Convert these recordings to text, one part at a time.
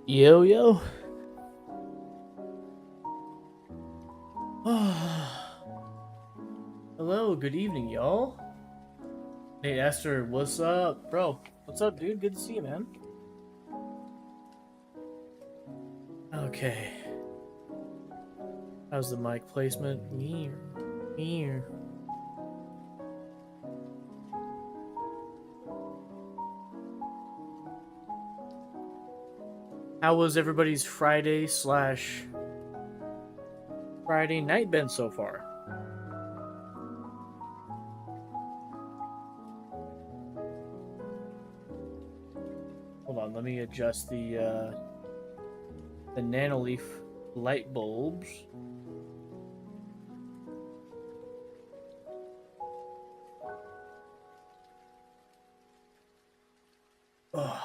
Yo, yo. Hello, good evening, y'all. Hey, Esther, what's up? Bro, what's up, dude? Good to see you, man. Okay. How's the mic placement? Here. How was everybody's Friday night been so far? Hold on, let me adjust the nanoleaf light bulbs. Ugh.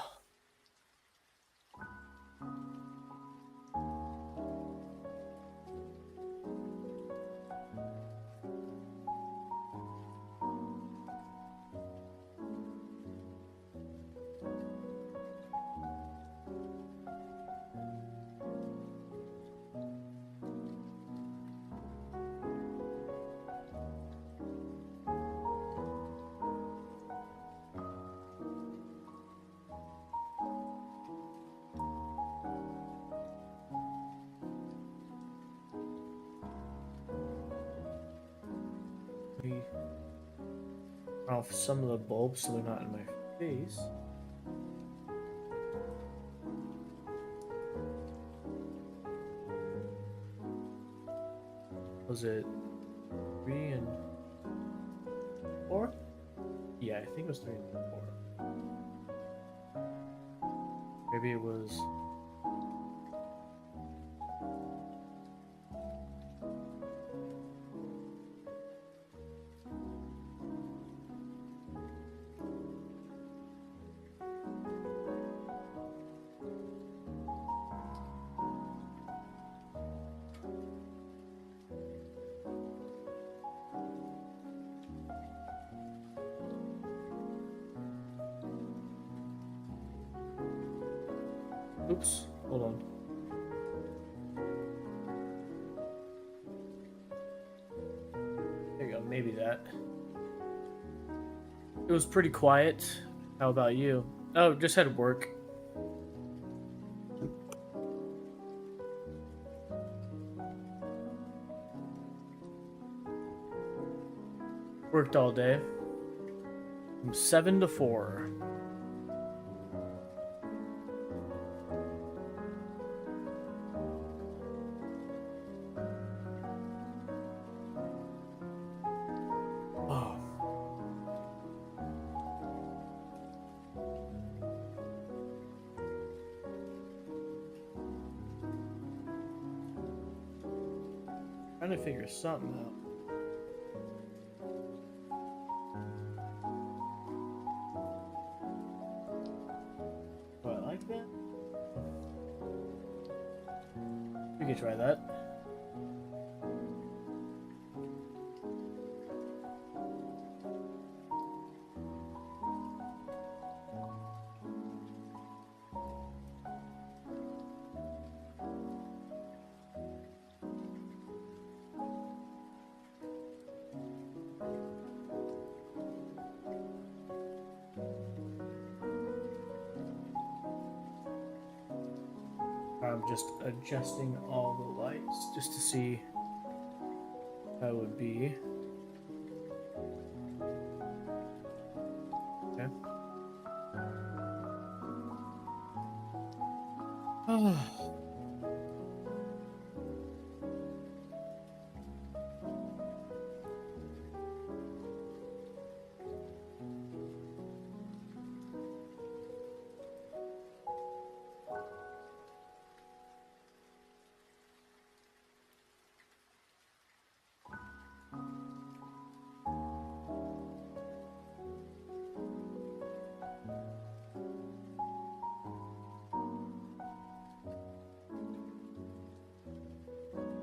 Let me turn off some of the bulbs so they're not in my face. Was it 3 and 4? Yeah, I think it was 3 and 4. Maybe it was. Oops, hold on. There you go, maybe that. It was pretty quiet. How about you? Oh, just had work. Worked all day. From 7 to 4. Oh. Trying to figure something out. Do I like that? We could try that. I'm just adjusting all the lights just to see how it would be. Okay. Oh.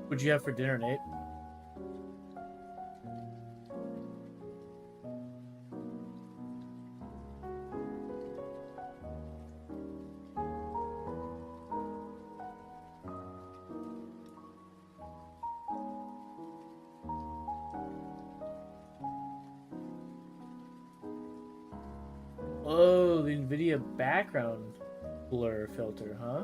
What'd you have for dinner, Nate? Oh, the NVIDIA background blur filter, huh?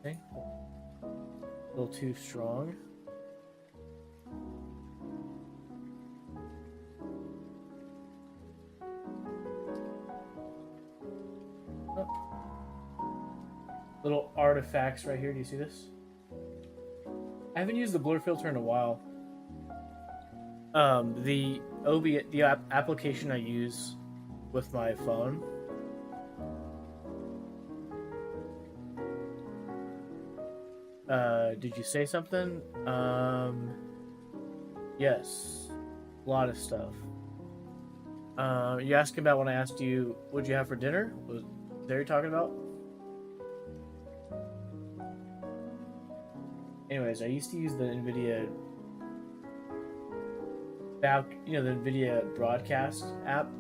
Okay. A little too strong. Oh. Little artifacts right here. Do you see this? I haven't used the blur filter in a while. The application I use with my phone. Did you say something? Yes. A lot of stuff. You asking about when I asked you what'd you have for dinner? Was that you're talking about? Anyways, I used to use the NVIDIA the NVIDIA broadcast app,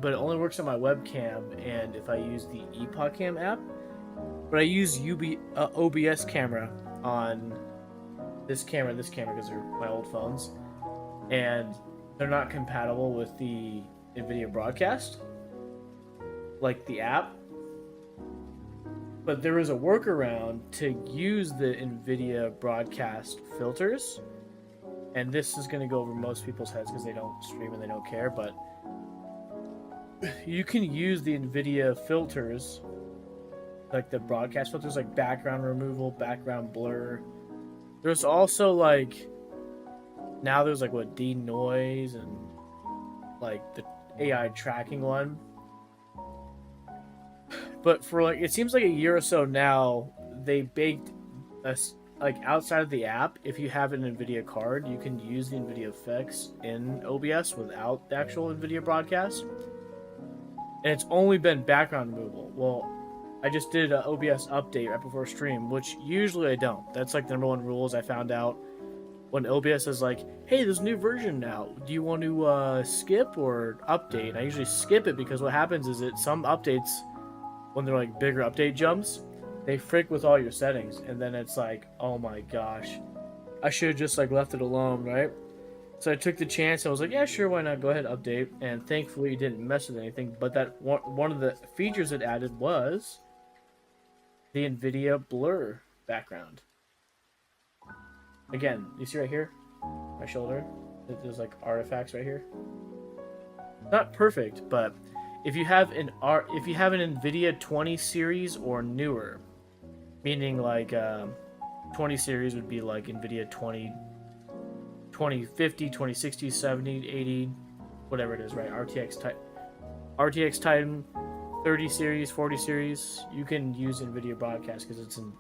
but it only works on my webcam and if I use the EpocCam app. But I use OBS camera on this camera, because they're my old phones, and they're not compatible with the NVIDIA broadcast, like the app. But there was a workaround to use the NVIDIA broadcast filters, and this is going to go over most people's heads because they don't stream and they don't care, but you can use the NVIDIA filters, like the broadcast filters, like background removal, background blur. There's also like, now there's like what, denoise and like the AI tracking one. But for like, it seems like a year or so now, they baked us like outside of the app. If you have an NVIDIA card, you can use the NVIDIA effects in OBS without the actual NVIDIA broadcast. And it's only been background removal. Well, I just did an OBS update right before stream, which usually I don't. That's like the number one rules I found out when OBS is like, hey, there's a new version now. Do you want to skip or update? And I usually skip it because what happens is that some updates, when they're like bigger update jumps, they frick with all your settings. And then it's like, oh my gosh, I should have just like left it alone, right? So I took the chance and I was like, yeah, sure, why not? Go ahead, update. And thankfully it didn't mess with anything. But that one of the features it added was the NVIDIA blur background. Again, you see right here, my shoulder, there's like artifacts right here. Not perfect, but if you have an NVIDIA 20 series or newer, meaning like 20 series would be like NVIDIA 2050, 2060, 70, 80, whatever it is, right? RTX Titan 30 series, 40 series, you can use NVIDIA broadcast because it's an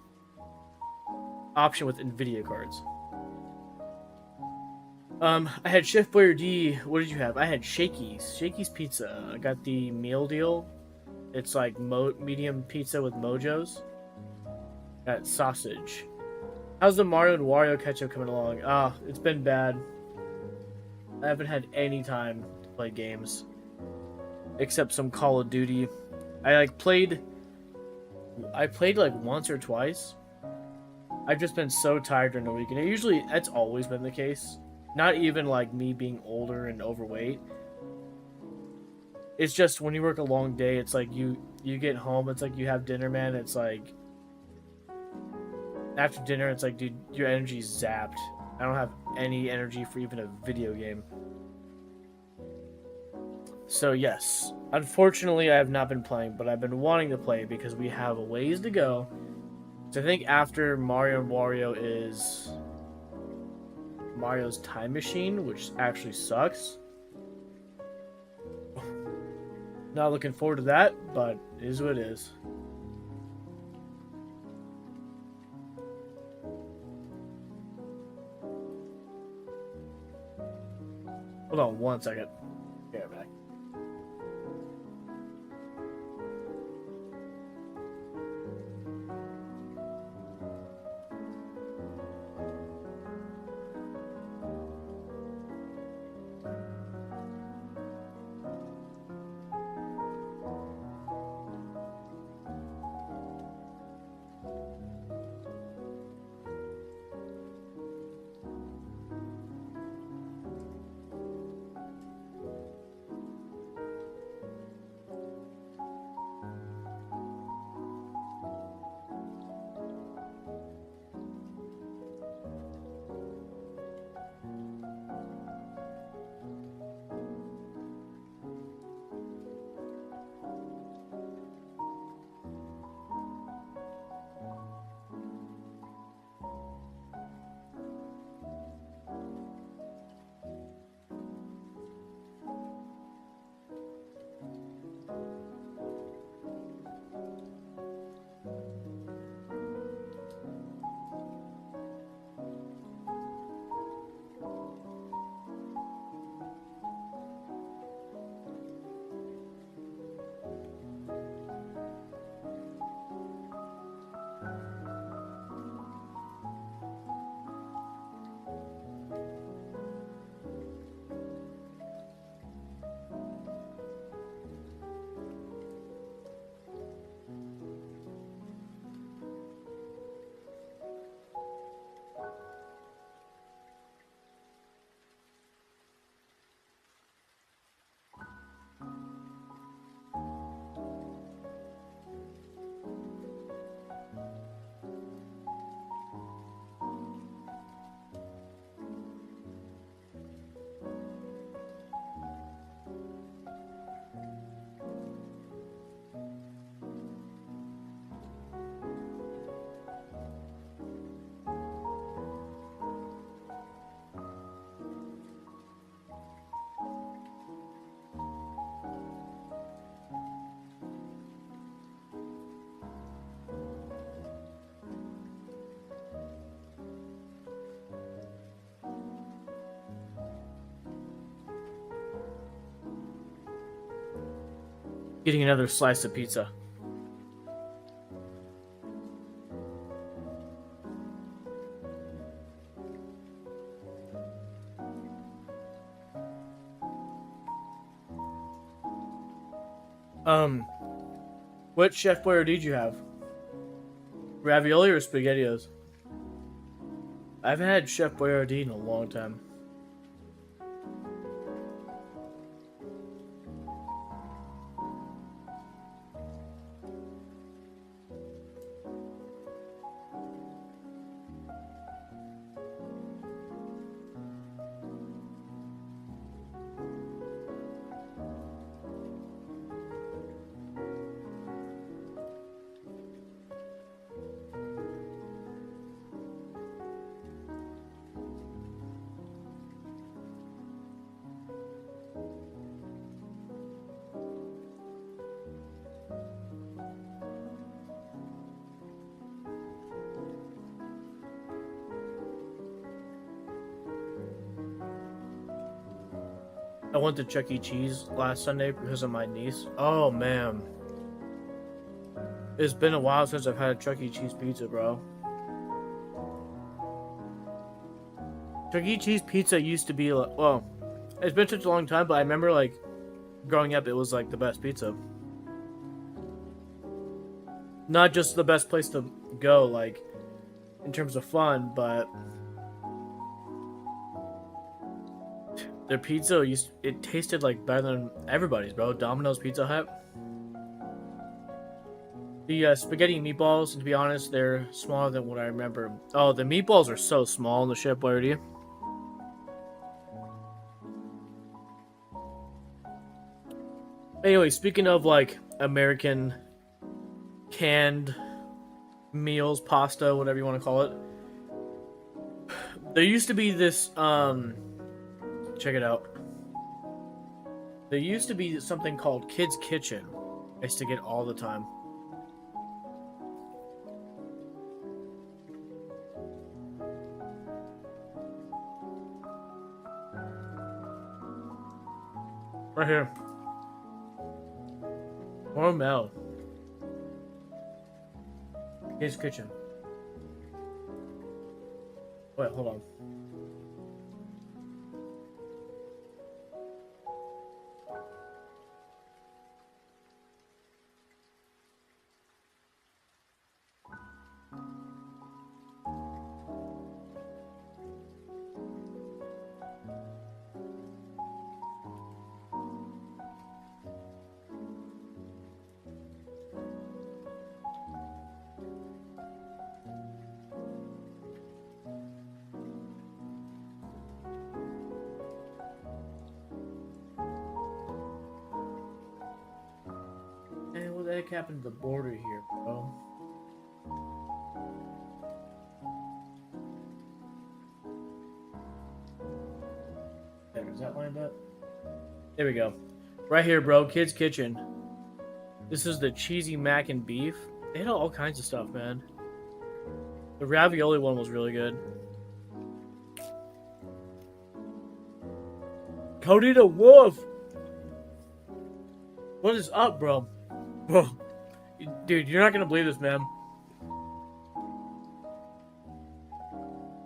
option with NVIDIA cards. I had Chef Boyardee. What did you have? I had Shakey's Pizza. I got the meal deal. It's like medium pizza with mojos. Got sausage. How's the Mario and Wario ketchup coming along? It's been bad. I haven't had any time to play games. Except some Call of Duty. I played like once or twice. I've just been so tired during the week. And that's always been the case. Not even like me being older and overweight. It's just when you work a long day, it's like you get home, it's like you have dinner, man. It's like after dinner, it's like, dude, your energy's zapped. I don't have any energy for even a video game. So yes, unfortunately, I have not been playing, but I've been wanting to play because we have a ways to go. So I think after Mario and Wario is Mario's Time Machine, which actually sucks. Not looking forward to that, but it is what it is. Hold on one second. Yeah, back. Getting another slice of pizza. What Chef Boyardee did you have? Ravioli or SpaghettiOs? I haven't had Chef Boyardee in a long time. I went to Chuck E. Cheese last Sunday because of my niece. Oh, man. It's been a while since I've had a Chuck E. Cheese pizza, bro. Chuck E. Cheese pizza used to be like... Well, it's been such a long time, but I remember, like, growing up, it was, like, the best pizza. Not just the best place to go, like, in terms of fun, but... Their pizza it tasted like better than everybody's, bro. Domino's, Pizza Hut. The spaghetti and meatballs, to be honest, they're smaller than what I remember. Oh, the meatballs are so small in the Chef Boyardee. Anyway, speaking of like American canned meals, pasta, whatever you want to call it. There used to be this check it out. There used to be something called Kids Kitchen. I used to get all the time. Right here. Hormel. Kids Kitchen. Wait, hold on. And what the heck happened to the border here, bro? There, is that lined up? There we go. Right here, bro. Kids Kitchen. This is the cheesy mac and beef. They had all kinds of stuff, man. The ravioli one was really good. Cody the Wolf! What is up, bro? Bro. Dude, you're not gonna believe this, man.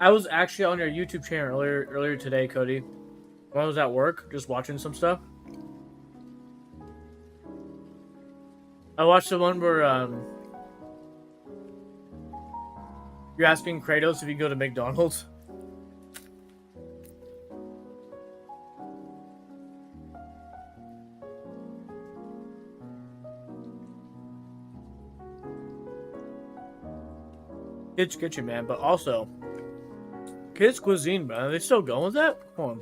I was actually on your YouTube channel earlier today, Cody. When I was at work, just watching some stuff. I watched the one where you're asking Kratos if you go to McDonald's. Kids Kitchen, man, but also Kids Cuisine, man. Are they still going with that? Hold on.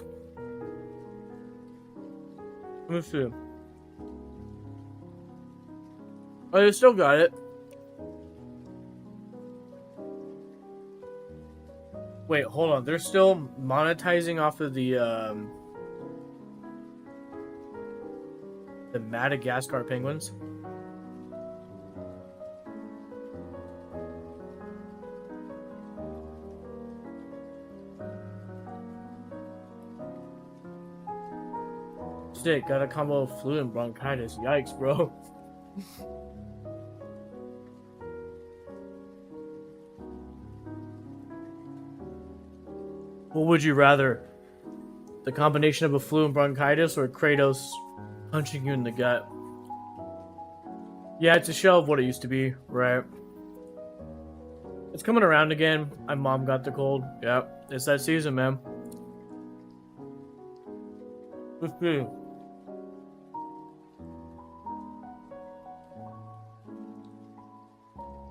Let me see. Oh, they still got it. Wait, hold on. They're still monetizing off of the Madagascar penguins. Sick, got a combo of flu and bronchitis. Yikes, bro. What would you rather? The combination of a flu and bronchitis or Kratos punching you in the gut? Yeah, it's a shell of what it used to be, right? It's coming around again. My mom got the cold. Yeah, it's that season, man. Let's see.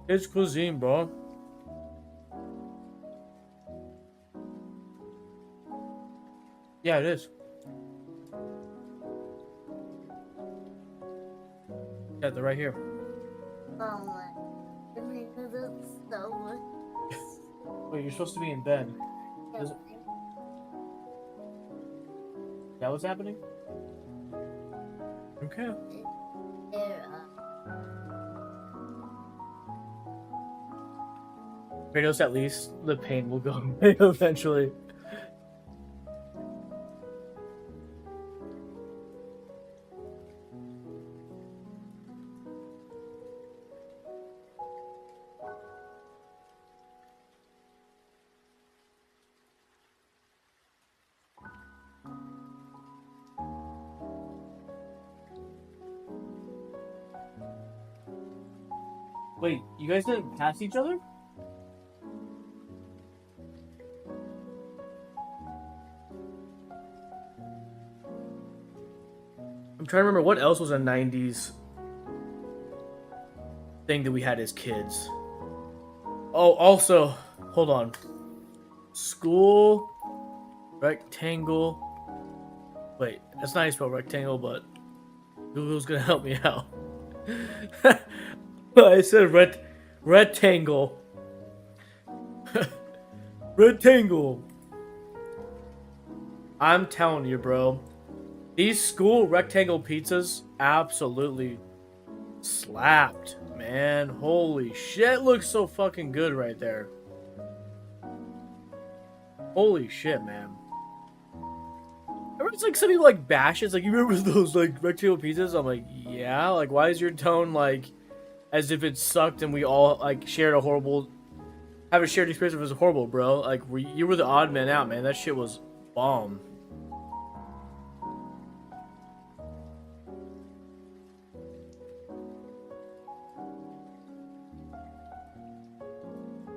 It's cuisine, bro. Yeah, it is. Yeah, they're right here. Oh my. So much. Wait, you're supposed to be in bed. Is that what's happening? Okay. Kratos, at least the pain will go away eventually. Wait, you guys didn't pass each other? I'm trying to remember what else was a 90s thing that we had as kids. Oh, also, hold on. School, rectangle. Wait, that's not how you spell rectangle, but Google's gonna help me out. I said rectangle. Rectangle. I'm telling you, bro. These school rectangle pizzas absolutely slapped, man. Holy shit, looks so fucking good right there. Holy shit, man. It's like some people like bashes. Like, you remember those like rectangle pizzas? I'm like, yeah. Like, why is your tone like as if it sucked and we all like shared a horrible, have a shared experience? It was horrible, bro. Like, you were the odd man out, man. That shit was bomb.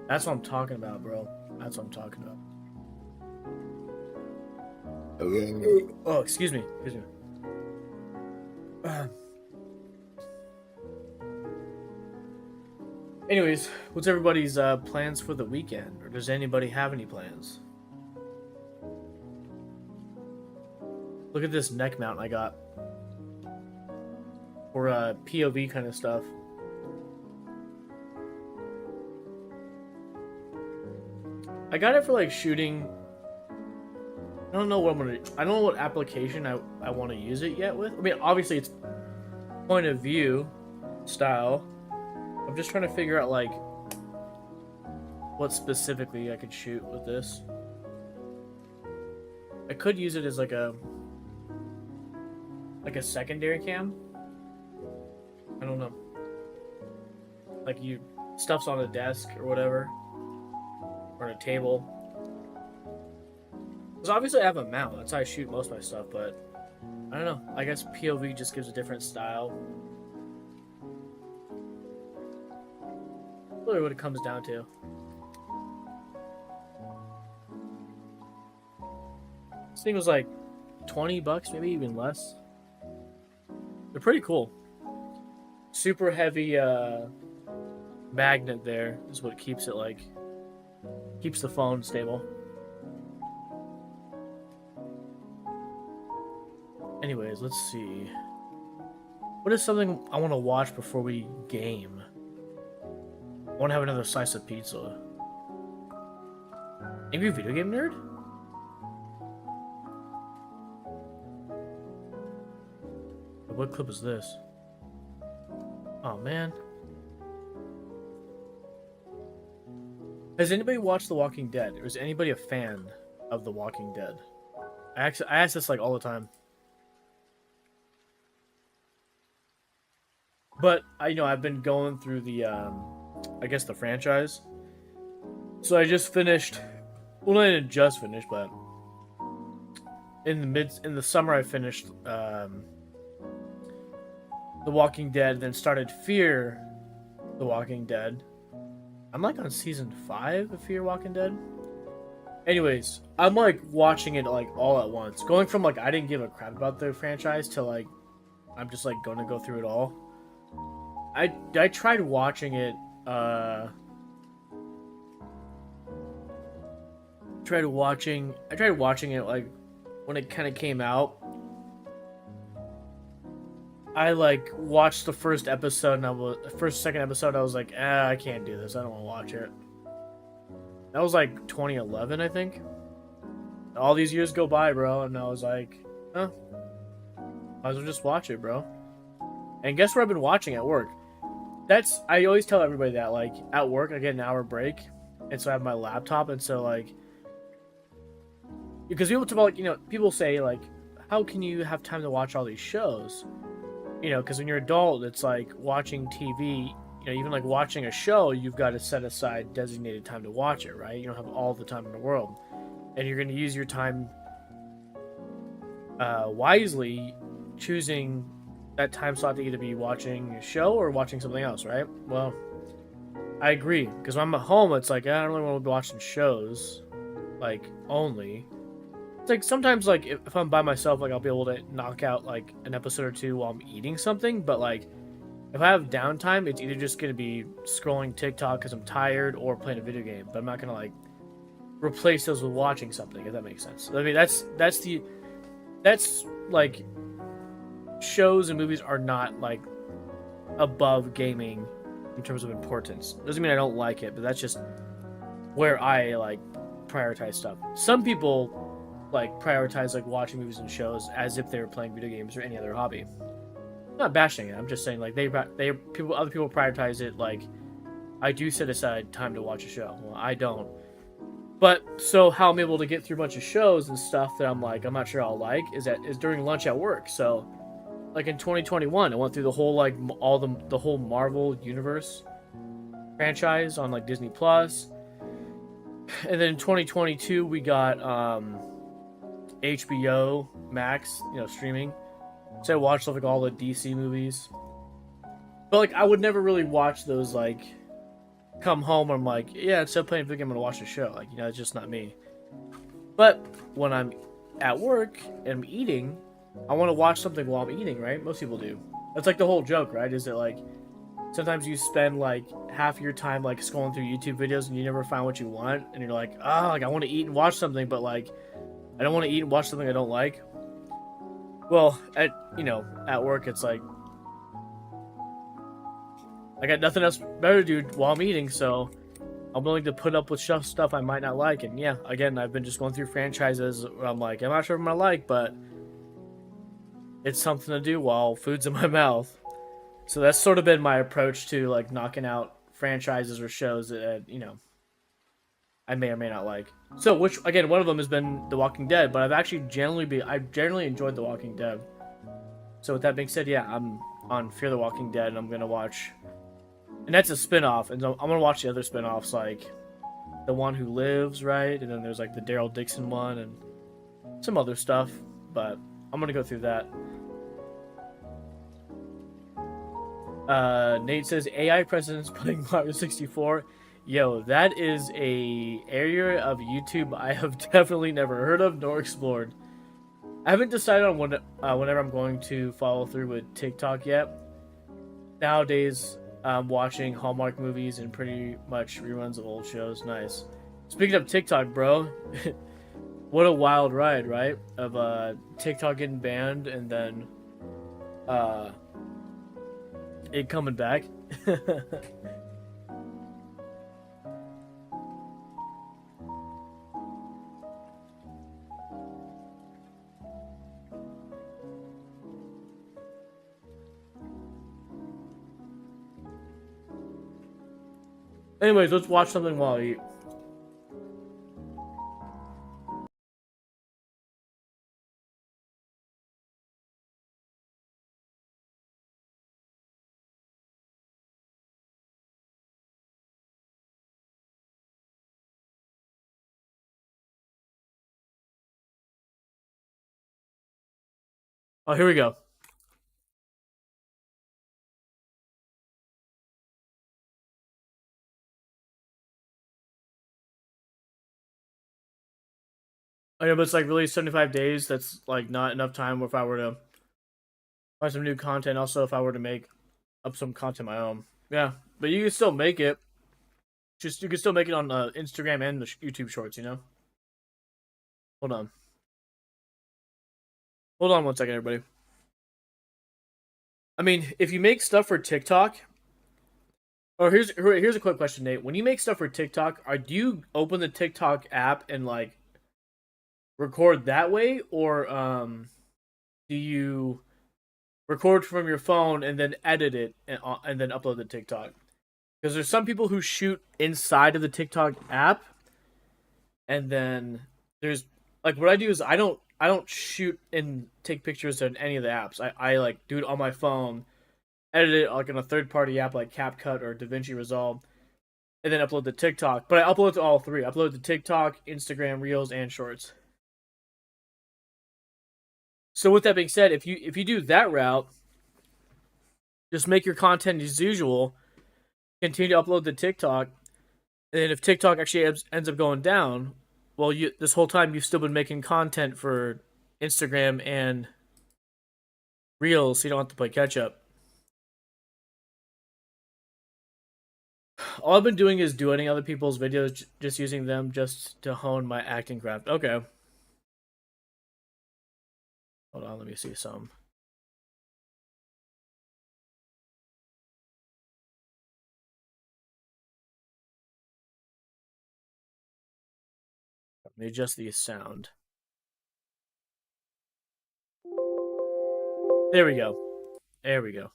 That's what I'm talking about, bro. That's what I'm talking about. Oh, excuse me. Excuse me. Anyways, what's everybody's plans for the weekend? Or does anybody have any plans? Look at this neck mount I got. For POV kind of stuff. I got it for like shooting. I don't know what I'm gonna. I don't know what application I want to use it yet with. I mean, obviously it's point of view style. I'm just trying to figure out like what specifically I could shoot with this. I could use it as like a secondary cam. I don't know. Like, you stuff's on a desk or whatever, or on a table. Because obviously I have a mount. That's how I shoot most of my stuff. But I don't know. I guess POV just gives a different style. Really what it comes down to. This thing was like 20 bucks, maybe even less. They're pretty cool. Super heavy magnet there is what keeps it like, keeps the phone stable. Anyways, let's see. What is something I want to watch before we game? I want to have another slice of pizza. Angry Video Game Nerd? What clip is this? Oh, man. Has anybody watched The Walking Dead? Or is anybody a fan of The Walking Dead? I ask this like all the time. But I've been going through the I guess the franchise. So I just finished. Well, I didn't just finish, but in the summer I finished The Walking Dead, then started Fear The Walking Dead. I'm like on season 5 of Fear Walking Dead. Anyways, I'm like watching it like all at once, going from like I didn't give a crap about the franchise to like I'm just like going to go through it all. I tried watching it. I tried watching it like when it kind of came out. I like watched the first episode and second episode. I was like, I can't do this. I don't want to watch it. That was like 2011, I think. All these years go by, bro, and I was like, might as well just watch it, bro. And guess where I've been watching at work? I always tell everybody that, like, at work I get an hour break, and so I have my laptop, and so like, because people talk about, like, people say like, how can you have time to watch all these shows? Because when you're an adult, it's like watching TV. Even like watching a show, you've got to set aside designated time to watch it, right? You don't have all the time in the world, and you're going to use your time wisely, choosing that time slot to either be watching a show or watching something else, right? Well, I agree, because when I'm at home, it's like I don't really want to be watching shows, like, only. It's like sometimes, like, if I'm by myself, like, I'll be able to knock out like an episode or two while I'm eating something, but like if I have downtime, it's either just gonna be scrolling TikTok because I'm tired or playing a video game, but I'm not gonna like replace those with watching something, if that makes sense. I mean, that's like, shows and movies are not like above gaming in terms of importance. Doesn't mean I don't like it, but that's just where I like prioritize stuff. Some people like prioritize like watching movies and shows as if they were playing video games or any other hobby. I'm not bashing it. I'm just saying like other people prioritize it like I do set aside time to watch a show. Well, I don't. But so how I'm able to get through a bunch of shows and stuff that I'm like I'm not sure I'll like is during lunch at work. So like in 2021, I went through the whole like all the whole Marvel universe franchise on like Disney Plus. And then in 2022 we got HBO Max, streaming. So I watched like all the DC movies. But like I would never really watch those like come home and I'm like, yeah, instead of playing a video game, I'm gonna watch a show. Like, it's just not me. But when I'm at work and I'm eating, I want to watch something while I'm eating, right? Most people do. That's like the whole joke, right? Is it like sometimes you spend like half your time like scrolling through YouTube videos and you never find what you want, and you're like, like I want to eat and watch something, but like I don't want to eat and watch something I don't like. Well, at work it's like I got nothing else better to do while I'm eating, so I'm willing to put up with stuff I might not like. And yeah, again, I've been just going through franchises where I'm like, I'm not sure if I'm gonna like, but it's something to do while food's in my mouth. So that's sort of been my approach to like knocking out franchises or shows that I may or may not like. So which again, one of them has been The Walking Dead, but I've generally enjoyed The Walking Dead. So with that being said, yeah, I'm on Fear the Walking Dead, and I'm gonna watch. And that's a spin-off, and so I'm gonna watch the other spin-offs, like The One Who Lives, right? And then there's like the Daryl Dixon one and some other stuff, but I'm gonna go through that. Nate says AI presidents playing Mario 64. Yo, that is a area of YouTube I have definitely never heard of nor explored. I haven't decided on whenever I'm going to follow through with TikTok yet. Nowadays, I'm watching Hallmark movies and pretty much reruns of old shows. Nice. Speaking of TikTok, bro, what a wild ride, right? Of TikTok getting banned and then it coming back. Anyways, let's watch something while I eat. Oh, here we go. I know, but it's like really 75 days. That's like not enough time if I were to find some new content. Also, if I were to make up some content my own. Yeah, but you can still make it. Just you can still make it on Instagram and the YouTube Shorts. You know. Hold on. Hold on 1 second, everybody. I mean, if you make stuff for TikTok, or here's a quick question, Nate. When you make stuff for TikTok, do you open the TikTok app and like record that way, or do you record from your phone and then edit it and then upload the TikTok? Because there's some people who shoot inside of the TikTok app, and then there's like what I do is I don't shoot and take pictures in any of the apps. I like do it on my phone, edit it like on a third party app like CapCut or DaVinci Resolve, and then upload to TikTok. But I upload to all three. I upload to TikTok, Instagram, Reels, and Shorts. So with that being said, if you do that route, just make your content as usual, continue to upload to TikTok, and then if TikTok actually ends up going down, well, this whole time you've still been making content for Instagram and Reels, so you don't have to play catch up. All I've been doing is doing other people's videos, just using them just to hone my acting craft. Okay. Hold on, let me see some. Let me adjust the sound. There we go. There we go.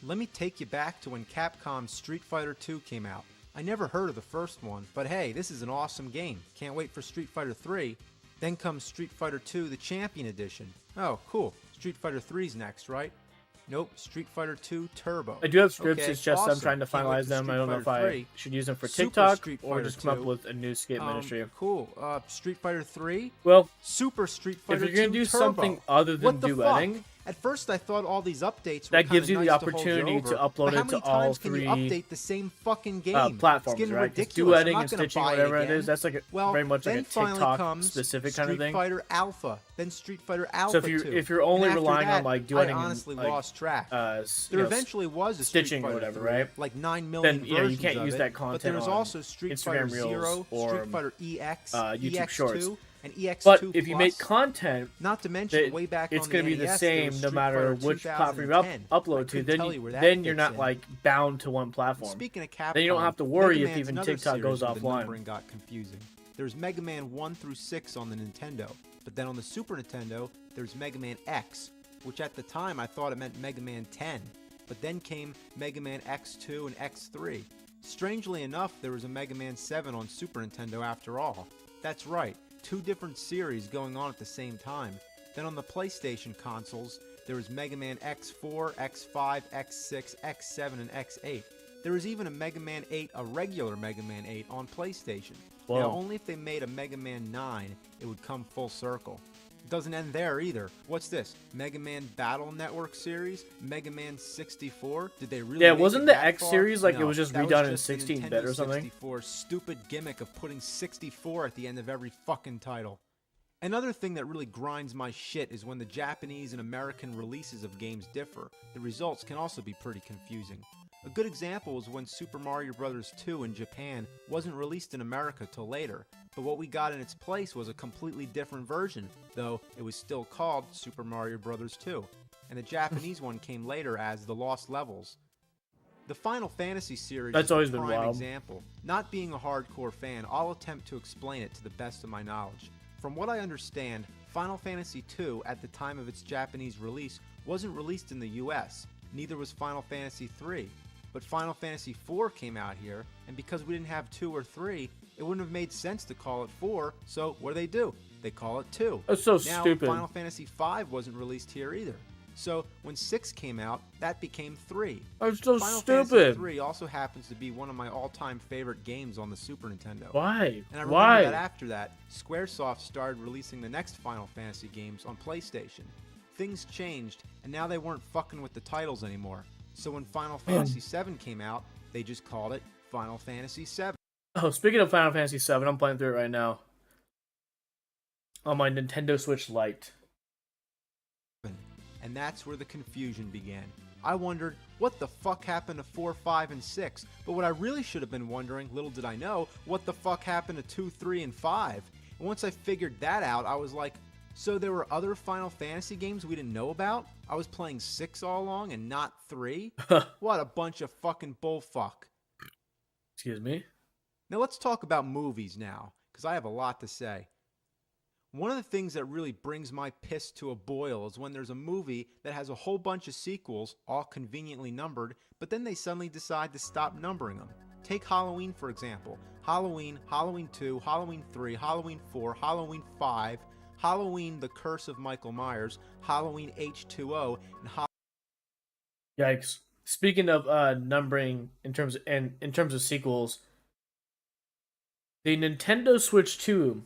Let me take you back to when Capcom's Street Fighter 2 came out. I never heard of the first one, but hey, this is an awesome game. Can't wait for Street Fighter 3. Then comes Street Fighter 2, the Champion Edition. Oh, cool. Street Fighter 3's next, right? Nope, Street Fighter 2 Turbo. I do have scripts, Okay, it's just awesome. I'm trying to Can't wait finalize for them. I Street don't know Fighter if 3. I should use them for Super TikTok Street or Fighter just come up 2. with a new skate ministry. Cool. Street Fighter 3? Well, Super Street Fighter 2 if you're gonna do Turbo. something other than What the duetting, fuck? At first, I thought all these updates were that gives kinda you the nice to hold you opportunity over, to upload but how it to many all times can you three update the same fucking game? platforms, It's getting right? 'Cause ridiculous. I'm duetting not and gonna stitching, buy whatever it again. is, that's like Well, very much like then a finally TikTok comes specific kind of thing. Street Fighter Alpha, then Street Fighter Alpha So if you're 2. only And after relying that, on like I duetting honestly and like lost track. there There eventually was a Street stitching or Fighter whatever, 3, right? like 9 million Then versions you can't of use it, that but content there's on also Street Instagram Fighter Reels 0, or Street Fighter EX, YouTube EX2, Shorts. and EX2 But if you make Plus. content, Not to mention, that way back it's on going to the be the NES, there same was no Street matter Fighter which platform you 2010. I upload to. couldn't Then tell you where that then you're fits not in. like bound to one platform. Speaking of Capcom, Then you don't have to worry Mega if Man's even another TikTok series goes where the offline. numbering got confusing. There's Mega Man 1 through 6 on the Nintendo, but then on the Super Nintendo, there's Mega Man X, which at the time I thought it meant Mega Man 10, but then came Mega Man X2 and X3. Strangely enough, there was a Mega Man 7 on Super Nintendo after all. That's right, 2 different series going on at the same time. Then on the PlayStation consoles, there was Mega Man X4, X5, X6, X7, and X8. There was even a Mega Man 8, a regular Mega Man 8, on PlayStation. Whoa. Now, only if they made a Mega Man 9, it would come full circle. It doesn't end there either. What's this? Mega Man Battle Network series? Mega Man 64? Did they really Yeah, make wasn't it the that X far? series like it No, was just that redone in just the 16-bit Nintendo or something? 64 stupid gimmick of putting 64 at the end of every fucking title. Another thing that really grinds my shit is when the Japanese and American releases of games differ. The results can also be pretty confusing. A good example is when Super Mario Bros. 2 in Japan wasn't released in America till later, but what we got in its place was a completely different version, though it was still called Super Mario Bros. 2, and the Japanese one came later as The Lost Levels. The Final Fantasy series That's is always a been prime wild. example. Not being a hardcore fan, I'll attempt to explain it to the best of my knowledge. From what I understand, Final Fantasy II, at the time of its Japanese release, wasn't released in the US, neither was Final Fantasy III. But Final Fantasy IV came out here, and because we didn't have 2 or 3, it wouldn't have made sense to call it 4, so what do? They call it 2. That's so now, stupid. Final Fantasy V wasn't released here either. So when 6 came out, that became 3. That's so Final stupid. Fantasy 3 also happens to be one of my all-time favorite games on the Super Nintendo. Why? And I remember Why? that after that, Squaresoft started releasing the next Final Fantasy games on PlayStation. Things changed, and now they weren't fucking with the titles anymore. So when Final Fantasy VII came out, they just called it Final Fantasy VII. Oh, speaking of Final Fantasy VII, I'm playing through it right now on my Nintendo Switch Lite. And that's where the confusion began. I wondered, what the fuck happened to 4, 5, and 6? But what I really should have been wondering, little did I know, what the fuck happened to 2, 3, and 5? And once I figured that out, I was like, so there were other Final Fantasy games we didn't know about? I was playing 6 all along and not 3? What a bunch of fucking bullfuck. Excuse me? Now let's talk about movies now, because I have a lot to say. One of the things that really brings my piss to a boil is when there's a movie that has a whole bunch of sequels, all conveniently numbered, but then they suddenly decide to stop numbering them. Take Halloween, for example. Halloween, Halloween 2, Halloween 3, Halloween 4, Halloween 5, Halloween The Curse of Michael Myers, Halloween H2O, and Yikes. Speaking of numbering in terms of sequels, the Nintendo Switch 2,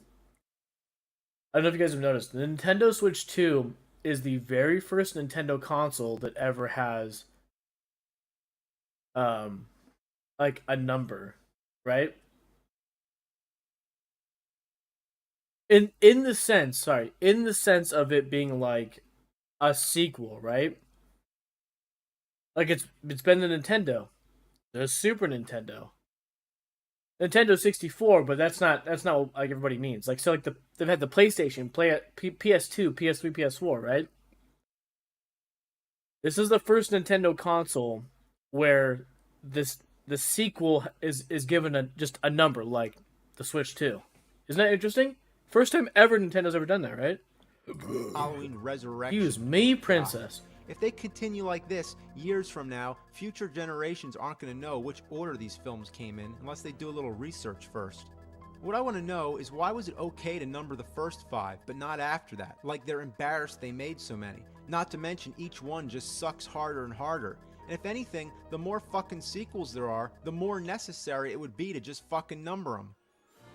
I don't know if you guys have noticed, the Nintendo Switch 2 is the very first Nintendo console that ever has like a number, right? In the sense of it being like a sequel, right? Like it's been the Nintendo, the Super Nintendo, Nintendo 64, but that's not what like everybody means. Like so, like they've had the PlayStation, PS2, PS3, PS4, right? This is the first Nintendo console where the sequel is given just a number, like the Switch 2. Isn't that interesting? First time ever Nintendo's ever done that, right? Halloween Resurrection. Excuse me, princess. If they continue like this, years from now, future generations aren't going to know which order these films came in unless they do a little research first. What I want to know is why was it okay to number the first 5, but not after that? Like they're embarrassed they made so many. Not to mention each one just sucks harder and harder. And if anything, the more fucking sequels there are, the more necessary it would be to just fucking number them.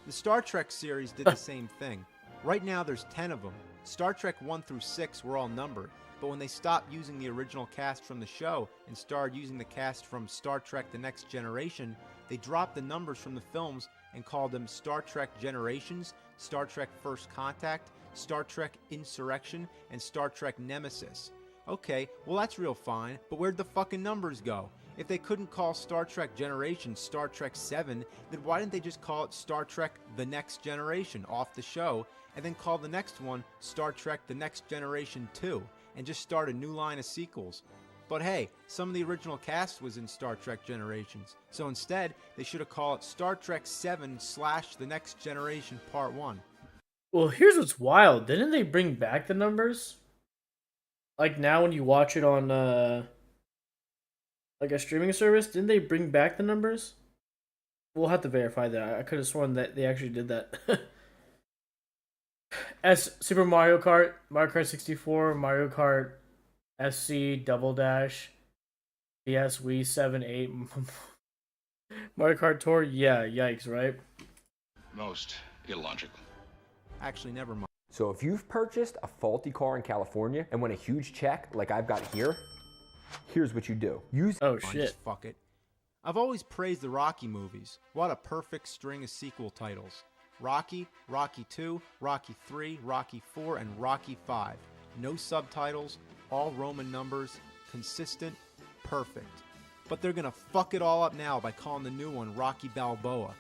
The Star Trek series did the same thing. Right now there's 10 of them. Star Trek 1 through 6 were all numbered. But when they stopped using the original cast from the show and started using the cast from Star Trek The Next Generation, they dropped the numbers from the films and called them Star Trek Generations, Star Trek First Contact, Star Trek Insurrection, and Star Trek Nemesis. Okay, well that's real fine, but where'd the fucking numbers go? If they couldn't call Star Trek Generations Star Trek 7, then why didn't they just call it Star Trek The Next Generation off the show, and then call the next one Star Trek The Next Generation 2? And just start a new line of sequels. But hey, some of the original cast was in Star Trek Generations, so instead, they should have called it Star Trek 7/The Next Generation Part 1. Well, here's what's wild. Didn't they bring back the numbers? Like now when you watch it on like a streaming service, didn't they bring back the numbers? We'll have to verify that. I could have sworn that they actually did that. S Super Mario Kart, Mario Kart 64, Mario Kart SC, Double Dash, DS, Wii 7, 8, Mario Kart Tour. Yeah, yikes, right? Most illogical. Actually, never mind. So if you've purchased a faulty car in California and want a huge check like I've got here, here's what you do. Oh Just shit. fuck it. I've always praised the Rocky movies. What a perfect string of sequel titles. Rocky, Rocky 2, Rocky 3, Rocky 4, and Rocky 5. No subtitles, all Roman numbers, consistent, perfect. But they're gonna fuck it all up now by calling the new one Rocky Balboa.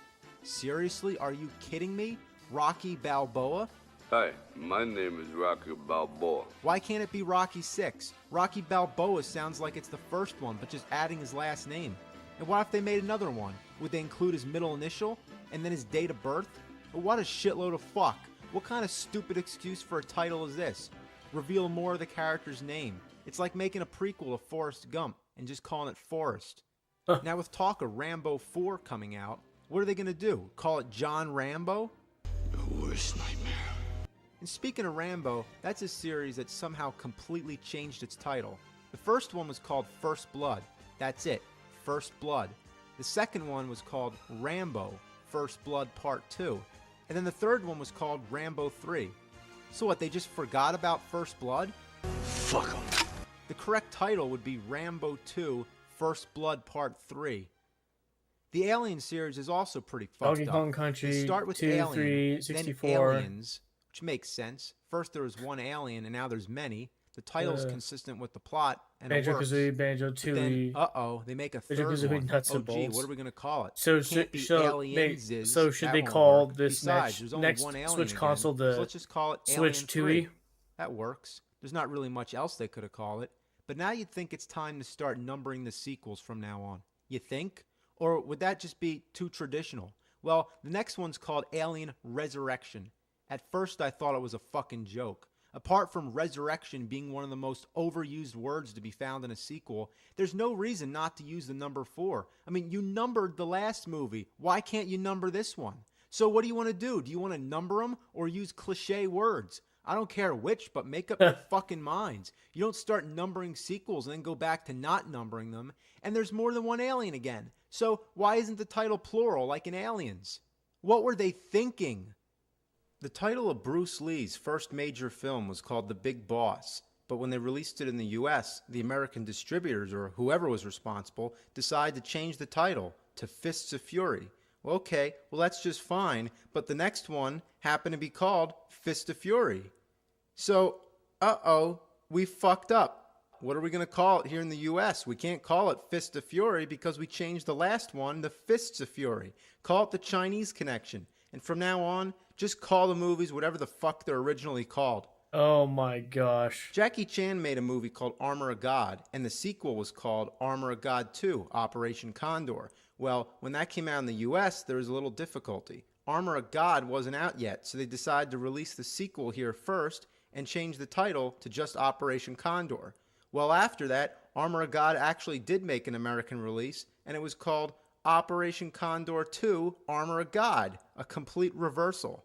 Seriously, are you kidding me? Rocky Balboa? Hi, my name is Rocky Balboa. Why can't it be Rocky 6? Rocky Balboa sounds like it's the first one, but just adding his last name. And what if they made another one? Would they include his middle initial? And then his date of birth? What a shitload of fuck. What kind of stupid excuse for a title is this? Reveal more of the character's name. It's like making a prequel of Forrest Gump and just calling it Forrest. Now with talk of Rambo 4 coming out, what are they going to do? Call it John Rambo? Your worst nightmare. And speaking of Rambo, that's a series that somehow completely changed its title. The first one was called First Blood. That's it, First Blood. The second one was called Rambo, First Blood Part 2. And then the third one was called Rambo 3. So what, they just forgot about First Blood? Fuck 'em. The correct title would be Rambo 2, First Blood Part 3. The Alien series is also pretty fucked Donkey up. Kong Country, They start with 2, Alien, 3, then 64. Aliens, which makes sense. First there was one alien, and now there's many. The title's consistent with the plot, and it works. Banjo-Kazooie, Then, Banjo-Tooie. they make a Banjo-Kazooie third one. Nuts Oh, and gee, Bolts. what are we going to call it? So Can't be should Aliens. they That call won't work. this Besides, there's only next one alien Switch again, console the so let's just call it Switch Alien 2? 3. That works. There's not really much else they could have called it. But now you'd think it's time to start numbering the sequels from now on. You think? Or would that just be too traditional? Well, the next one's called Alien Resurrection. At first I thought it was a fucking joke. Apart from resurrection being one of the most overused words to be found in a sequel, there's no reason not to use the number 4. I mean, you numbered the last movie. Why can't you number this one? So what do you want to do? Do you want to number them or use cliche words? I don't care which, but make up your fucking minds. You don't start numbering sequels and then go back to not numbering them. And there's more than one alien again. So why isn't the title plural like in Aliens? What were they thinking? The title of Bruce Lee's first major film was called The Big Boss, but when they released it in the US, the American distributors, or whoever was responsible, decided to change the title to Fists of Fury. Well, okay, well that's just fine, but the next one happened to be called Fist of Fury. So, we fucked up. What are we going to call it here in the US? We can't call it Fist of Fury because we changed the last one to Fists of Fury. Call it The Chinese Connection. And from now on, just call the movies whatever the fuck they're originally called. Oh my gosh. Jackie Chan made a movie called Armor of God, and the sequel was called Armor of God 2, Operation Condor. Well, when that came out in the US, there was a little difficulty. Armor of God wasn't out yet, so they decided to release the sequel here first and change the title to just Operation Condor. Well, after that, Armor of God actually did make an American release, and it was called Operation Condor 2, Armor of God, a complete reversal.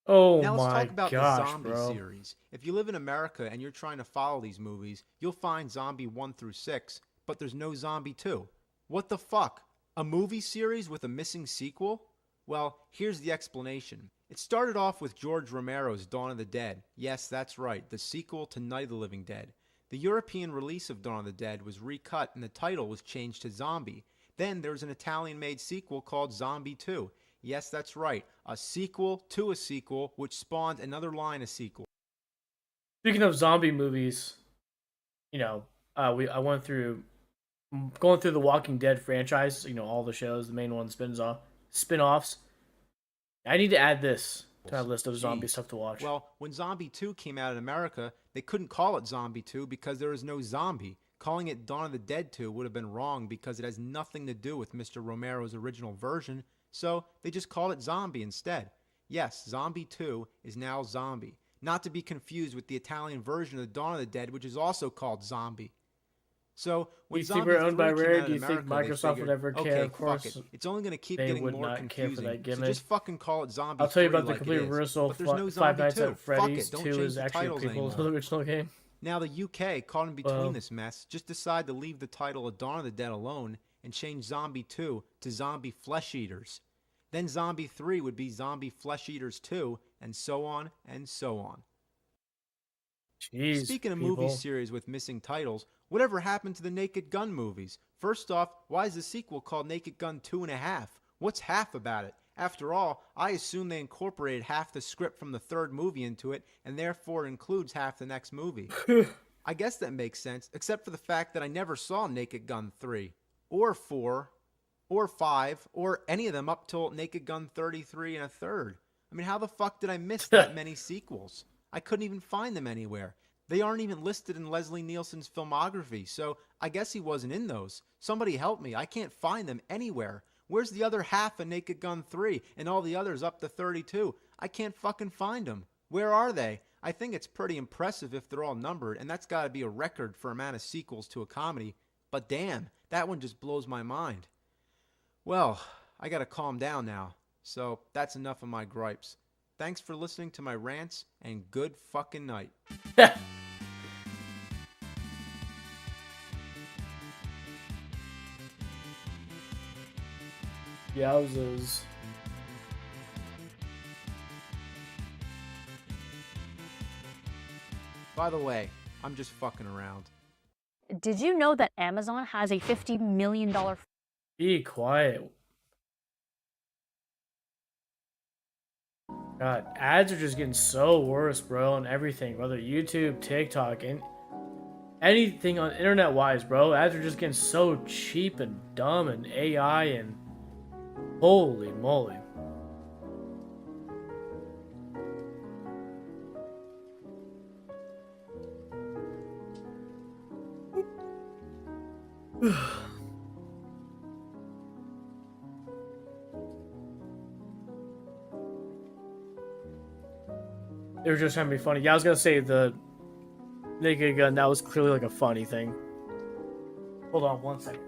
Oh Now let's my talk about gosh, the zombie bro. series. If you live in America and you're trying to follow these movies, you'll find Zombie 1 through 6, but there's no Zombie 2. What the fuck? A movie series with a missing sequel? Well, here's the explanation. It started off with George Romero's Dawn of the Dead. Yes, that's right, the sequel to Night of the Living Dead. The European release of Dawn of the Dead was recut and the title was changed to Zombie. Then there was an Italian-made sequel called Zombie 2. Yes, that's right, a sequel to a sequel, which spawned another line of sequels. Speaking of zombie movies, you know, I went through going through the Walking Dead franchise. You know, all the shows, the main one spin-offs. I need to add this to my list of zombie stuff to watch. Well, when Zombie 2 came out in America, they couldn't call it Zombie 2 because there was no zombie. Calling it Dawn of the Dead 2 would have been wrong because it has nothing to do with Mr. Romero's original version, so they just called it Zombie instead. Yes, Zombie 2 is now Zombie, not to be confused with the Italian version of Dawn of the Dead, which is also called Zombie. So when You think Zombie we're owned 3 by came Rare? out Do in you think America, they Microsoft figured, would ever care? okay, Of course, fuck it. It's only going to keep they getting would more not care for confusing. that So gimmick. just fucking call it Zombie I'll tell you 3 about the like complete it is. reversal. But there's no Five Zombie Nights 2. at Freddy's Fuck it, don't 2 change is the actually a titles prequel anymore. to the original game. Now the UK, caught in between Well. this mess, just decided to leave the title of Dawn of the Dead alone and change Zombie 2 to Zombie Flesh Eaters. Then Zombie 3 would be Zombie Flesh Eaters 2, and so on and so on. Jeez, Speaking of people. movie series with missing titles, whatever happened to the Naked Gun movies? First off, why is the sequel called Naked Gun 2.5? What's half about it? After all, I assume they incorporated half the script from the third movie into it, and therefore includes half the next movie. I guess that makes sense, except for the fact that I never saw Naked Gun 3, or 4, or 5, or any of them up till Naked Gun 33 and a third. I mean, how the fuck did I miss that many sequels? I couldn't even find them anywhere. They aren't even listed in Leslie Nielsen's filmography, so I guess he wasn't in those. Somebody help me, I can't find them anywhere. Where's the other half of Naked Gun 3 and all the others up to 32? I can't fucking find them. Where are they? I think it's pretty impressive if they're all numbered, and that's gotta be a record for amount of sequels to a comedy. But damn, that one just blows my mind. Well, I gotta calm down now. So that's enough of my gripes. Thanks for listening to my rants, and good fucking night. Yowzers. By the way, I'm just fucking around. Did you know that Amazon has a $50 million... Be quiet. God, ads are just getting so worse, bro, on everything, whether YouTube, TikTok, and anything on internet-wise, bro. Ads are just getting so cheap and dumb, and AI, and holy moly. They were just trying to be funny. Yeah, I was gonna say the naked gun, that was clearly like a funny thing. Hold on one second.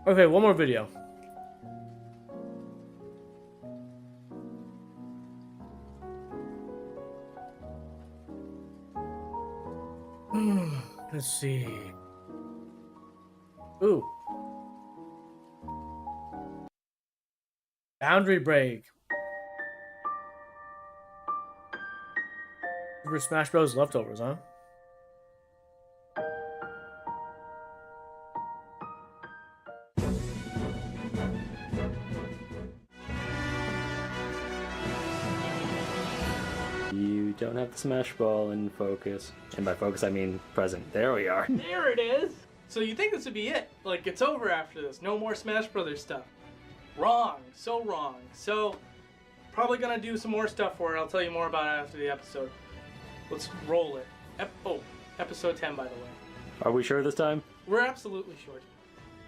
Okay, one more video. Let's see. Ooh. Boundary break. Super Smash Bros. Leftovers, huh? You don't have the Smash Ball in focus. And by focus, I mean present. There we are. There it is! So you think this would be it? Like, it's over after this. No more Smash Brothers stuff. Wrong. So wrong. So, probably gonna do some more stuff for it. I'll tell you more about it after the episode. Let's roll it. Episode 10, by the way. Are we sure this time? We're absolutely sure,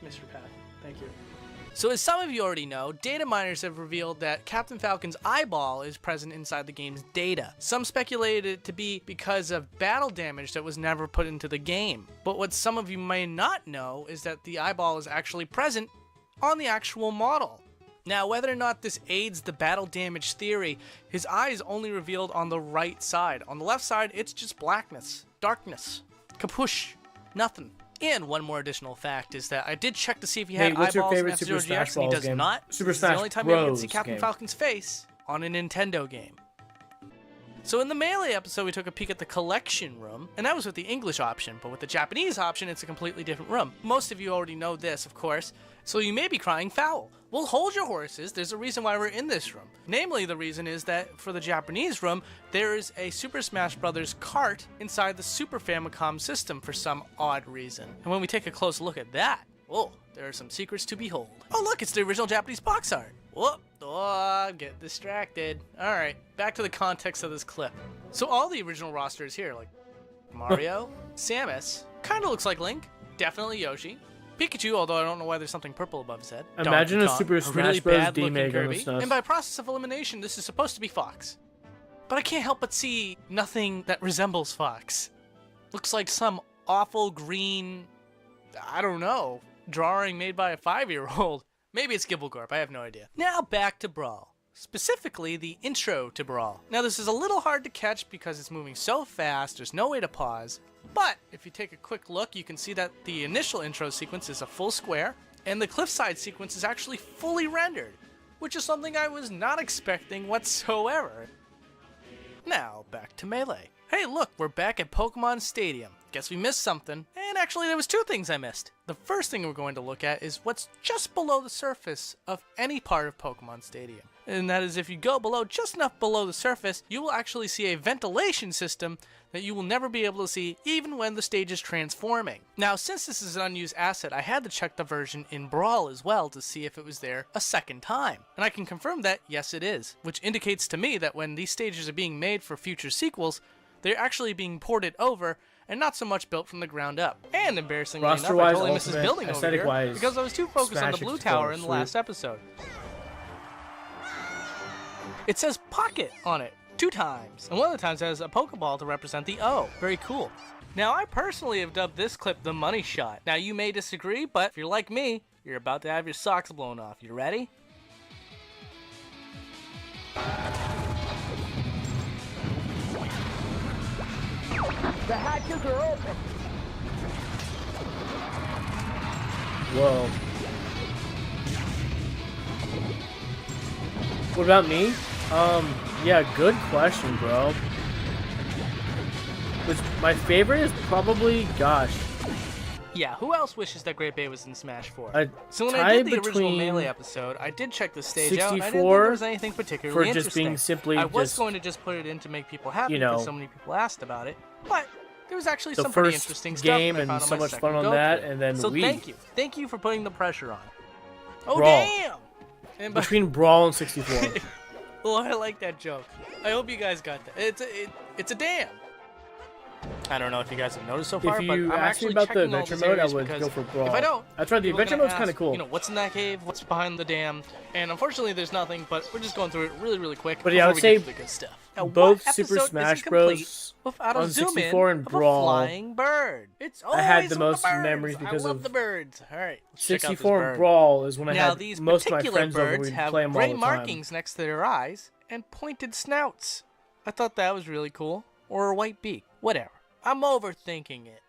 Mr. Pat. Thank you. So as some of you already know, data miners have revealed that Captain Falcon's eyeball is present inside the game's data. Some speculated it to be because of battle damage that was never put into the game. But what some of you may not know is that the eyeball is actually present on the actual model. Now, whether or not this aids the battle damage theory, his eye is only revealed on the right side. On the left side, it's just blackness, darkness, kapoosh, nothing. And one more additional fact is that I did check to see if he had what's your eyeballs in favorite Super F-Zero Smash GX, and he Bros. does Game? not. Super This is the Smash only time you ever get to Bros. see Captain game. Falcon's face on a Nintendo game. So in the Melee episode, we took a peek at the collection room, and that was with the English option, but with the Japanese option, it's a completely different room. Most of you already know this, of course, so you may be crying foul. Well, hold your horses. There's a reason why we're in this room. Namely, the reason is that for the Japanese room, there is a Super Smash Bros. Cart inside the Super Famicom system for some odd reason. And when we take a close look at that, oh, there are some secrets to behold. Oh, look, it's the original Japanese box art. Whoop. Oh, get distracted. All right, back to the context of this clip. So all the original roster is here, like Mario, Samus, kind of looks like Link, definitely Yoshi, Pikachu, although I don't know why there's something purple above his head. Imagine Donkey a Super Kong, Smash really Bros. bad-looking D-Meg on the Kirby, SNES. and by process of elimination, this is supposed to be Fox. But I can't help but see nothing that resembles Fox. Looks like some awful green, I don't know, drawing made by a 5-year-old. Maybe it's Gibblegorp, I have no idea. Now back to Brawl. Specifically, the intro to Brawl. Now this is a little hard to catch because it's moving so fast, there's no way to pause. But if you take a quick look, you can see that the initial intro sequence is a full square, and the cliffside sequence is actually fully rendered, which is something I was not expecting whatsoever. Now, back to Melee. Hey look, we're back at Pokemon Stadium. Guess we missed something. And actually there was 2 things I missed. The first thing we're going to look at is what's just below the surface of any part of Pokemon Stadium. And that is if you go below, just enough below the surface, you will actually see a ventilation system that you will never be able to see even when the stage is transforming. Now, since this is an unused asset, I had to check the version in Brawl as well to see if it was there a second time. And I can confirm that, yes it is, which indicates to me that when these stages are being made for future sequels, they're actually being ported over and not so much built from the ground up. And embarrassingly enough, I totally missed this building over here because I was too focused on the blue tower in the last episode. It says Pocket on it 2 times, and one of the times has a Pokeball to represent the O. Very cool. Now, I personally have dubbed this clip the money shot. Now, you may disagree, but if you're like me, you're about to have your socks blown off. You ready? The hatches are open. Whoa. What about me? Yeah, good question, bro. My favorite is probably, gosh. Yeah, who else wishes that Great Bay was in Smash 4? So when I did the original Melee episode, I did check the stage out, and I didn't think there was anything particularly interesting. Just being simply I was going to just put it in to make people happy because so many people asked about it, but there was actually some pretty interesting stuff. The first game and so much fun on that, and then so thank you for putting the pressure on. Oh damn! And between Brawl and 64. Well, I like that joke. I hope you guys got that. It's a damn. I don't know if you guys have noticed so far, but I'm actually about the checking all adventure these mode, I areas would because go for Brawl. if I don't, that's right. The adventure mode's kind of cool. You know, what's in that cave? What's behind the dam? And unfortunately, there's nothing. But we're just going through it really, really quick. But yeah, I would say the good stuff. Now, both Super Smash Bros. On 64 and Brawl. Flying bird. It's always I had the most memories because I love the birds. All right, 64 and Brawl is when I had these most of my friends over. Birds We'd have play them all the gray time. markings next to their eyes and pointed snouts. I thought that was really cool. Or a white beak. Whatever. I'm overthinking it.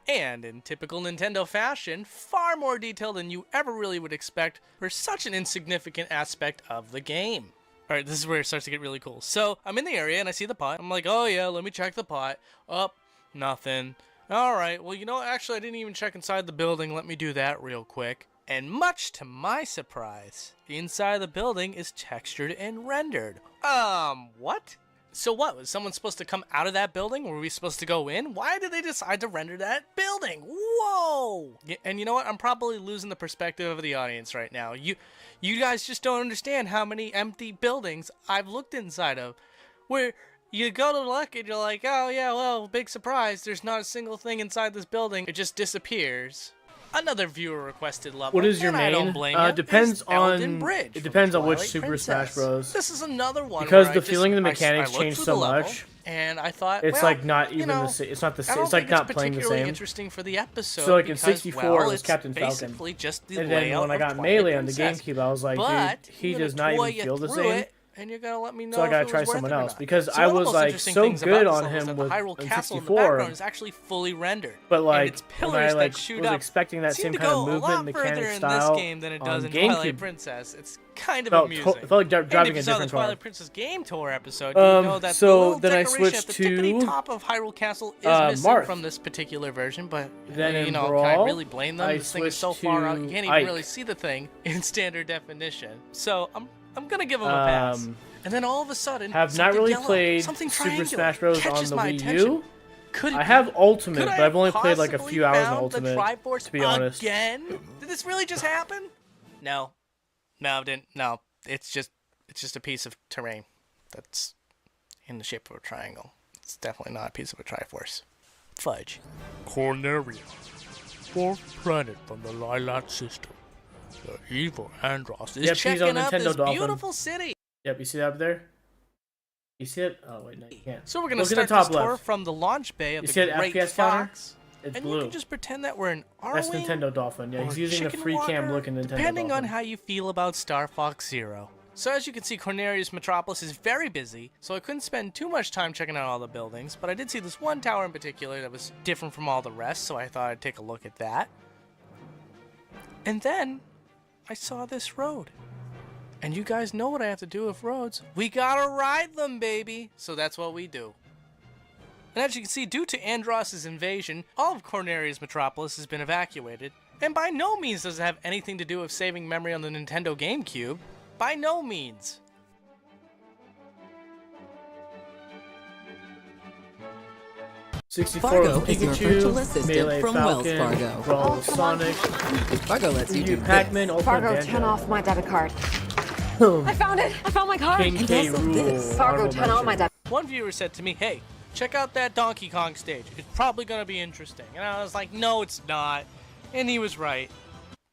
And in typical Nintendo fashion, far more detail than you ever really would expect for such an insignificant aspect of the game. Alright, this is where it starts to get really cool. So, I'm in the area and I see the pot. I'm like, oh yeah, let me check the pot. Up, nothing. Alright, well you know, actually I didn't even check inside the building. Let me do that real quick. And much to my surprise, the inside of the building is textured and rendered. What? So what, was someone supposed to come out of that building? Were we supposed to go in? Why did they decide to render that building? Whoa! And you know what? I'm probably losing the perspective of the audience right now. You guys just don't understand how many empty buildings I've looked inside of. Where you go to look and you're like, oh yeah, well, big surprise. There's not a single thing inside this building. It just disappears. Another viewer requested level. What is your main? I don't blame you. Depends on Bridge it depends on which Twilight Super Princess. Smash Bros. This is another one because where the feeling of the mechanics I changed so much. And I thought it's well, like not even the same. It's not the same. It's like not playing the same. Particularly interesting for the episode. So like in because, 64, well, it was Captain Falcon. Basically just the and then when I got Melee on the GameCube, I was like, dude, he does not even feel the same. and you're gonna let me know. So I if gotta it was try worth someone it or else not. because So I one of the was most like interesting so things about good this on level is him that the with Hyrule in Castle in the 64. background is actually fully rendered. But and like its when pillars I like that shoot was up expecting that seem same to kind go of a movement lot mechanic further in style this game than it does on in Twilight GameCube. Princess. It's kind of Felt amusing. like driving and if a you saw the different Twilight car. Princess game tour episode, you know that the So little then I decoration at switched the tippity to top of Hyrule Castle is missing Marth. from this particular version. But Then you in know, Brawl, can I really blame them? I This thing is so switched far out, you to can't even Ike. really see the thing in standard definition. So I'm gonna give him a pass. And then all of a sudden, Have not something really yellow, played something Super triangular Smash Bros. On catches the my Wii attention. U. Could it I be- have Ultimate, could but I I've only played like a possibly few hours in found Ultimate, the Triforce to be honest. Again? Did this really just happen? No, it didn't. No, it's just a piece of terrain that's in the shape of a triangle. It's definitely not a piece of a Triforce. Fudge. Corneria, fourth planet from the Lilac system. The evil Andros is Yep, he's checking on out Nintendo this Dolphin. beautiful city. Yep, you see that up there? You see it? Oh wait, no, you can't. So we're gonna Look at the start this top tour left. from the launch bay of You the see that Great FPS counter? Fox, It's and blue. you can just pretend that we're in That's Arwing Nintendo Dolphin. Yeah, he's or using the Chicken free cam Walker, looking Nintendo depending Dolphin. on how you feel about Star Fox Zero. So as you can see, Corneria's Metropolis is very busy, so I couldn't spend too much time checking out all the buildings, but I did see this one tower in particular that was different from all the rest, so I thought I'd take a look at that. And then I saw this road. And you guys know what I have to do with roads. We gotta ride them, baby! So that's what we do. And as you can see, due to Andross's invasion, all of Corneria's Metropolis has been evacuated. And by no means does it have anything to do with saving memory on the Nintendo GameCube. By no means. Fargo is your Pikachu, virtual assistant Melee from Falcon, Wells Fargo. Brawl Oh, come Sonic, Fargo lets you do this. Pac-Man, Ultimate Fargo, Banjo. turn off my debit card. I found it. I found my card. King K. Rool, Fargo, honorable turn off my mention. debit. One viewer said to me, hey, check out that Donkey Kong stage. It's probably going to be interesting. And I was like, no, it's not. And he was right.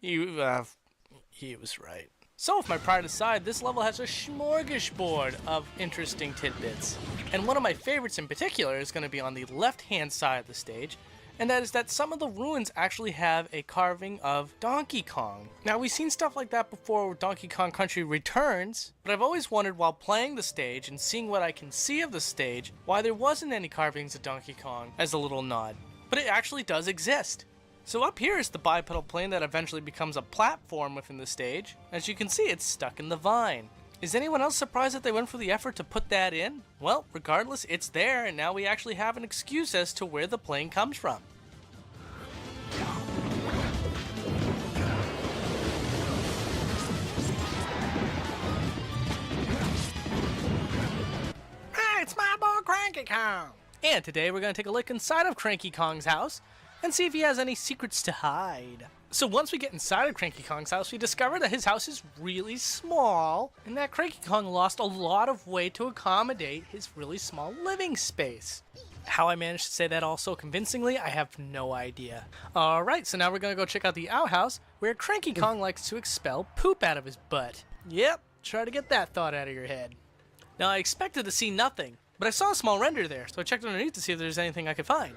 He was right. So with my pride aside, this level has a smorgasbord of interesting tidbits. And one of my favorites in particular is going to be on the left-hand side of the stage, and that is that some of the ruins actually have a carving of Donkey Kong. Now, we've seen stuff like that before with Donkey Kong Country Returns, but I've always wondered while playing the stage and seeing what I can see of the stage, why there wasn't any carvings of Donkey Kong as a little nod. But it actually does exist. So up here is the bipedal plane that eventually becomes a platform within the stage. As you can see, it's stuck in the vine. Is anyone else surprised that they went for the effort to put that in? Well, regardless, it's there, and now we actually have an excuse as to where the plane comes from. Hey, it's my boy Cranky Kong! And today we're going to take a look inside of Cranky Kong's house and see if he has any secrets to hide. So once we get inside of Cranky Kong's house, we discover that his house is really small, and that Cranky Kong lost a lot of weight to accommodate his really small living space. How I managed to say that all so convincingly, I have no idea. Alright, so now we're gonna go check out the outhouse, where Cranky Kong likes to expel poop out of his butt. Yep, try to get that thought out of your head. Now I expected to see nothing, but I saw a small render there, so I checked underneath to see if there's anything I could find.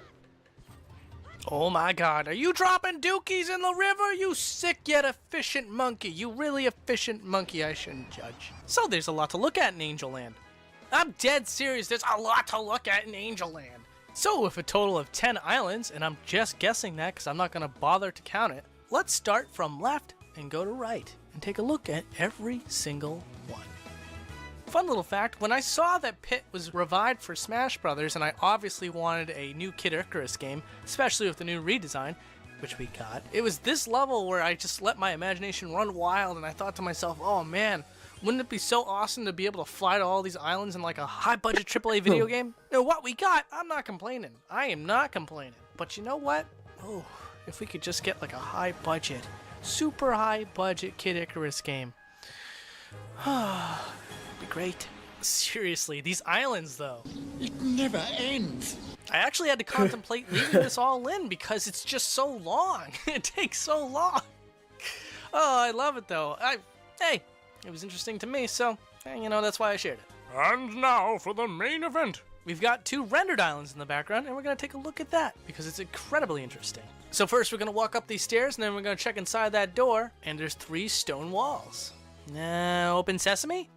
Oh my god, are you dropping dookies in the river? You sick yet efficient monkey. You really efficient monkey, I shouldn't judge. So there's a lot to look at in Angel Land. I'm dead serious, there's a lot to look at in Angel Land. So with a total of 10 islands, and I'm just guessing that because I'm not going to bother to count it, let's start from left and go to right and take a look at every single one. Fun little fact, when I saw that Pit was revived for Smash Brothers, and I obviously wanted a new Kid Icarus game, especially with the new redesign, which we got, it was this level where I just let my imagination run wild, and I thought to myself, oh man, wouldn't it be so awesome to be able to fly to all these islands in like a high-budget AAA video game? Now, what we got, I'm not complaining. I am not complaining. But you know what? Oh, if we could just get like a high-budget, super high-budget Kid Icarus game. Be great. Seriously, these islands though. It never ends. I actually had to contemplate leaving this all in because it's just so long. It takes so long. Oh, I love it though. Hey, it was interesting to me, so, you know, that's why I shared it. And now for the main event. We've got 2 rendered islands in the background, and we're going to take a look at that because it's incredibly interesting. So first we're going to walk up these stairs, and then we're going to check inside that door, and there's 3 stone walls. Now, open sesame?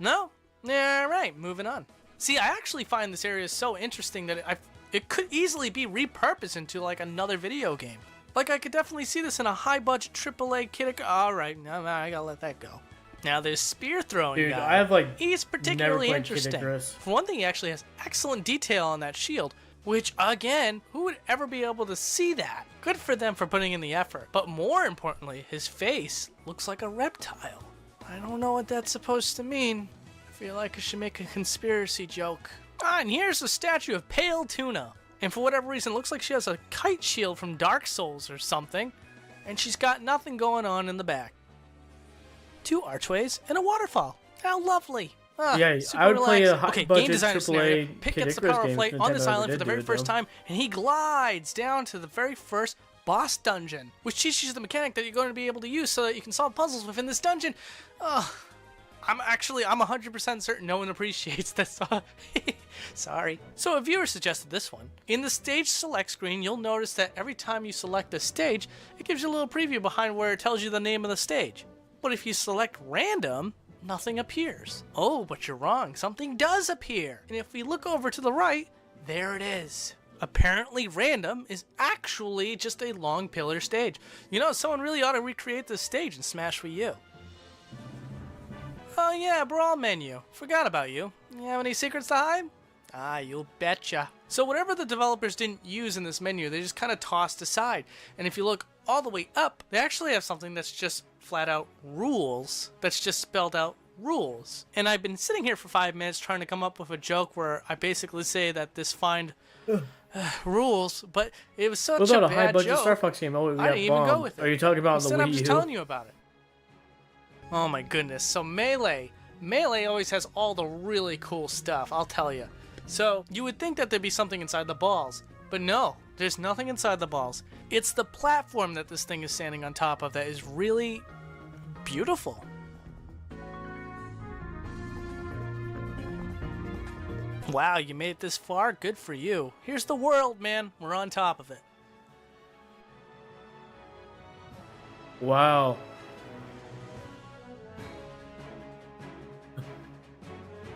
No? Yeah, right, moving on. See, I actually find this area so interesting that it could easily be repurposed into like another video game. Like I could definitely see this in a high-budget AAA kid. Alright, no, I gotta let that go. Now this spear throwing Dude, guy, I have like he's particularly never played interesting. Kid Icarus. For one thing, he actually has excellent detail on that shield, which again, who would ever be able to see that? Good for them for putting in the effort. But more importantly, his face looks like a reptile. I don't know what that's supposed to mean. I feel like I should make a conspiracy joke. Ah, and here's a statue of Pale Tuna. And for whatever reason, it looks like she has a kite shield from Dark Souls or something. And she's got nothing going on in the back. 2 archways and a waterfall. How lovely. Ah, yeah, super I would play a relaxing. high-budget game designer scenario. AAA Pick Kid gets the Icarus power game plate if on this Nintendo island ever for the did very do it, first though. time, and he glides down to the very first boss dungeon, which teaches you the mechanic that you're going to be able to use so that you can solve puzzles within this dungeon. I'm 100% certain no one appreciates this. Sorry. So a viewer suggested this one. In the stage select screen, you'll notice that every time you select a stage, it gives you a little preview behind where it tells you the name of the stage. But if you select random, nothing appears. Oh, but you're wrong. Something does appear. And if we look over to the right, there it is. Apparently random is actually just a long pillar stage. You know, someone really ought to recreate this stage in Smash Wii U. Oh yeah, brawl menu. Forgot about you. You have any secrets to hide? Ah, you betcha. So whatever the developers didn't use in this menu, they just kind of tossed aside. And if you look all the way up, they actually have something that's just flat out rules. That's just spelled out rules. And I've been sitting here for 5 minutes trying to come up with a joke where I basically say that this find rules, but it was such a bad high-budget joke. Star Fox game? Oh, we I got didn't even go bombed. with it. Are you talking about Instead, the Wii I'm just U? telling you about it. Oh my goodness. So Melee always has all the really cool stuff, I'll tell you. So you would think that there'd be something inside the balls, but no, there's nothing inside the balls. It's the platform that this thing is standing on top of that is really beautiful. Wow, you made it this far? Good for you. Here's the world, man. We're on top of it. Wow.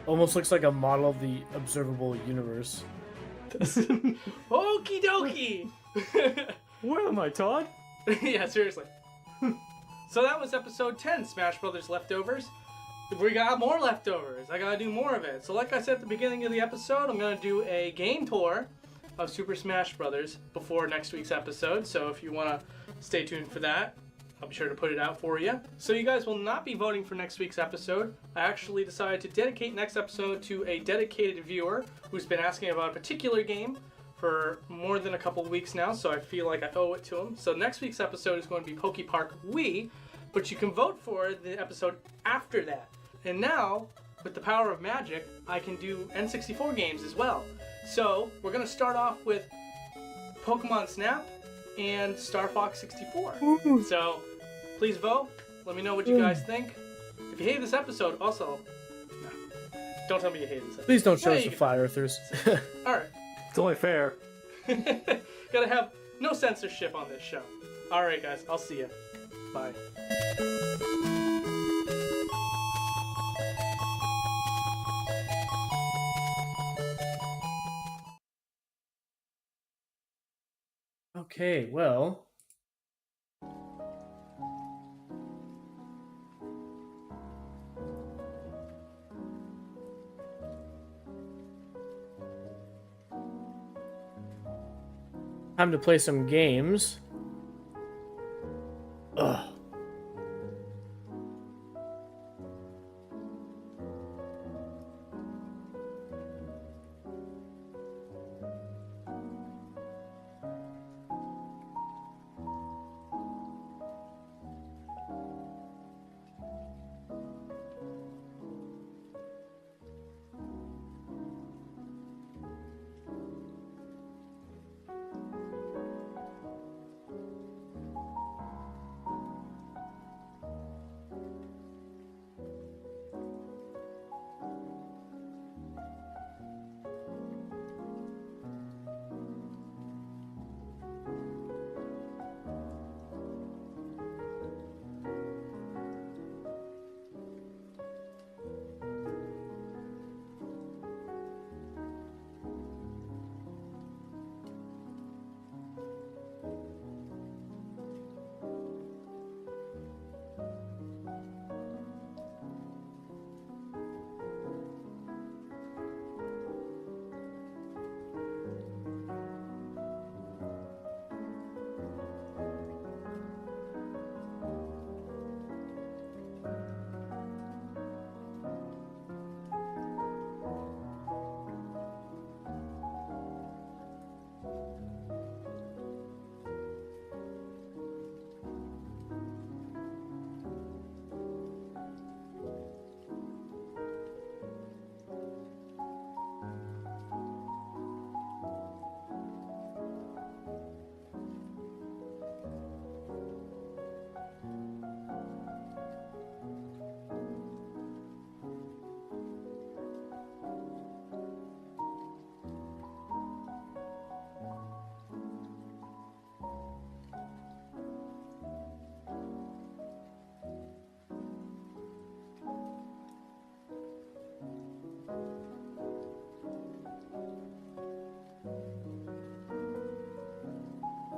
Almost looks like a model of the observable universe. Okie dokie! Where am I, Todd? Yeah, seriously. So that was episode 10, Smash Brothers Leftovers. We got more leftovers. I gotta do more of it. So like I said at the beginning of the episode, I'm gonna do a game tour of Super Smash Brothers before next week's episode. So if you wanna stay tuned for that, I'll be sure to put it out for you. So you guys will not be voting for next week's episode. I actually decided to dedicate next episode to a dedicated viewer who's been asking about a particular game for more than a couple weeks now, so I feel like I owe it to him. So next week's episode is going to be Poke Park Wii, but you can vote for the episode after that. And now, with the power of magic, I can do N64 games as well. So we're going to start off with Pokemon Snap and Star Fox 64. So please vote. Let me know what you guys think. If you hate this episode, also, no, don't tell me you hate this episode. Please don't show Hey, us the you- Fire Earthers. Alright. It's only fair. Gotta have no censorship on this show. Alright guys, I'll see you. Bye. Okay, well. Time to play some games. Ugh.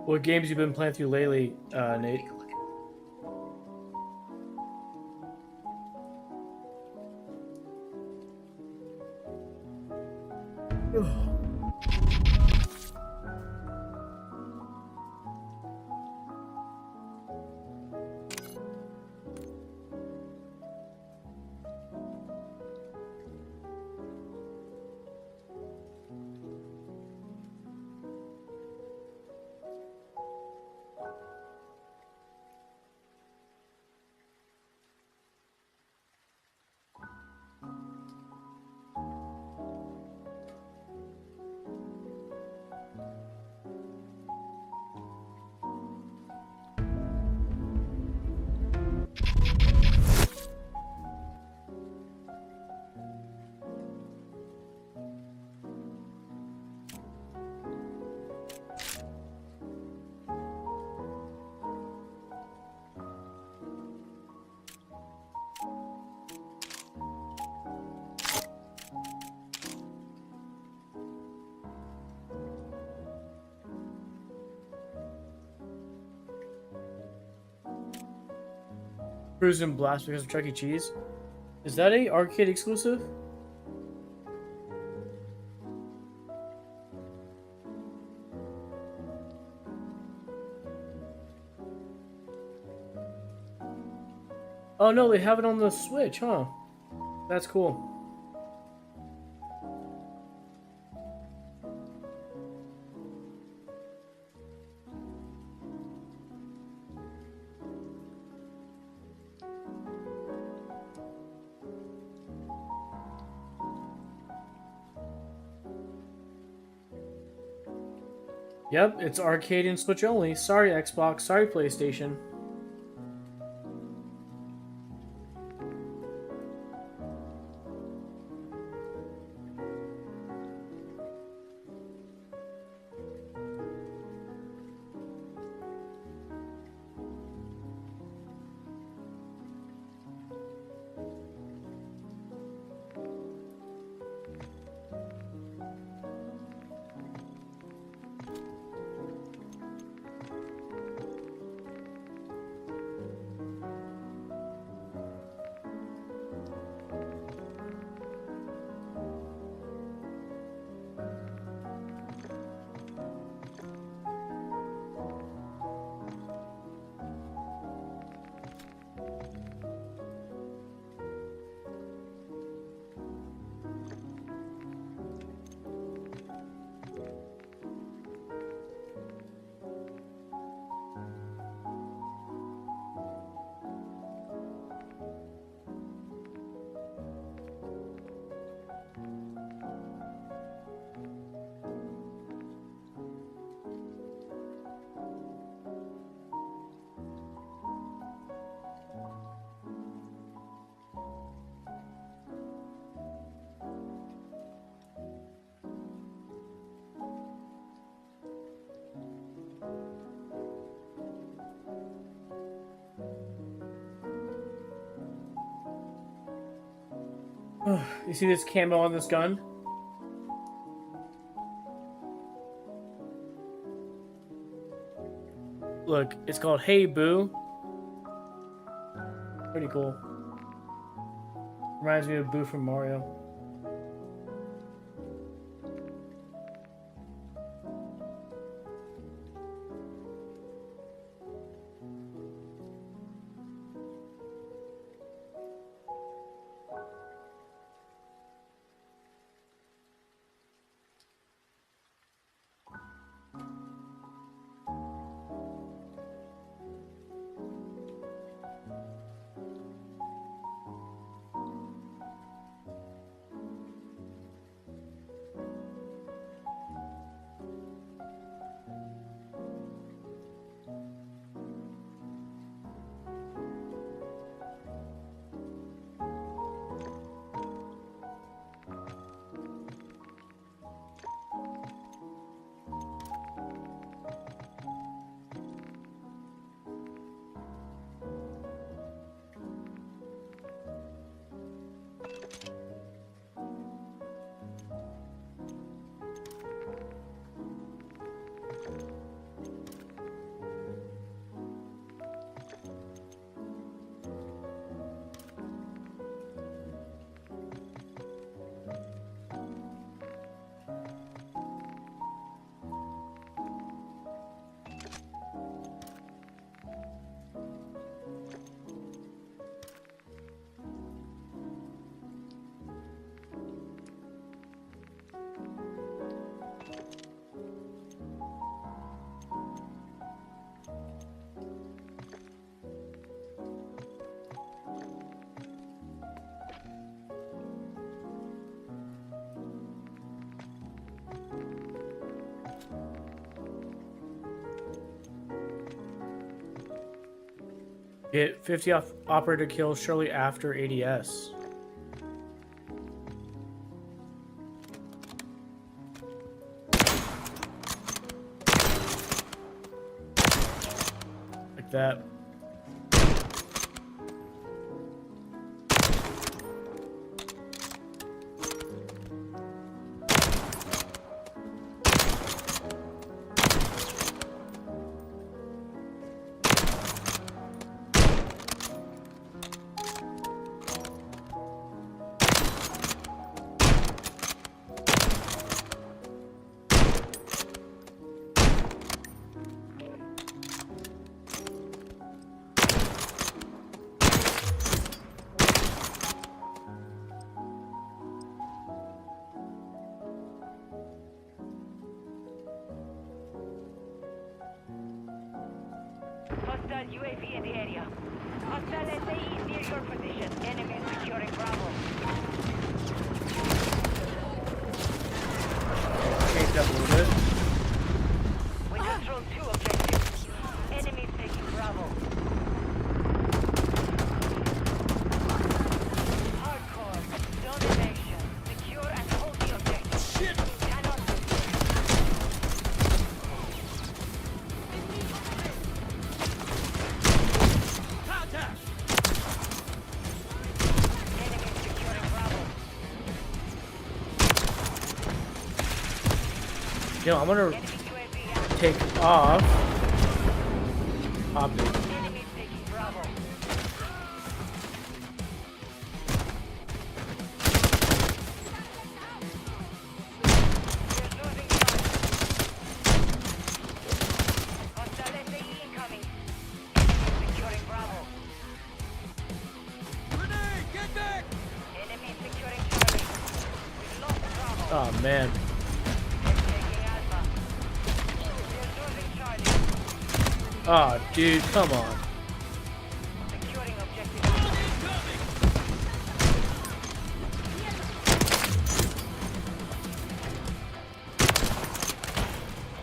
What games you been playing through lately, Nate? Cruising Blast because of Chuck E. Cheese. Is that a arcade exclusive? Oh no, they have it on the Switch, huh? That's cool. Yep, it's arcade and Switch only. Sorry Xbox, sorry PlayStation. You see this camo on this gun? Look, it's called Hey Boo. Pretty cool. Reminds me of Boo from Mario. Get 50 operator kills shortly after ADS. Like that. Hostile UAV in the area. Hostile SAE near your position. Enemy securing Bravo. Changed up a little bit. We control 2 objectives. Enemies taking Bravo. Hardcore. Domination. Secure and hold the objective. Shit! Cannot contact! Enemy securing Bravo. You know, I'm gonna Enemy UAV out. take off. Optic. Enemy taking Bravo. We're losing ground. Hostile SAE incoming. Enemy securing Bravo. Grenade! Get back! Enemy securing Charlie. We've lost Bravo. Oh man. We're taking Alpha. We're losing Charlie. Oh dude, come on. Securing objective Alpha.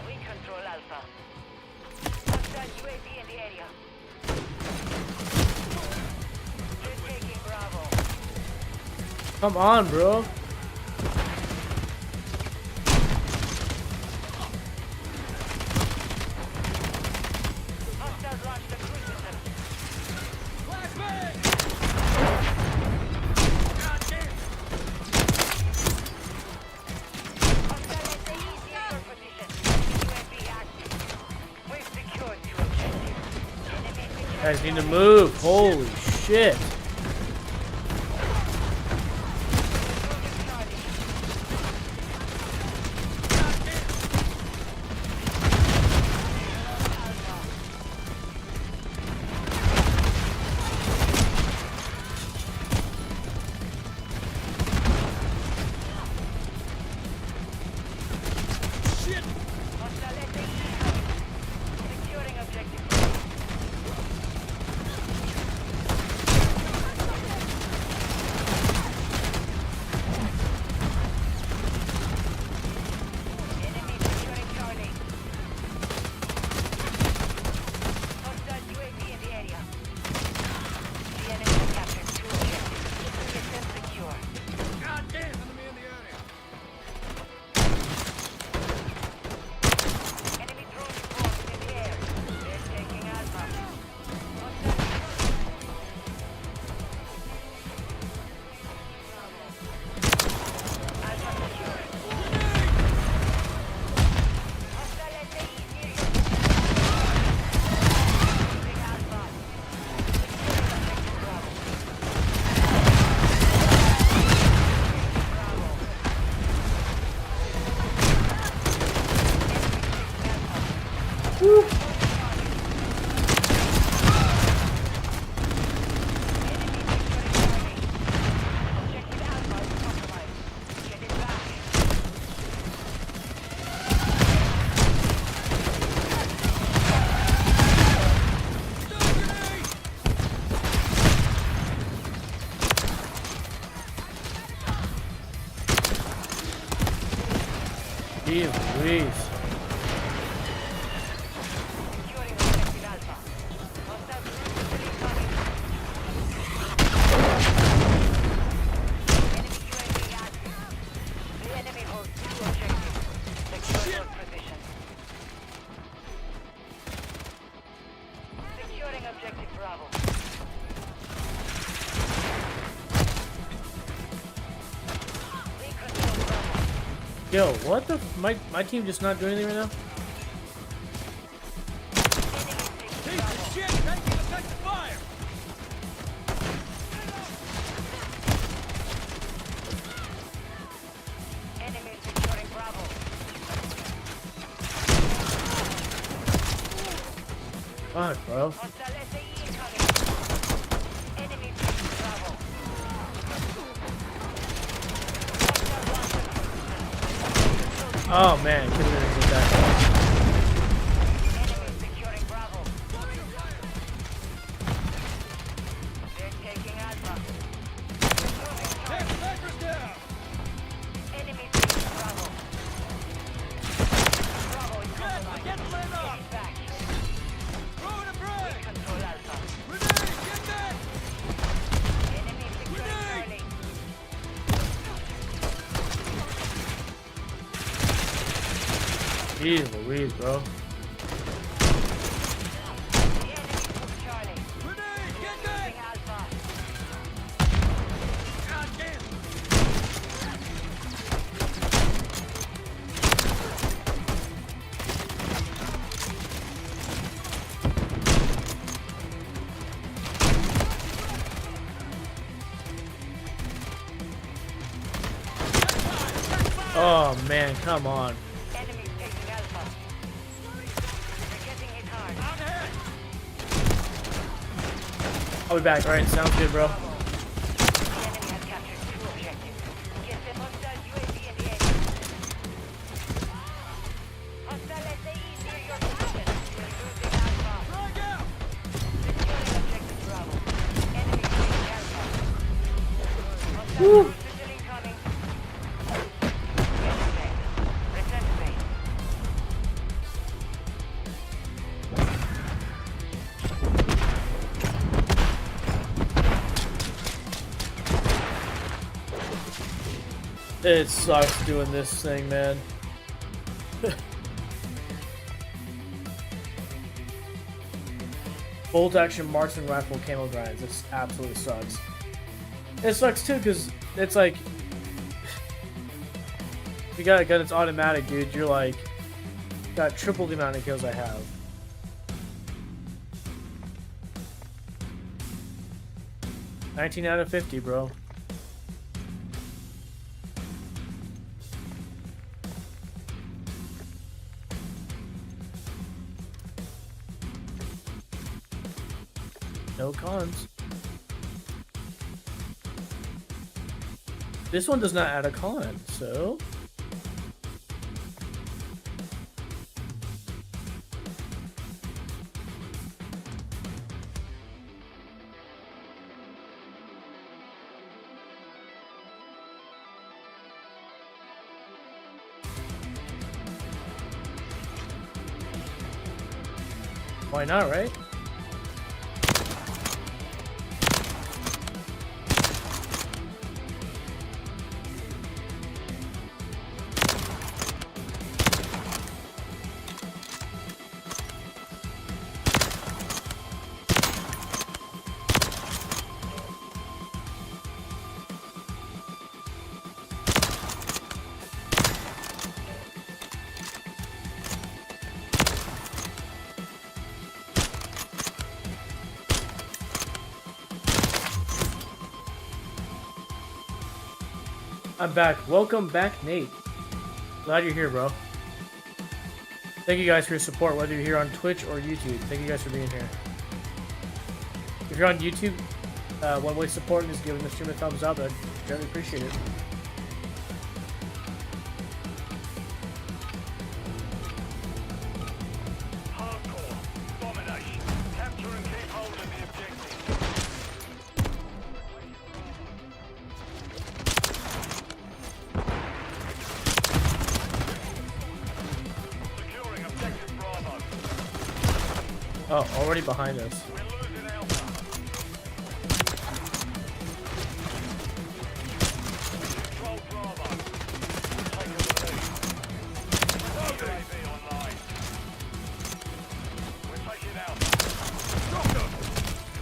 We control Alpha. Hostile UAV in the area. We're taking Bravo. Come on, bro. Hostiles launched the cruise missile. Hostile SAE near your position. UAV active. We've secured 2 objectives. Enemy secured. Guys need to move. Holy shit. Hostile SAE. Securing objective. Enemy securing Charlie. Hostile UAV in the area. The enemy has captured 2 objectives. Get them secure. Enemy drone formed in the air. They're taking Alpha. Alpha secure. Hostile SAE near your Losing Alpha. Securing objective Bravo. Bravo. Objective Alpha is compromised. Get it back. Jeez Louise. Securing objective Alpha. Hostile cruise missile incoming. Yo, what the? My team just not doing anything right now. Fuck, bro. Oh man, couldn't have been that. Jeez Louise, bro. Oh man, come on. I'll be back. Alright, sounds good, bro. Woo! It sucks doing this thing, man. Bolt action marksman rifle camo grinds. This absolutely sucks. It sucks too because it's like you got a gun that's automatic, dude. You're like got triple the amount of kills I have. $19 out of 50, bro. No cons. This one does not add a con, so... Why not, right? I'm back. Welcome back, Nate. Glad you're here, bro. Thank you guys for your support, whether you're here on Twitch or YouTube. Thank you guys for being here. If you're on YouTube, one way supporting is giving the stream a thumbs up. I'd greatly appreciate it. Oh, already behind us.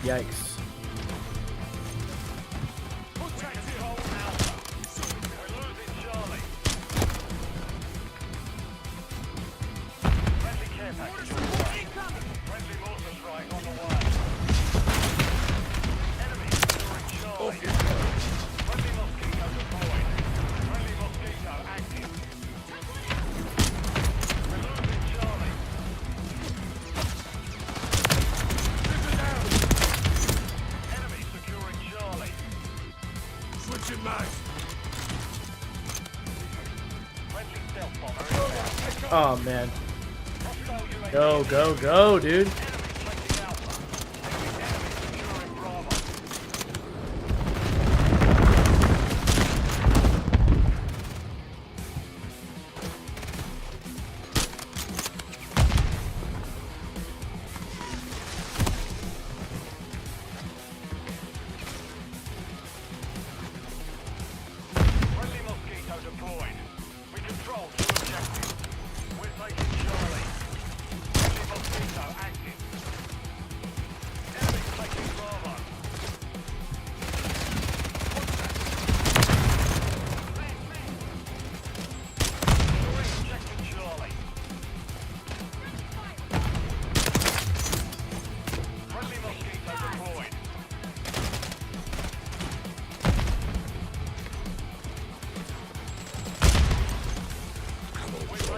Yikes. Oh man. Go, go, go, dude.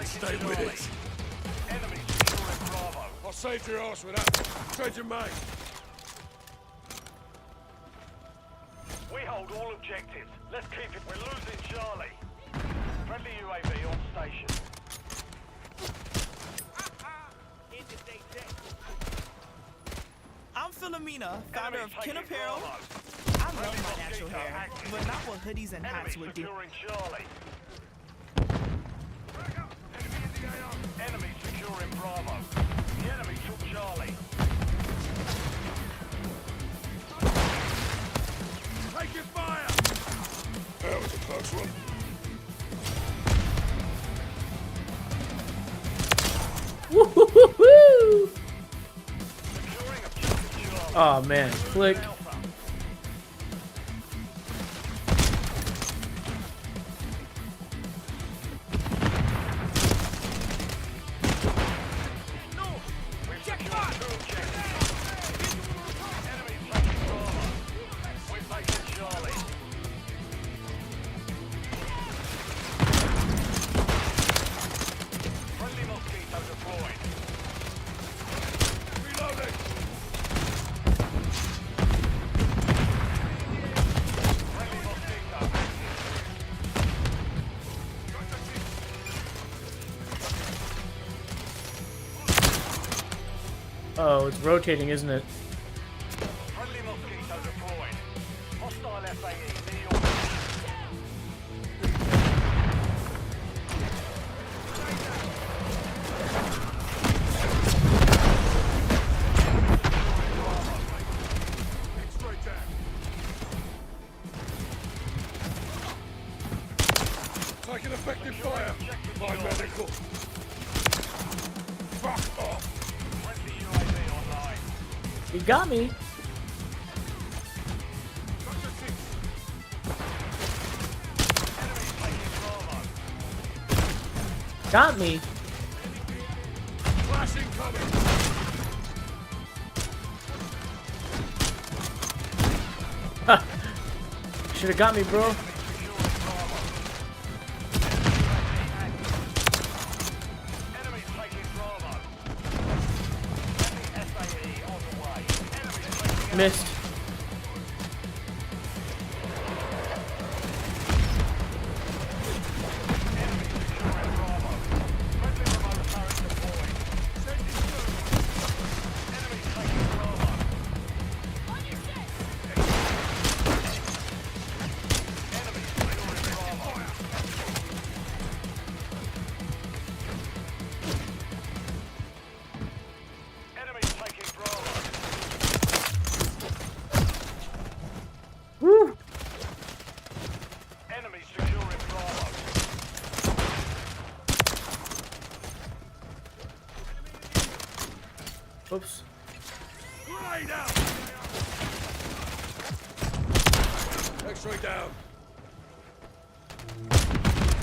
Stay with it. Enemy securing Bravo. I saved your ass with that. Trade your mate. We hold all objectives. Let's keep it. We're losing Charlie. Friendly UAV on station. I'm Philomena, founder of Kin Apparel. I love my natural hair, but not what hoodies and hats would do. Enemy securing Bravo. The enemy took Charlie. Taking fire! That was a close one. Woo-hoo-hoo-hoo! Oh man, click. Oh, it's rotating, isn't it? Friendly Mosquito deployed. Hostile FAE near your straight down. Taking effective fire. My medical. Fuck off. You got me. Got me. Flashing coming. Should have got me, bro. Missed. Woo! Enemy securing Bravo. Oops. Grenade out. X-ray down.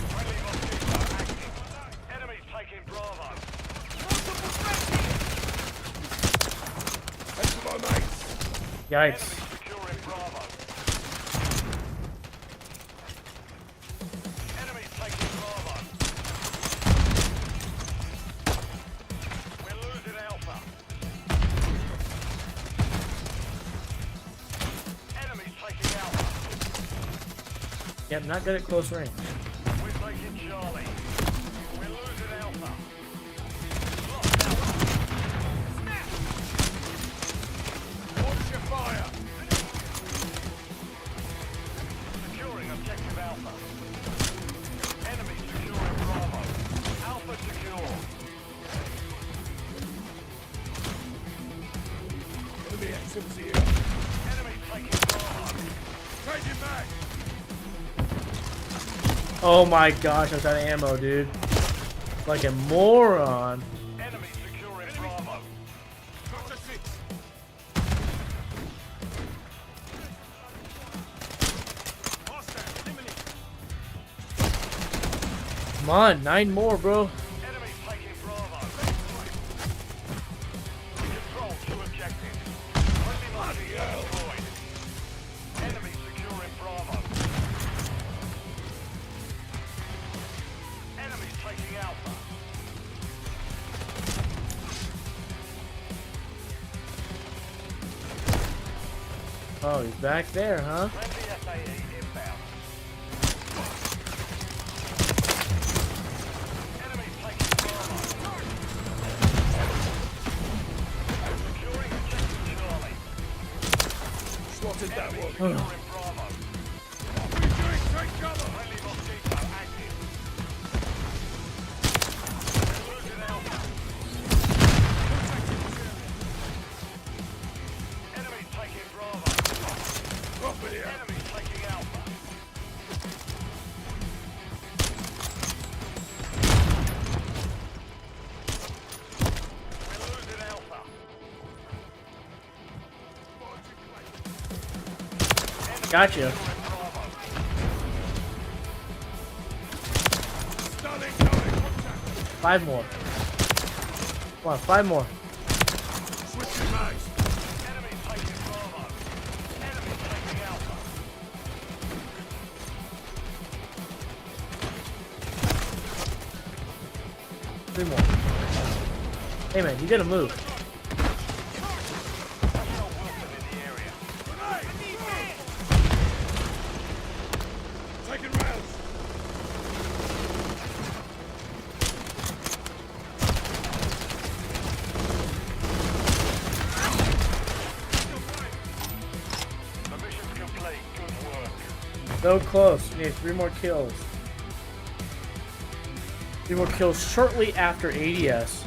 Friendly Mosquito active. Enemies taking Bravo. Multiple Yikes. Securing Bravo. Enemies taking Bravo. We're losing Alpha. Enemies taking Alpha. Yep, not good at close range. We're taking Charlie. We're losing Alpha. Watch your fire. Securing objective Alpha. Enemy securing Bravo. Alpha secure. Enemy activity here. Enemy taking Bravo. Changing back. Oh my gosh, I was out of ammo, dude. Like a moron. Enemy securing Bravo. Got a 6. Hostile eliminated. Come on, 9 more, bro. Enemy taking Bravo. Control 2 objectives. Friendly marking destroyed. Enemy securing Bravo. Enemy taking Alpha. Oh, he's back there, huh? Friendly SAE inbound. Enemy taking Bravo. Securing objective Charlie. Slotted that one. Securing Bravo. What are we doing? Take cover. Friendly Mosquito active. We're losing Alpha. Enemy taking Bravo. Enemy taking Alpha. We're losing Alpha. Gotcha. Bravo. 5 more. Come on, 5 more. Switching mags. Enemy taking Bravo. Enemy taking Alpha. 3 more. Hey man, you gotta move. Hostile Wilson in the area. Taking rounds. The mission's complete. Good work. So close. We need 3 more kills. 3 more kills shortly after ADS.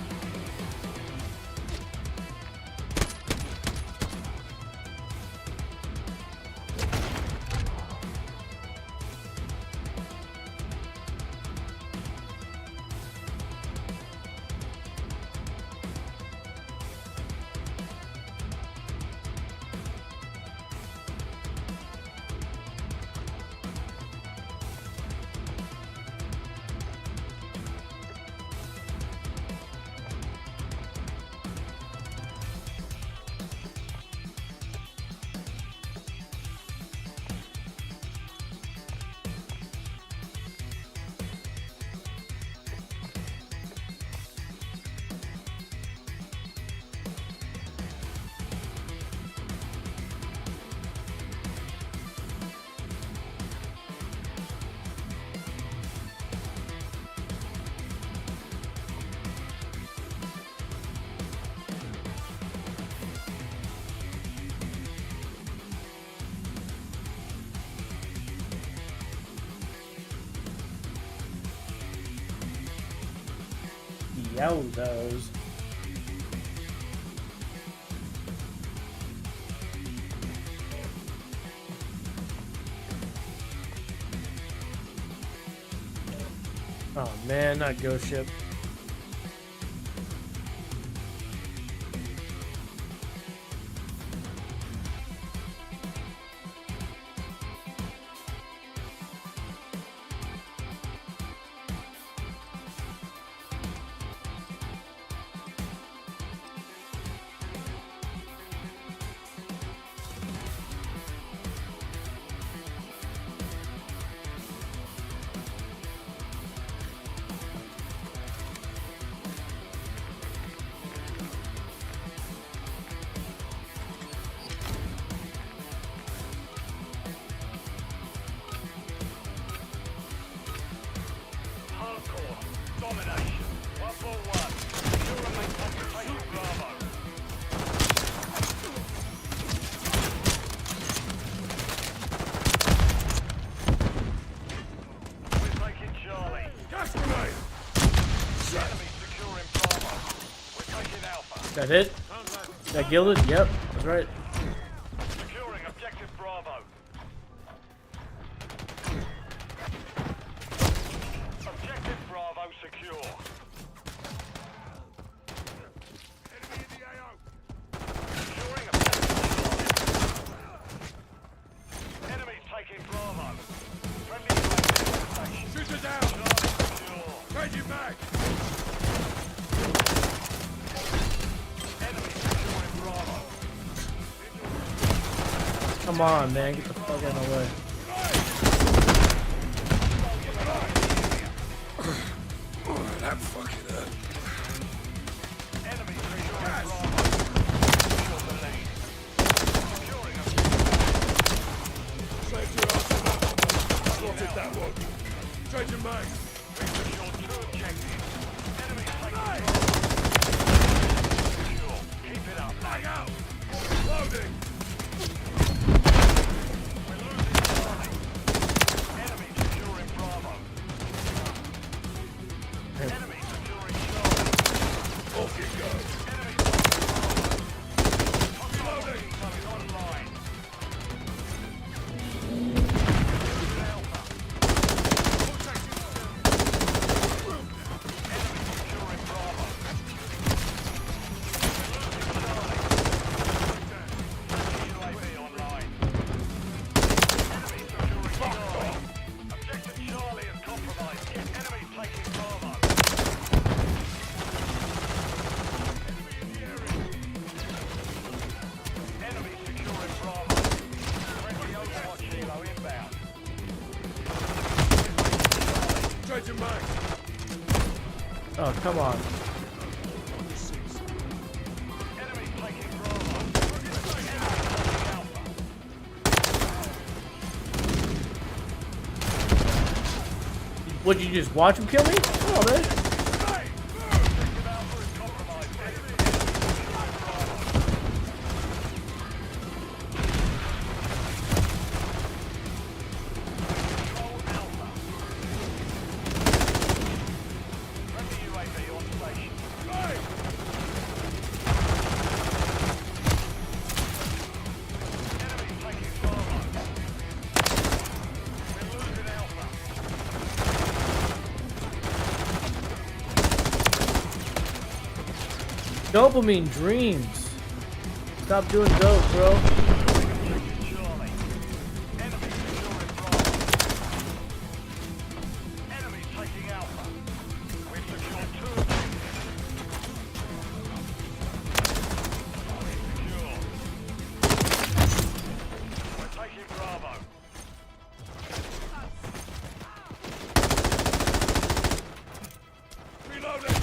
Yowzos. Oh man, not Ghost Ship. That hit? That gilded? Yep, that's right. Securing objective Bravo. Objective Bravo secure. Enemy in the AO. Securing objective Bravo. Enemies taking Bravo. Friendly station. Shoot it down. Secure. Changing back. Enemy securing Bravo. Come on, man. Get the fuck out of the way. That fucking hurt. Enemy securing Bravo. Secure the lead. Securing Saved your ass enough. Slotted that one. Changing mag. We've secured 2 objectives. Enemy taking Bravo. Secure. Keep it up. Bang out. Loading. We're losing Charlie. Enemy securing Bravo. Enemy securing Charlie. Off you go. Enemy taking Bravo. Reloading. Online. Alpha. Enemy securing Bravo. UAV online. Enemy securing Charlie. Objective Charlie is compromised. Enemy taking Bravo. Enemy in the area. Enemy securing Bravo. Friendly Overwatch helo inbound. Changing mag. Oh, come on. Enemy taking Bravo. Enemy taking Alpha. Would you just watch him kill me? Come on, man. Objective Alpha is compromised. Enemy securing Bravo. Control Alpha. Friendly UAV on station. Enemy taking Bravo. We're losing Alpha. Dopamine dreams. Stop doing dope, bro. Charlie. Enemy securing Bravo. Enemy taking Alpha. We've secured 2 objectives. Secure. We're taking Bravo. Reloading.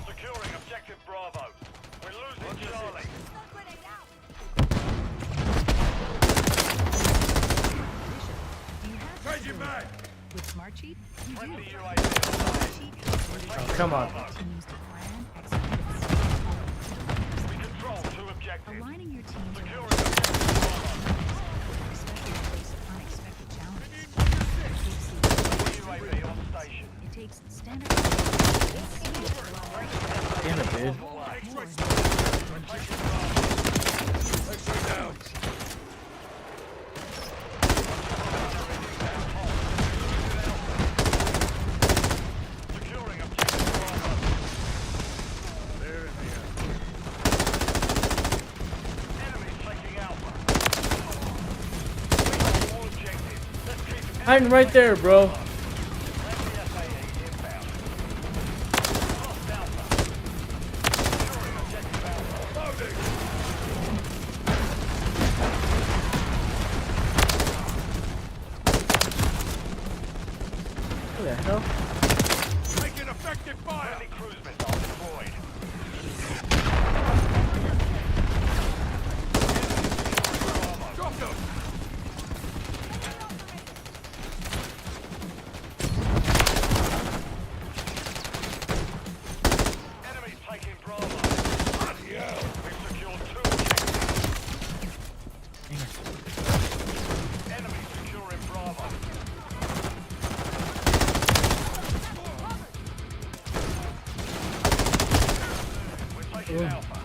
Securing objective Bravo. We're losing Charlie. Changing back. With Smart Sheet, you Friendly do. UAV online. Oh, come on. Teams to plan, execute, We control 2 objectives. aligning your teams around Securing objective Bravo. especially in the face of unexpected challenges. UAV on station. It takes standard. Damn it, dude. Down. Securing objective Bravo. They're in the air. Enemy taking Alpha. We got all objectives. Let's keep Hiding right there, bro. friendly FAE inbound. Lost Alpha. Securing objective Alpha. Loading. What the hell? Making effective fire. Friendly cruise missile deployed. Drop them. Enemy taking Bravo. Bloody hell. We've secured 2 objectives. Enemy securing Bravo. We're taking Alpha.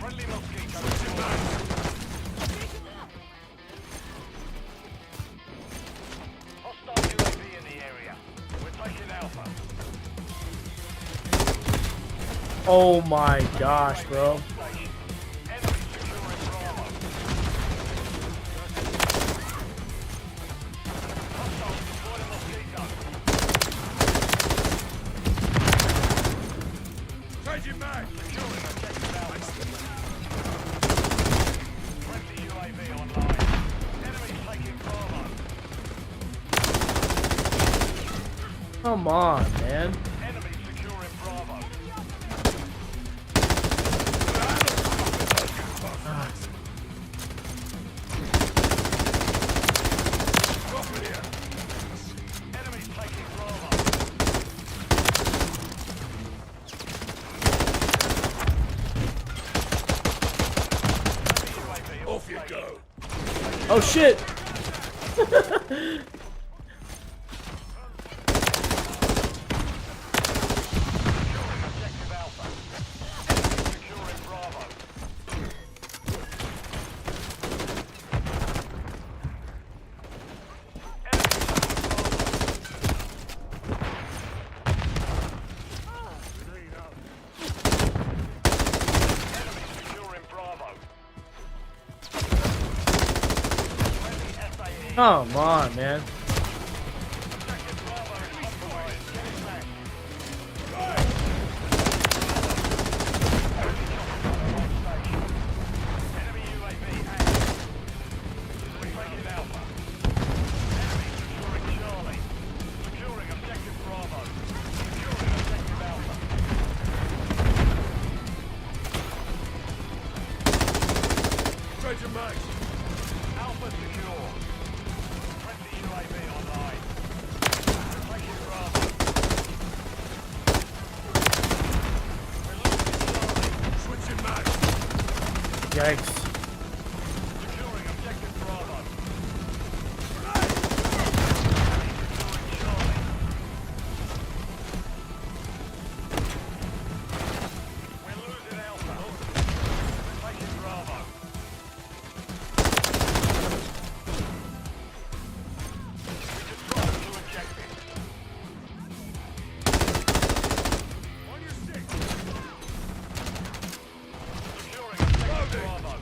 Friendly mosquito. Switching back. Hostile UAV in the area. We're taking Alpha. Oh my gosh, bro. Enemy securing Bravo. Hostile deploying mosquito. Changing back. Securing objective Alpha. Friendly UAV online. Enemy taking Bravo. Come on, man. Enemy securing Bravo. Enemies taking Bravo. Off you go. Oh shit! Objective Alpha. Enemy securing Bravo. Enemy securing Bravo. Friendly SAE. Come on, man. Objective Bravo is compromised. Get it back. Enemy UAV active. We're taking Alpha. Enemy securing Charlie. Securing objective Bravo. Securing objective Alpha. Treasure max. Alpha secure. Friendly UAV online. We're taking Bravo. We're losing Charlie. Switching max. Yikes. Securing objective Bravo. Securing Charlie. We're losing Alpha. We're taking Bravo. We control two objectives. On your six. Securing objective Bravo.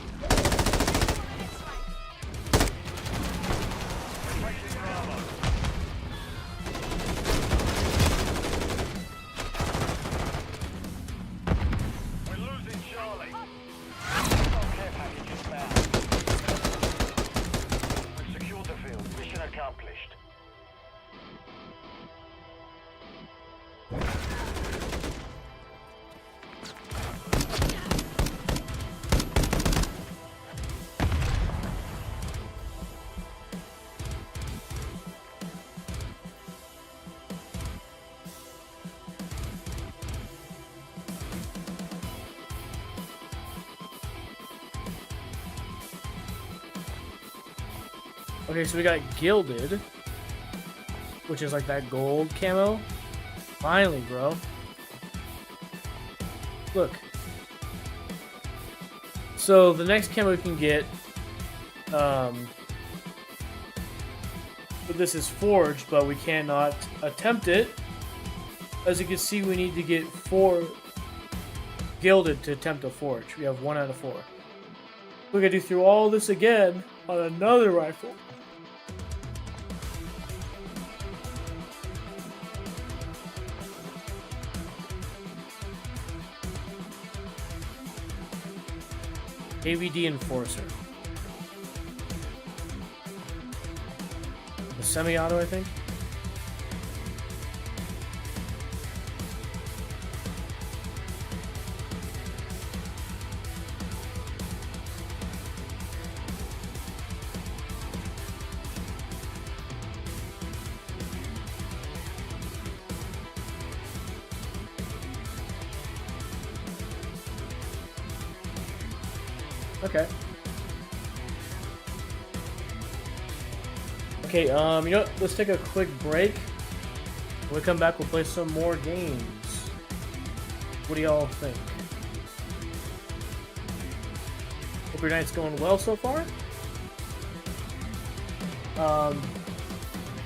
We're taking Bravo. We're losing Charlie. Hostile care package inbound. We've secured the field. Mission accomplished. Okay, so we got gilded, which is like that gold camo. Finally, bro. Look. So the next camo we can get, but this is forged, but we cannot attempt it. As you can see, we need to get 4 gilded to attempt a forge. We have 1 out of 4. We gotta do through all this again on another rifle. AVD Enforcer. The semi-auto, I think. Okay. Okay, you know what? Let's take a quick break. When we come back, we'll play some more games. What do y'all think? your night's going well so far.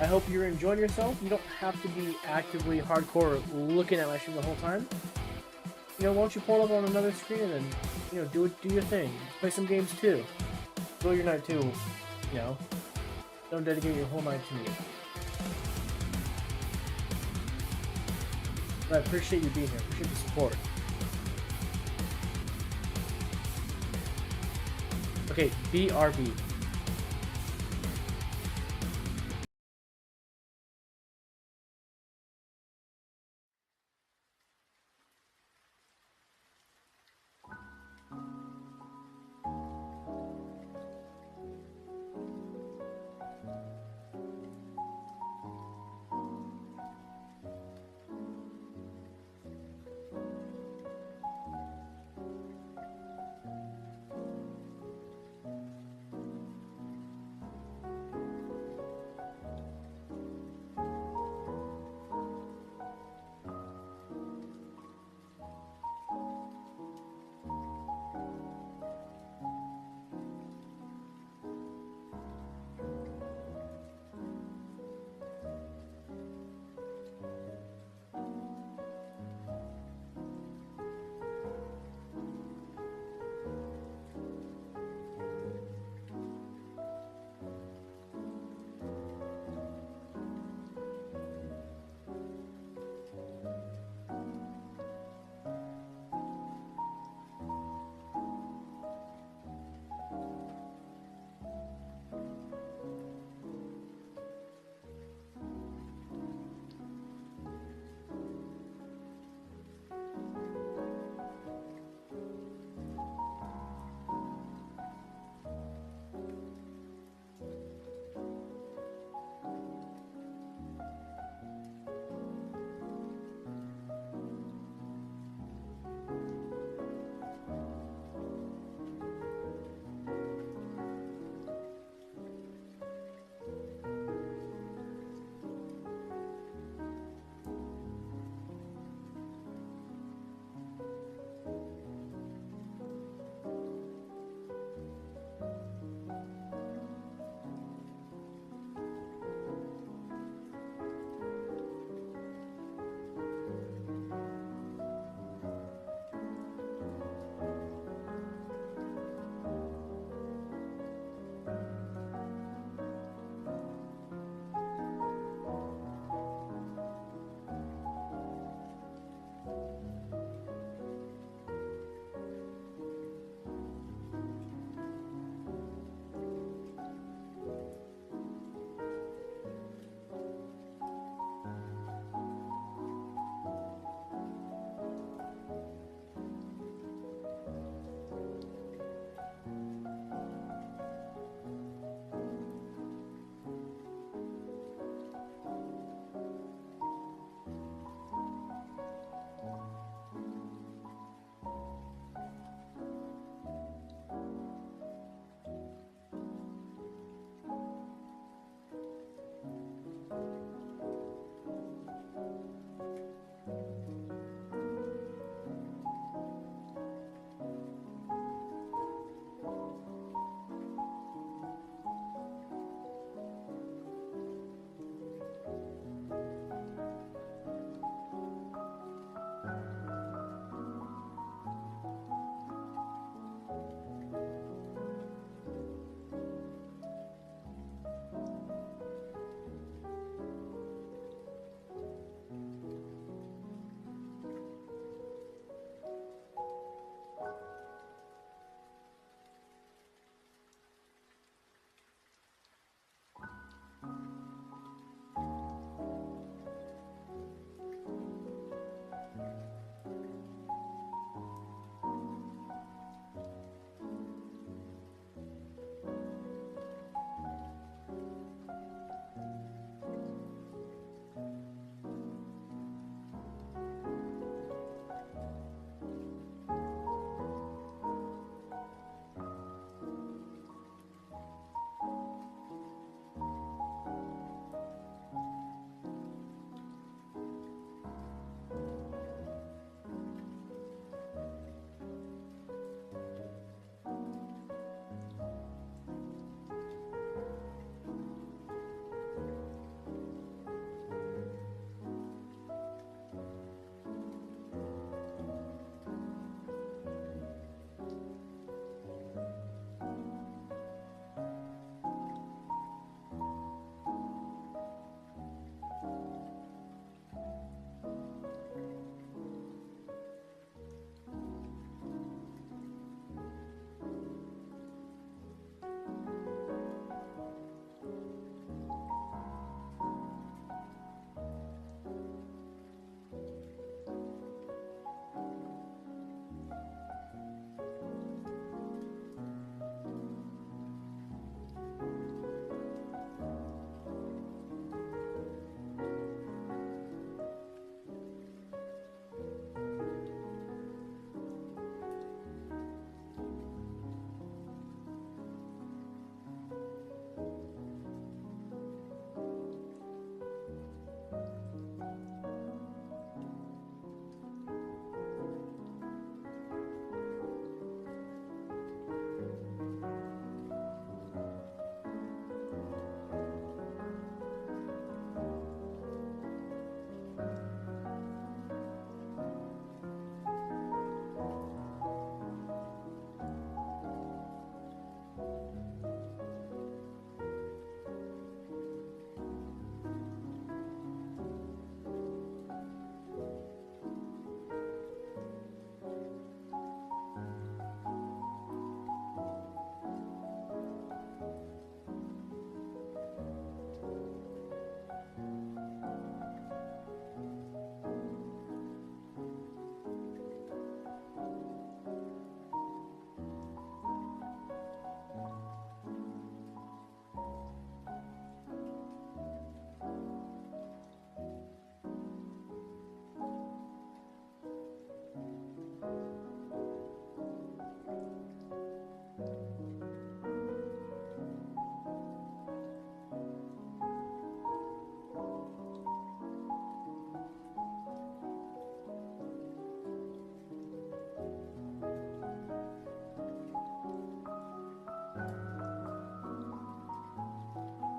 I hope you're enjoying yourself. You don't have to be actively hardcore looking at my stream the whole time. You know, why don't you pull up on another screen and then, you know, do your thing. Play some games too. Enjoy your night too. You know, don't dedicate your whole night to me. But I appreciate you being here. Appreciate the support. Okay, BRB.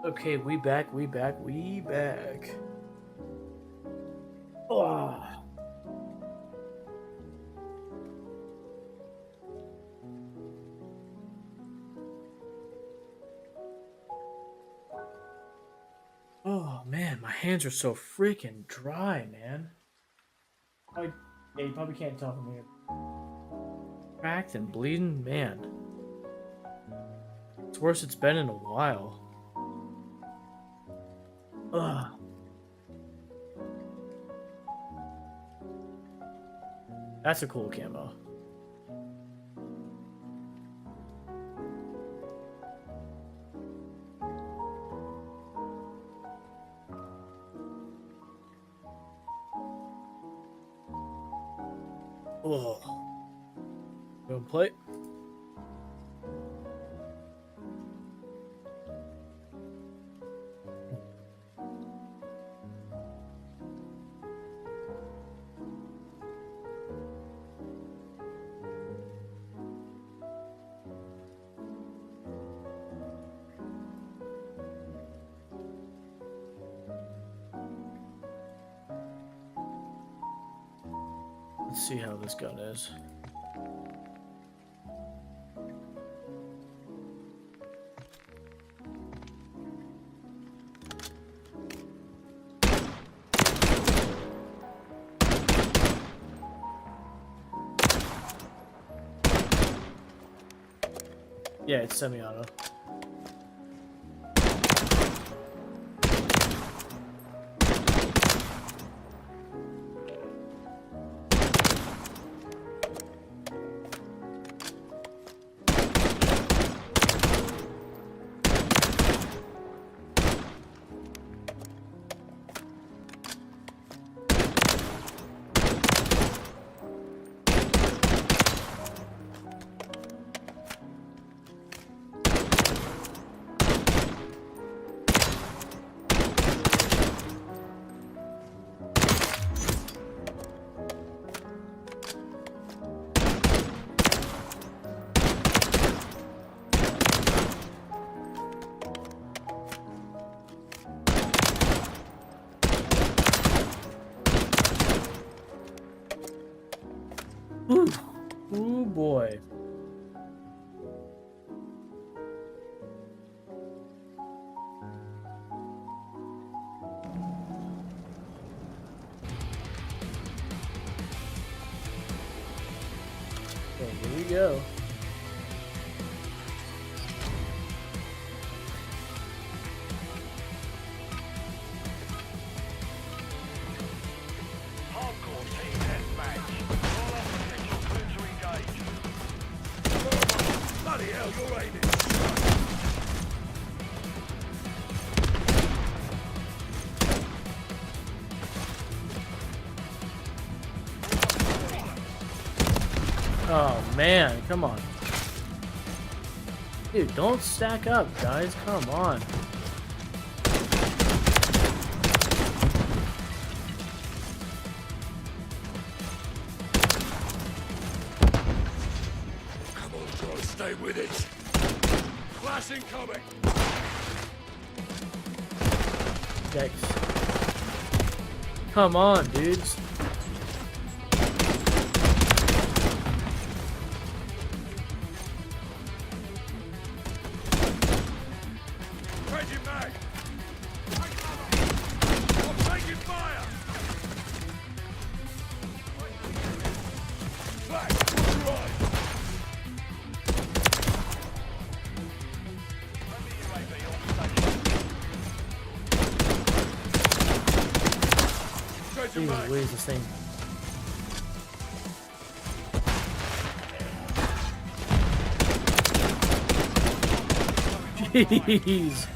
Okay, we back. Oh. Oh man, my hands are so freaking dry, man. Yeah, you probably can't tell from here. Cracked and bleeding, man. It's worse it's been in a while. Ugh. That's a cool camo. Oh. Go play. Let's see how this gun is. Yeah, it's semi-auto. Ooh. Ooh boy. Okay, here we go. Hardcore team deathmatch. All officers clear to engage. Bloody hell, you're aiming. Oh man, come on. Dude, don't stack up, guys. Come on. Come on, guys, stay with it. Flash incoming. Yikes. Come on, dudes. Changing mag. I'm taking fire. Flash, right. Changing Dude, mag. where's this thing? Jeez.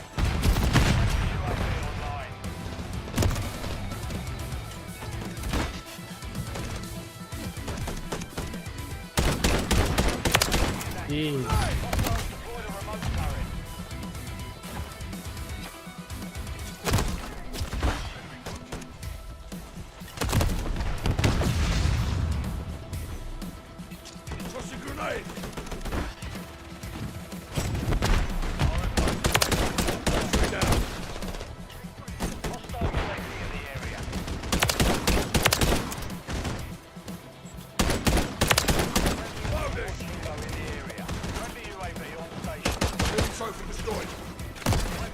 Jeez. Toss a grenade. Down.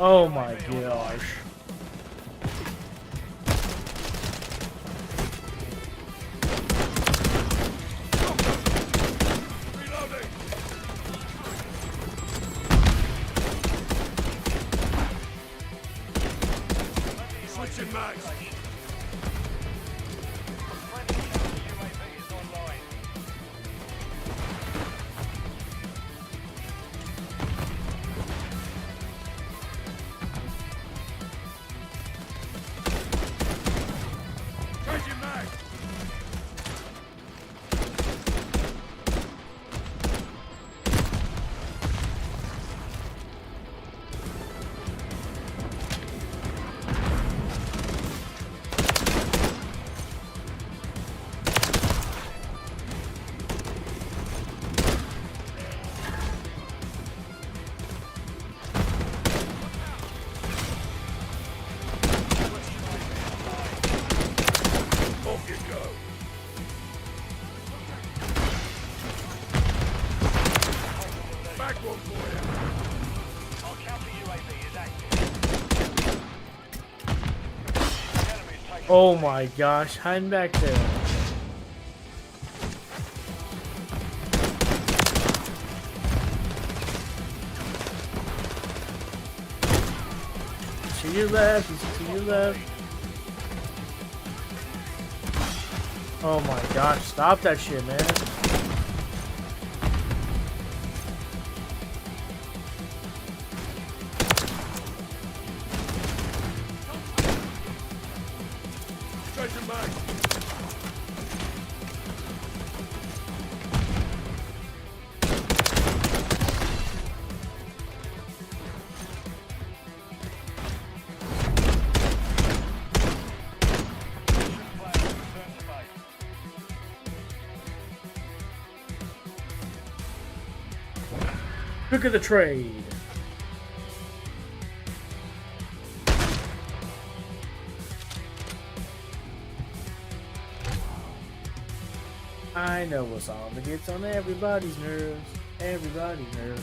Oh my gosh. Switching mags. Changing mags. Off you go. Back one for you. Our counter UAV is active. Oh my gosh, hiding back there. To your left, he's to your left. Oh my gosh, stop that shit, man. Changing mags. Look at the trade. I know a song that gets on everybody's nerves. Everybody's nerves.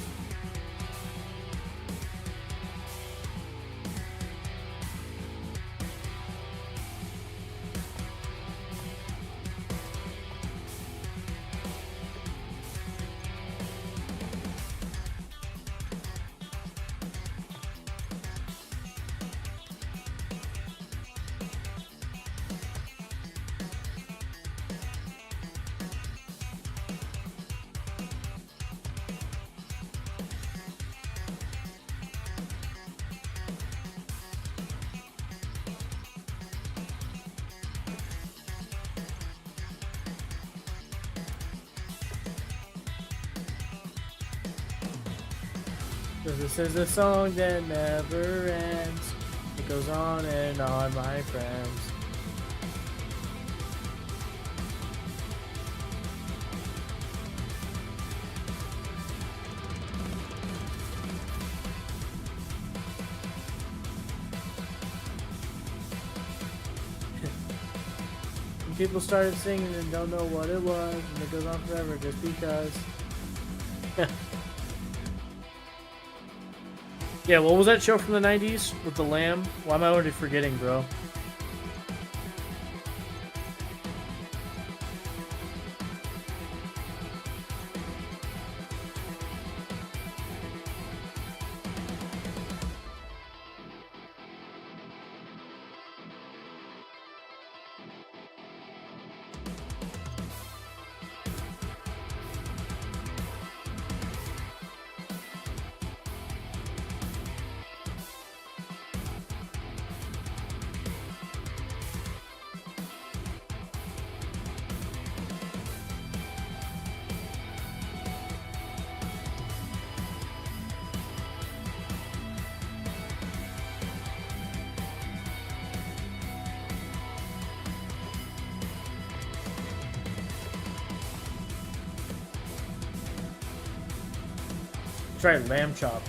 This is a song that never ends. It goes on and on, my friends. And people started singing and don't know what it was, and it goes on forever just because. Yeah, what was that show from the 90s with the lamb? Why am I already forgetting, bro? That's right, lamb chop.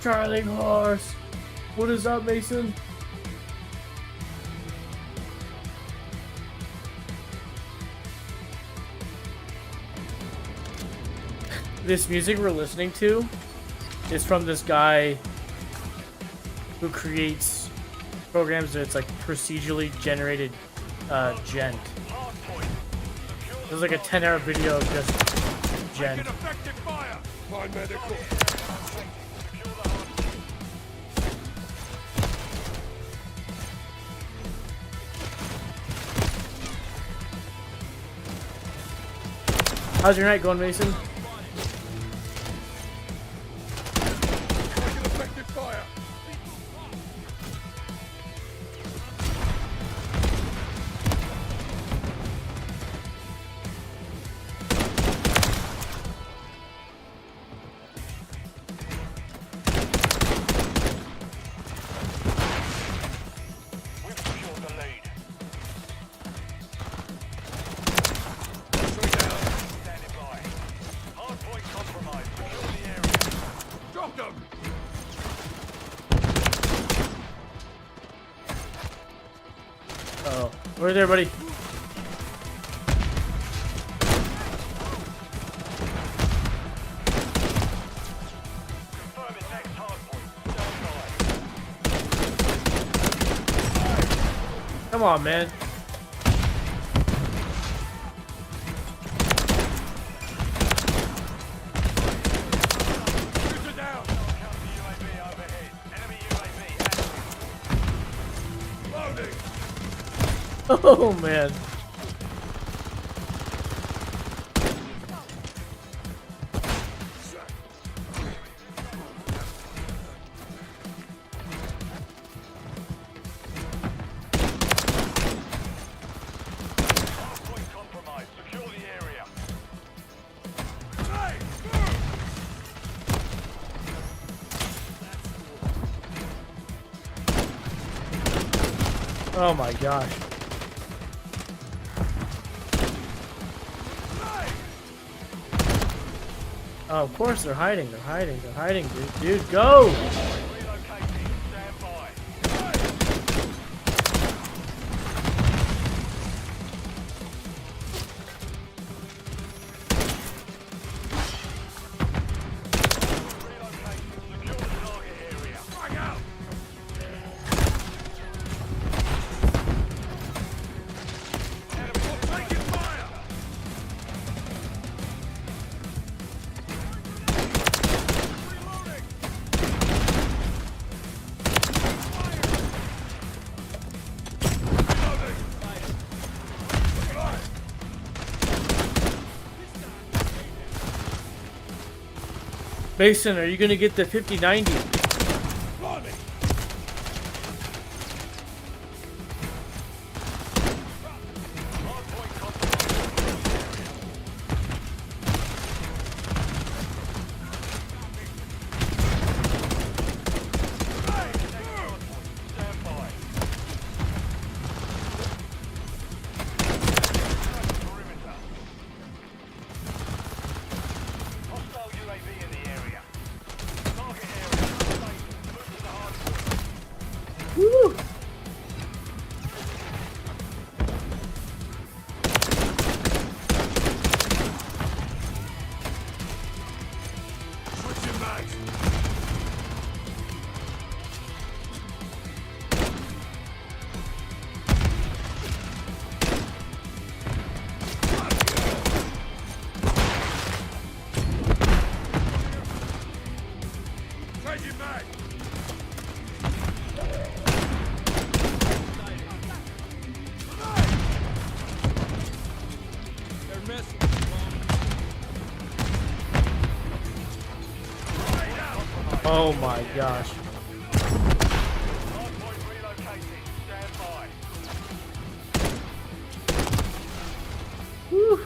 Charlie horse. What is up, Mason? This music we're listening to is from this guy who creates programs that's like procedurally generated gent. There's like a 10-hour video of just gent. How's your night going, Mason? Uh-oh. Where there, buddy? Come on, man. Oh man. Oh my gosh. Oh, of course they're hiding. They're hiding. They're hiding, dude. Dude, go! Mason, are you gonna get the 5090? Woo! Oh my gosh. Woo.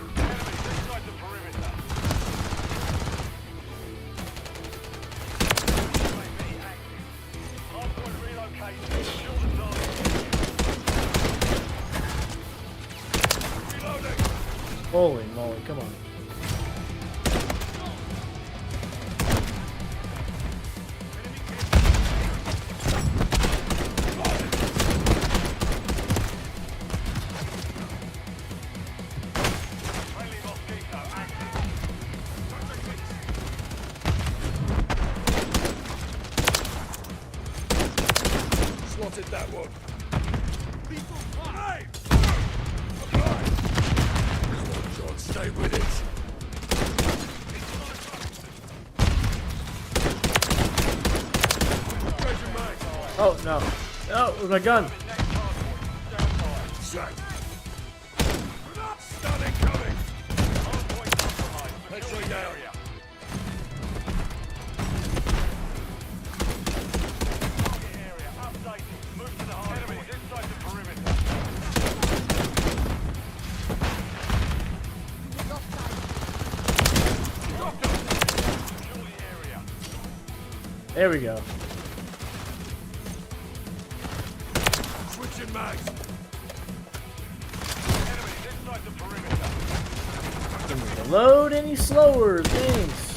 Holy moly, come on. Spotted that one. Hey! John, stay with it. Oh no. No, with my gun. Stunning coming. Let's go down. There we go. Switching mags. Can you load any slower? Thanks.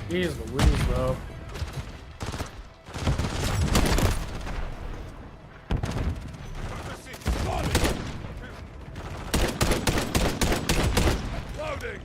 Jeez Louise, bro. Loading.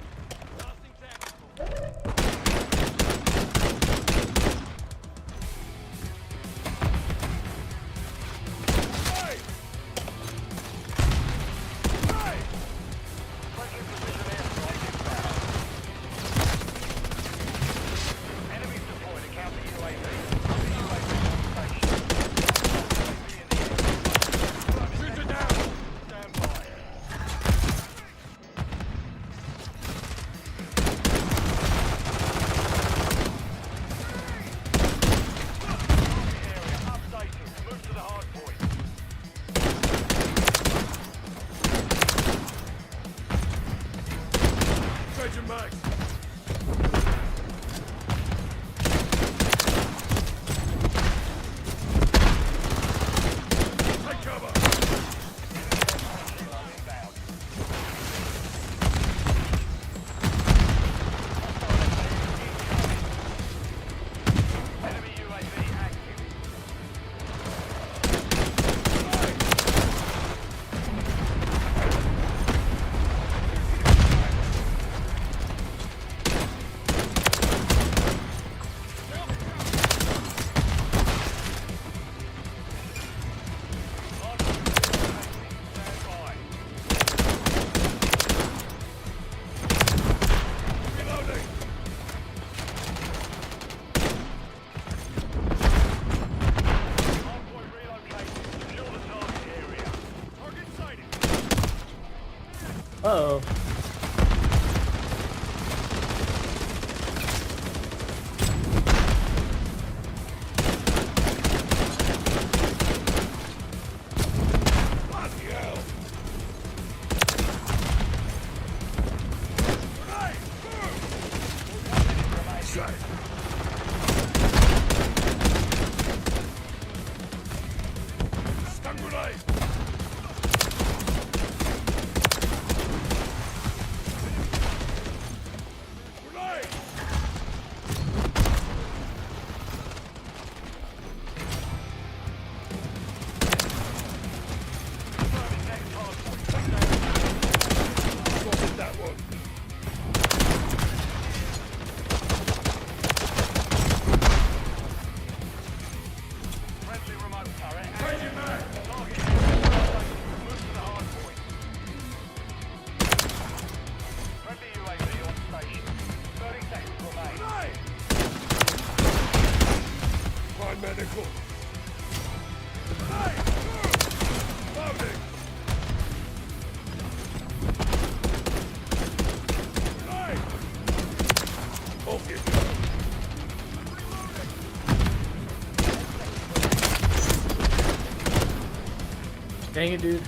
Uh-oh. Medical. Hey! Loading. Hey! Off you go. Dang it, dude.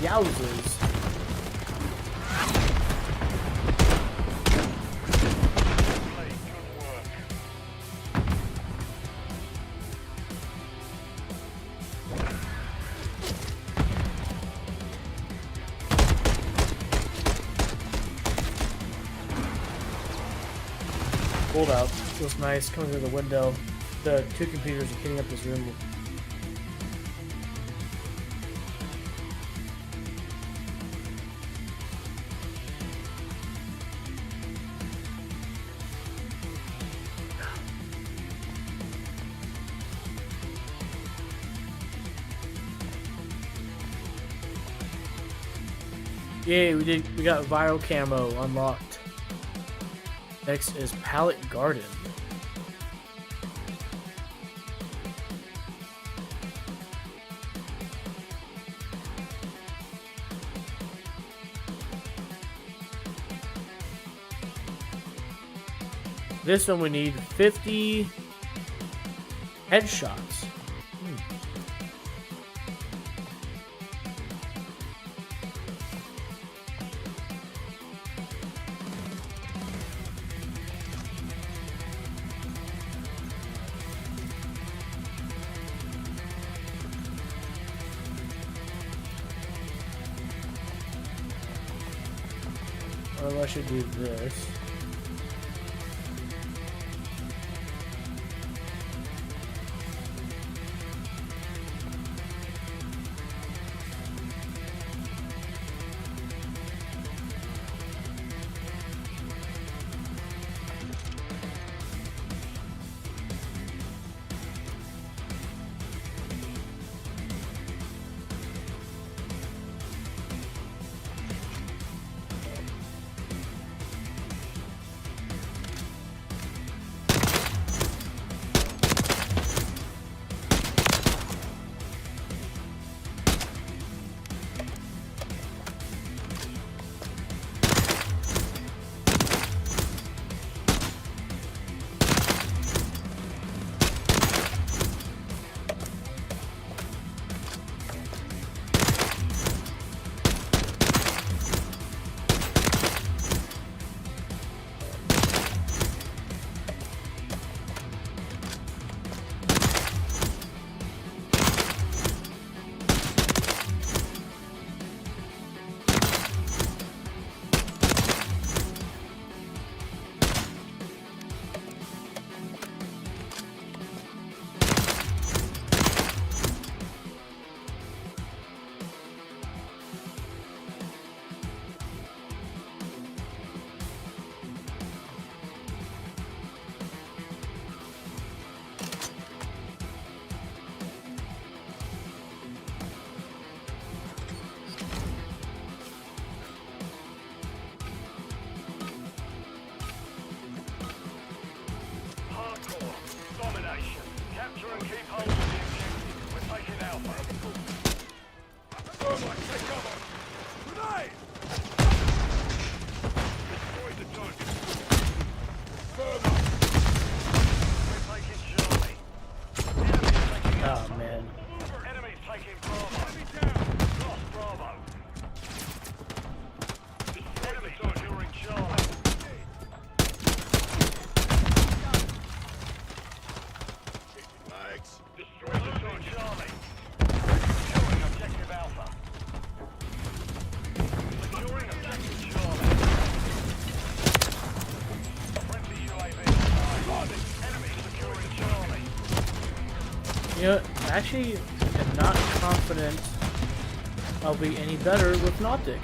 Yowzers. Pulled out. Feels nice coming through the window. The two computers are cleaning up this room. Yay, we got viral camo unlocked. Next is Pallet Garden. This one we need 50 headshots. Well, I should do this. You know, actually, I'm not confident I'll be any better with Nautic.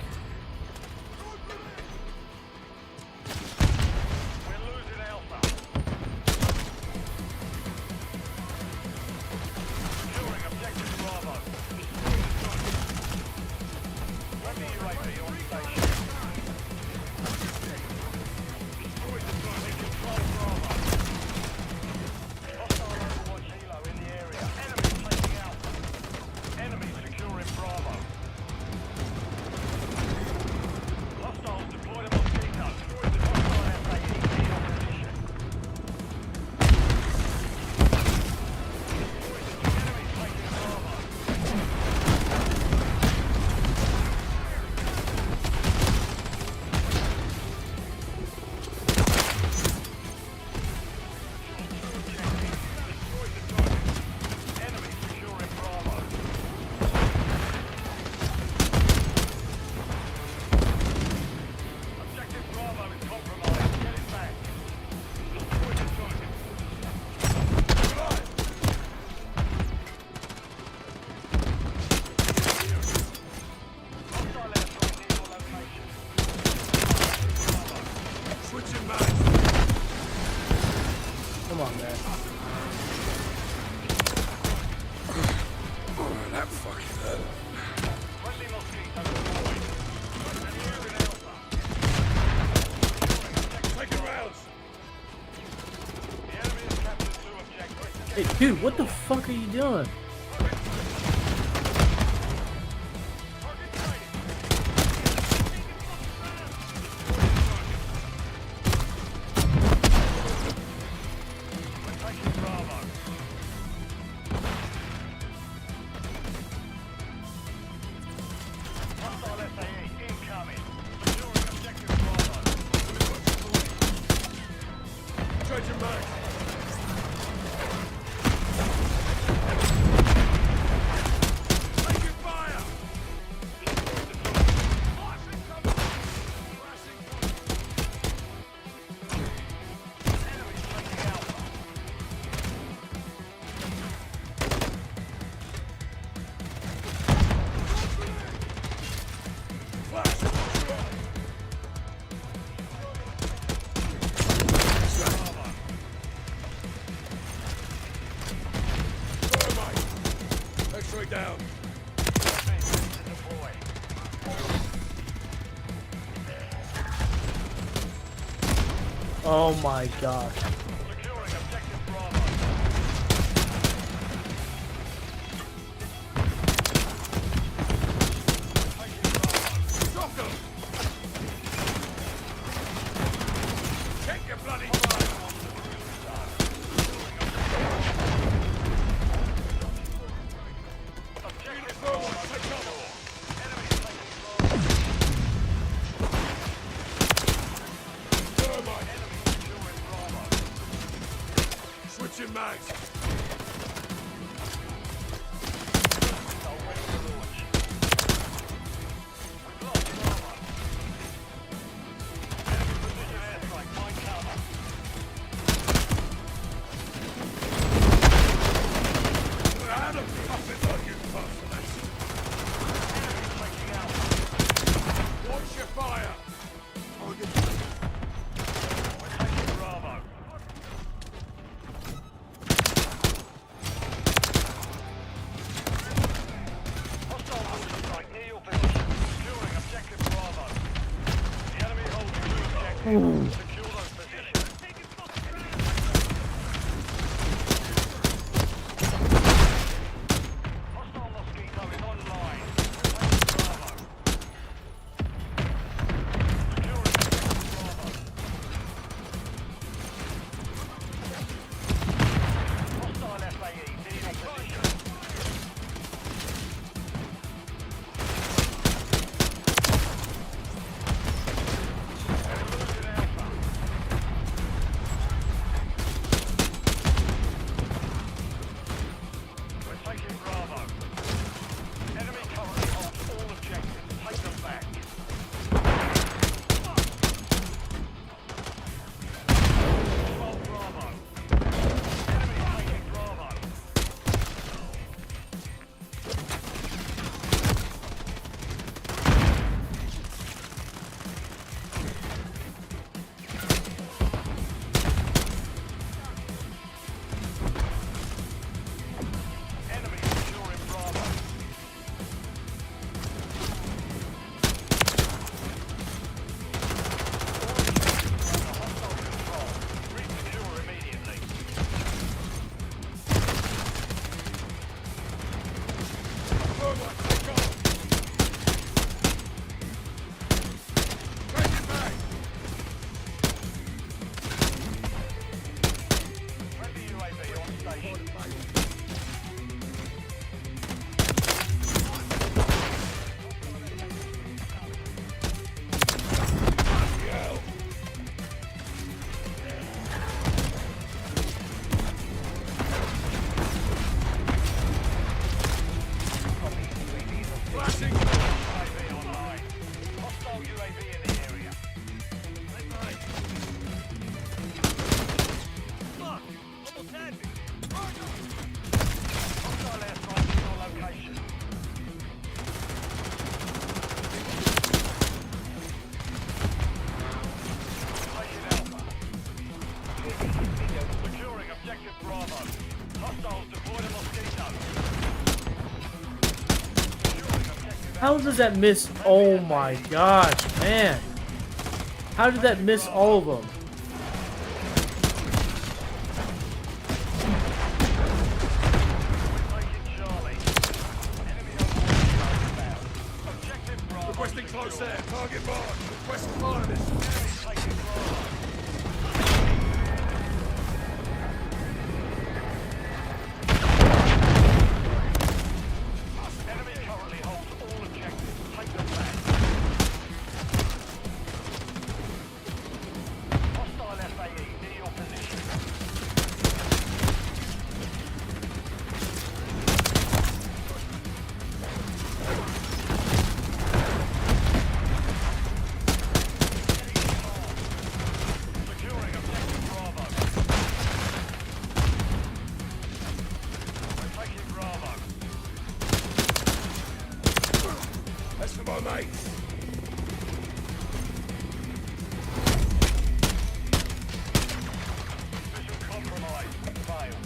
That fucking hurt. Friendly mosquito deployed. Taking rounds. The enemy has captured 2 objectives. Hey, dude, what the fuck are you doing? Down. Oh my gosh. Check your bloody switching mags. Watch your fire. How does that miss? Oh my gosh, man. How did that miss all of them? Requesting close air. Target mark. Request fire this. Enemy currently holds all objectives. Take them back. Hostile FAE near your position. Securing objective Bravo. We're taking Bravo. That's for my mates. Mission compromised. Failed.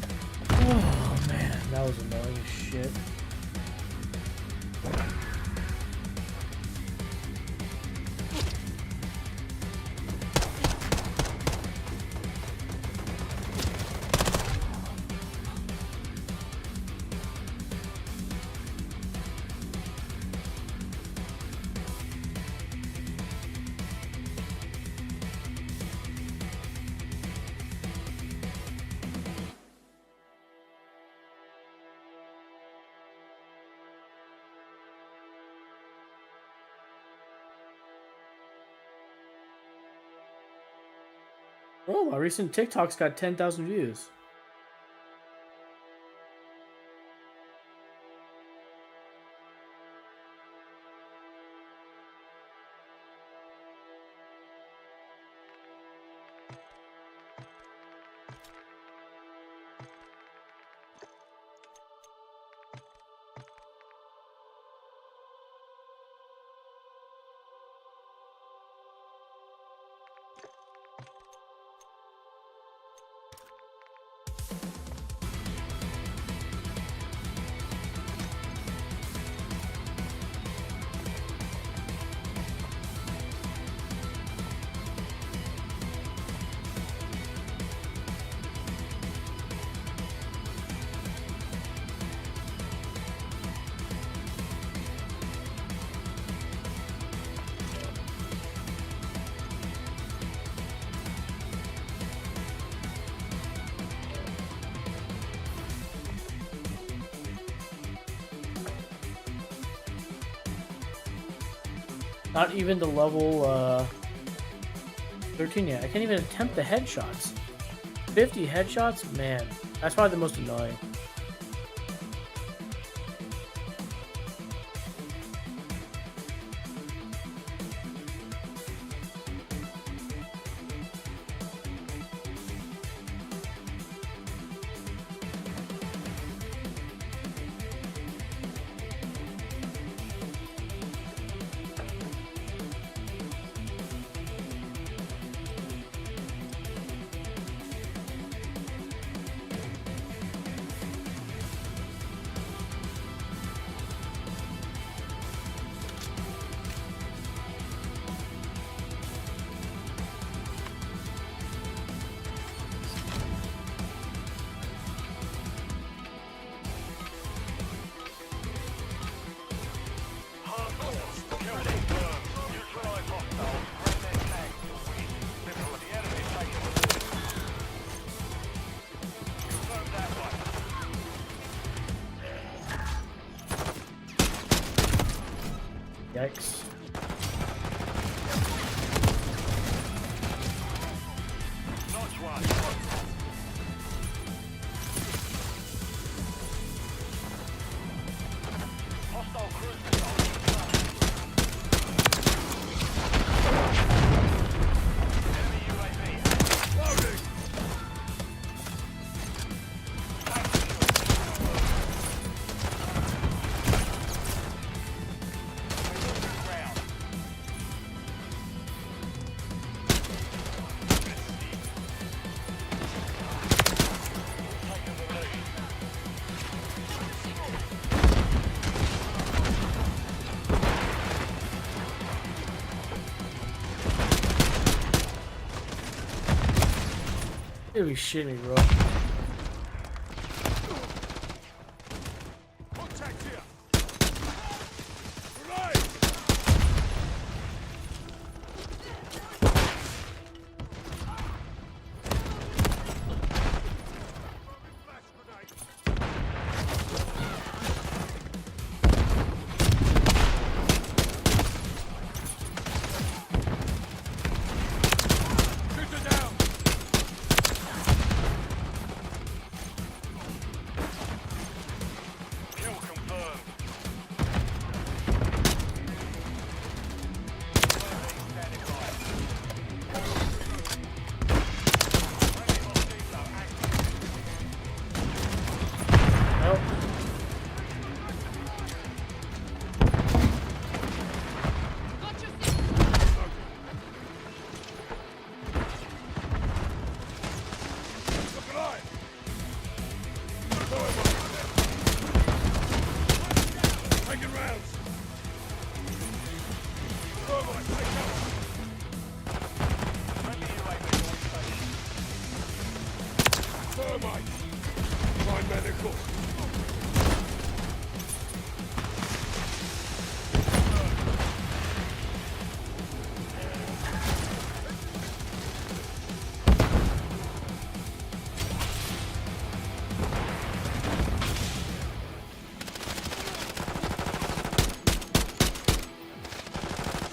Oh man, that was annoying as shit. Oh, my recent TikTok's got 10,000 views. Not even the level 13 yet. I can't even attempt the headshots. 50 headshots? Man, that's probably the most annoying. Yikes. You be shitting me, bro. Contact here. Grenade. Flash grenade. Shooter down. Kill confirmed. Standing by. Friendly mosquito active. Nope. Look alive. Taking rounds. Thermite, take cover. Friendly UAV on station. Thermite. Find medical.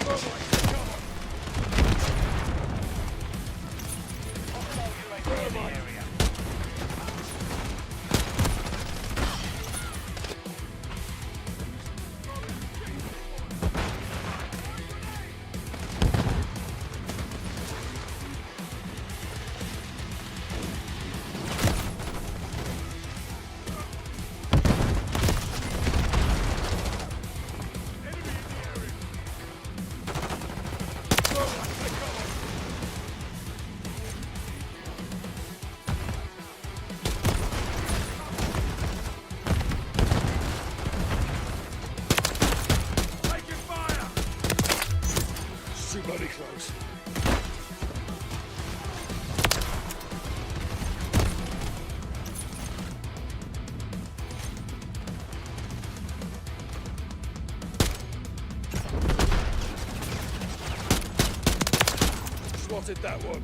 Thermite, take cover. Hostile UAV in the area. Enemy in the area. Thermite, take cover. Taking fire. It's too bloody close. Spotted that one.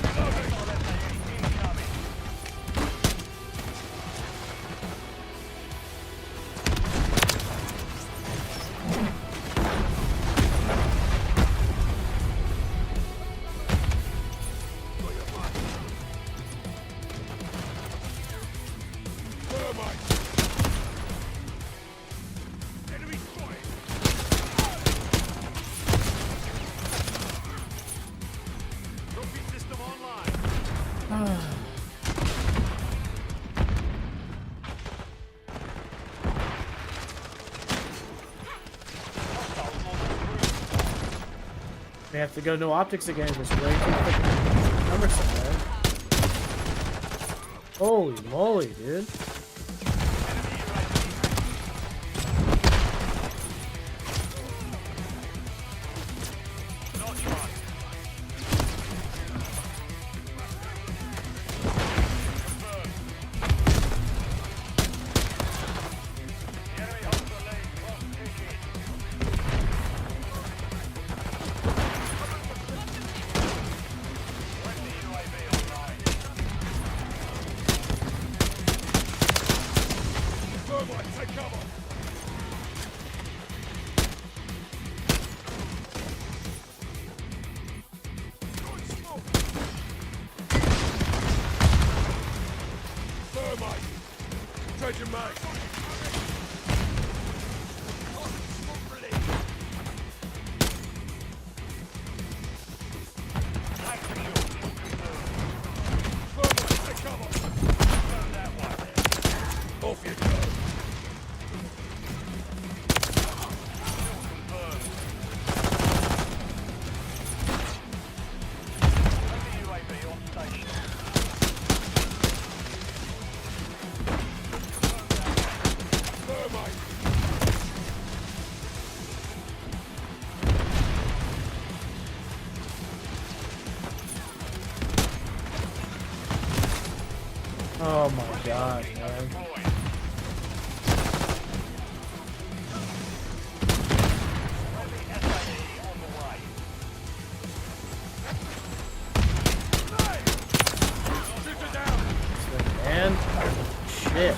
Reloading. Got your mark. Thermite. Enemy spotted. Trophy system online. Hostiles on the roof. They have to go no optics again. It's way too freaking cumbersome, man. Holy moly, dude. Enemy UAV. Not trying. Confirmed. The enemy holds the lead. Clock ticking. Friendly UAV online. Thermite, take cover. Throwing smoke. Thermite. Changing mag. Smoke grenade. Tank secure. Thermite, take cover. Confirm that one. Off you go. Confirmed. Friendly UAV on station. Thermite. gosh, man. And shit.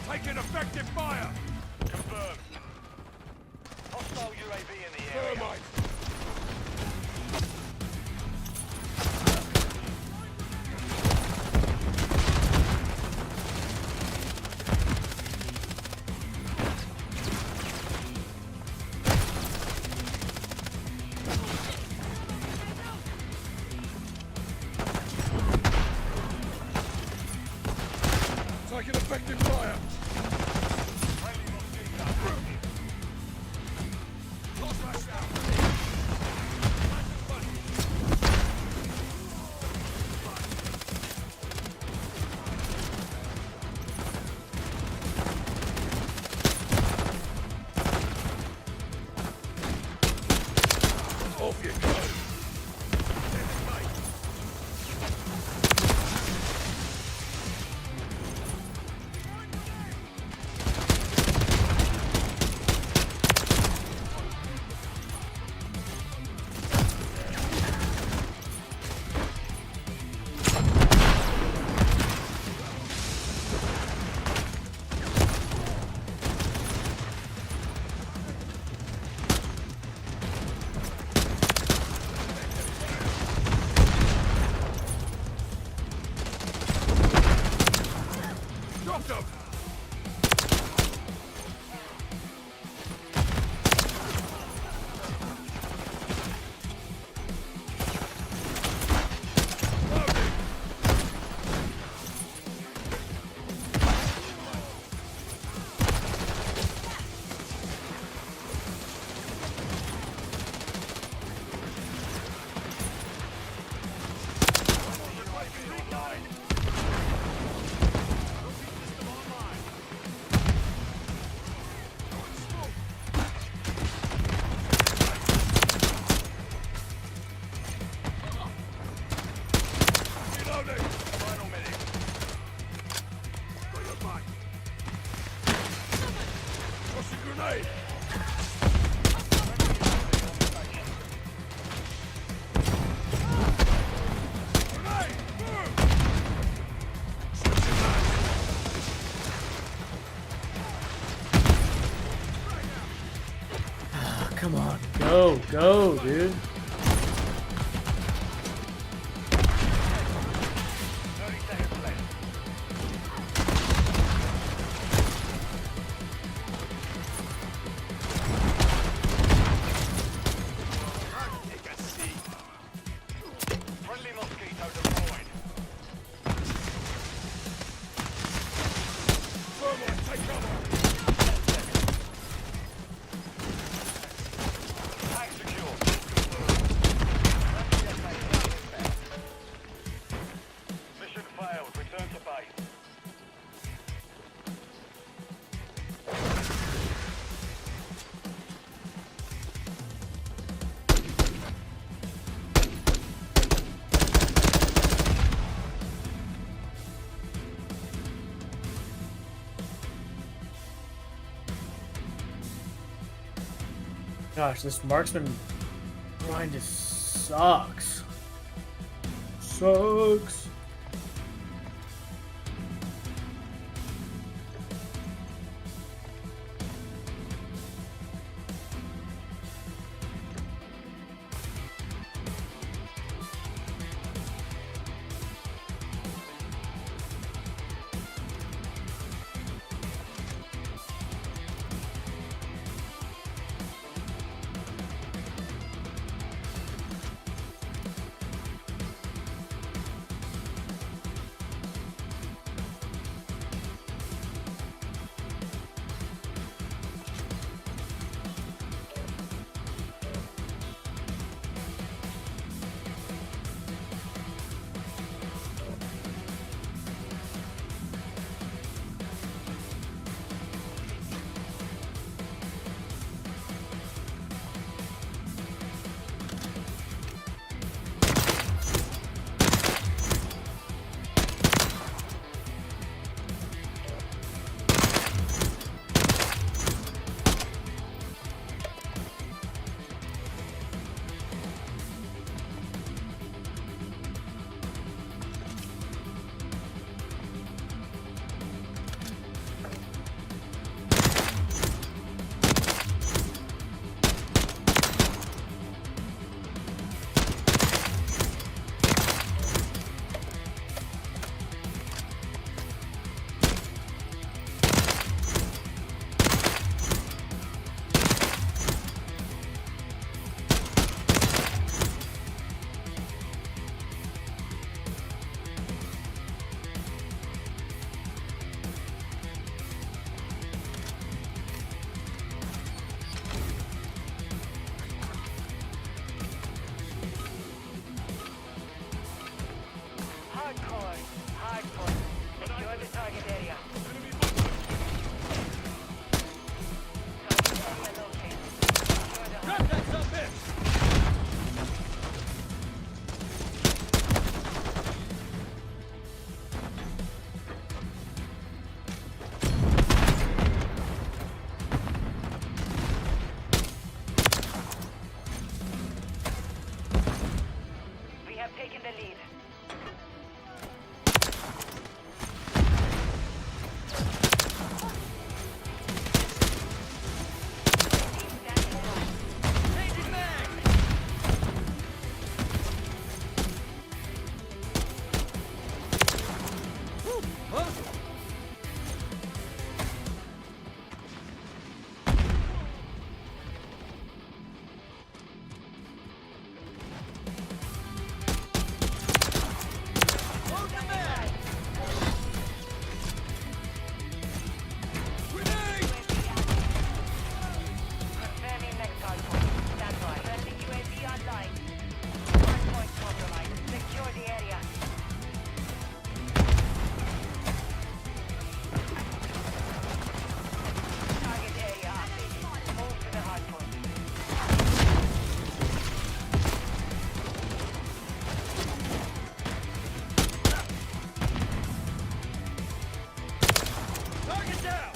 Taking effective fire! Confirmed. Hostile UAV in the area. Thermite. Taking effective fire! Off you go! Dropped him! Reloading! Final minute. Got your back. Toss a grenade! Grenade! Move! Switching back! Come on. Go, dude. 30 seconds left. Take a seat. Friendly mosquito deployed. Thermite, take cover! Tank secure. Mission failed. Return to base. Gosh, this marksman grind just sucks. Sucks. Secure the target area. Drop that subbitch! We have taken the lead. Confirming next hardpoint. Stand by. Friendly UAV online. Hardpoint compromised. Secure the area. Target area updated. Move to the hardpoint. Target down!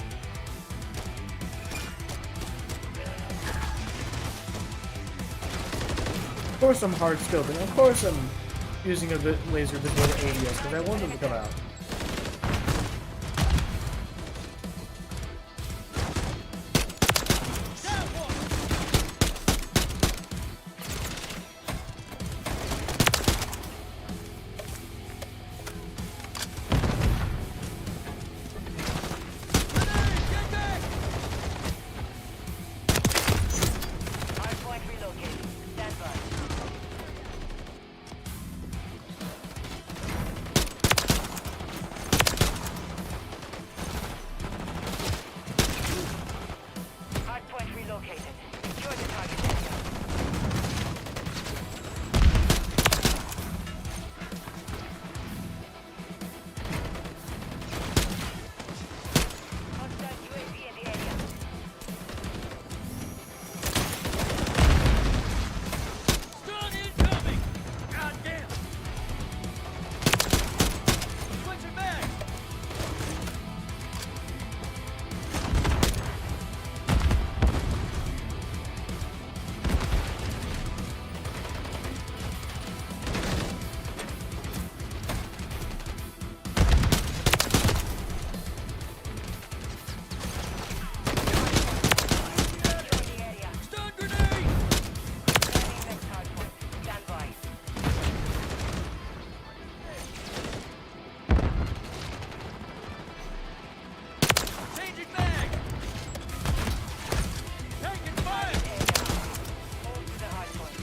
Of course I'm hard scoping. Of course I'm using a laser visible to ABS because I want them to come out. Hardpoint relocated. Stand by. Hardpoint relocated. Secure the target area. Hostile UAV in the area. Stun incoming! Goddamn! Switching back! Secure the area. Stun grenade! Confirming next hardpoint. Stand by. Changing mag! Taking fire! Move to the hardpoint.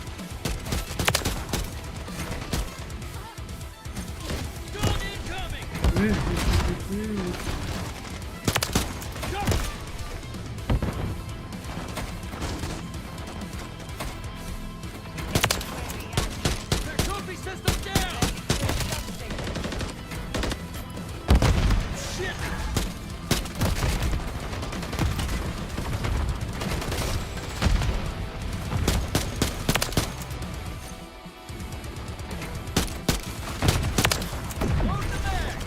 Stun incoming! Their trophy system down! Shit! Load the mag!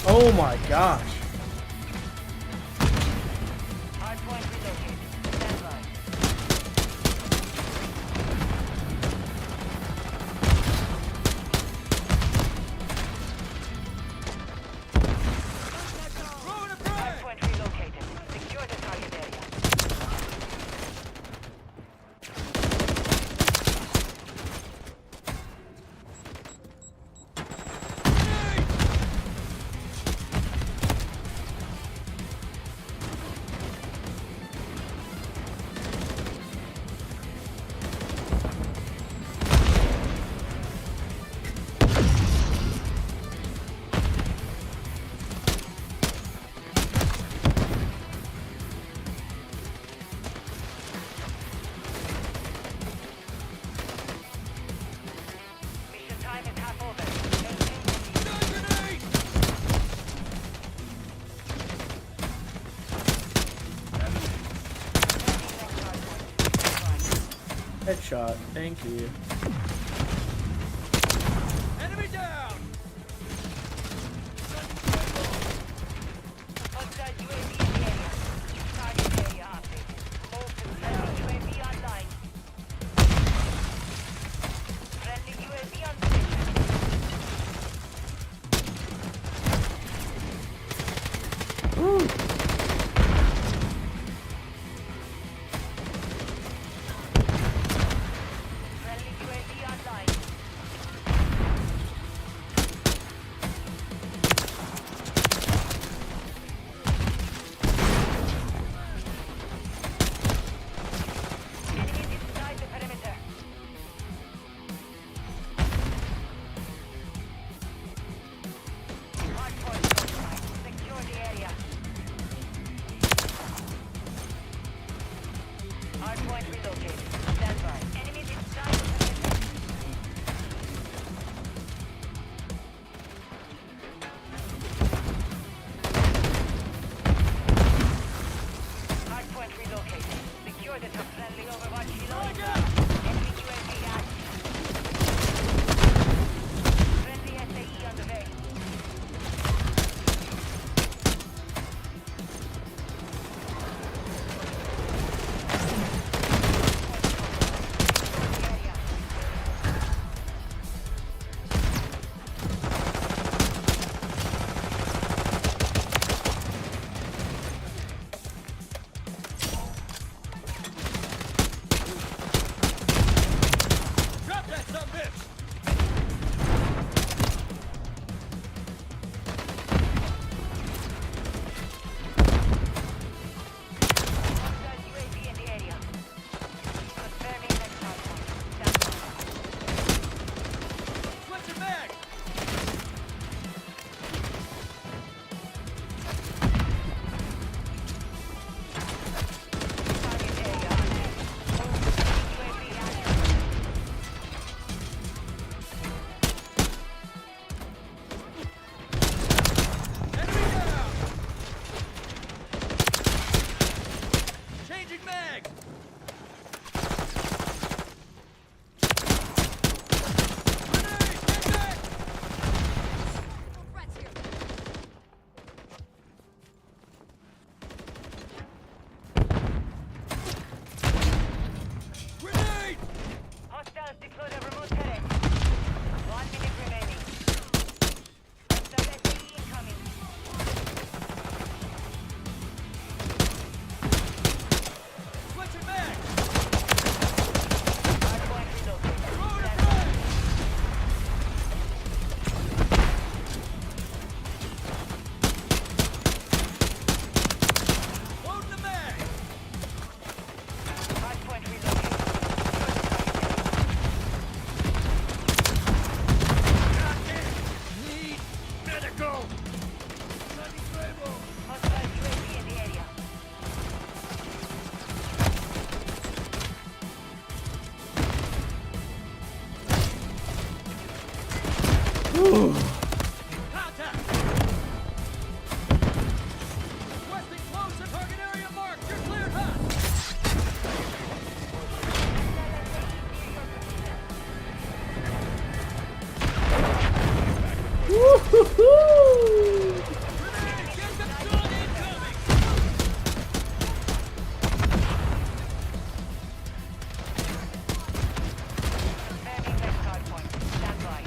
Oh my gosh. Hardpoint relocated. Stand by. Throwing a frag! Hardpoint relocated. Secure the target area. Headshot. Thank you. Enemy down! Hostile UAV in the area. Target area updated. Move to friendly UAV online. Friendly UAV on station. Woo! Friendly UAV online. Enemies inside the perimeter. Hardpoint outside. Secure the area. Hardpoint relocated. Stand by. Enemies inside the perimeter. Hardpoint relocated. Secure the top friendly Overwatch reload. Enemy UAV active. Friendly SAE on the way. Area. Drop that sumbitch! Hostile UAV in the area. Confirming next hardpoint. Stand by. Switch it back! Target area active. UAV active. Enemy down! Changing mag! Grenade! Get back! Grenade! Hostiles deployed a remote turret. 1 minute remaining. Hostile SAE incoming. Switch it back! Hardpoint relocated. Throw it Stand in by. front! Loading the mag! Hardpoint relocated. Need medical! Hostile UAV in the area. Contact! Requesting close to target area marked. You're cleared hot! Woo-hoo-hoo! Grenade! Get the gun incoming! Confirming next hardpoint. Stand by.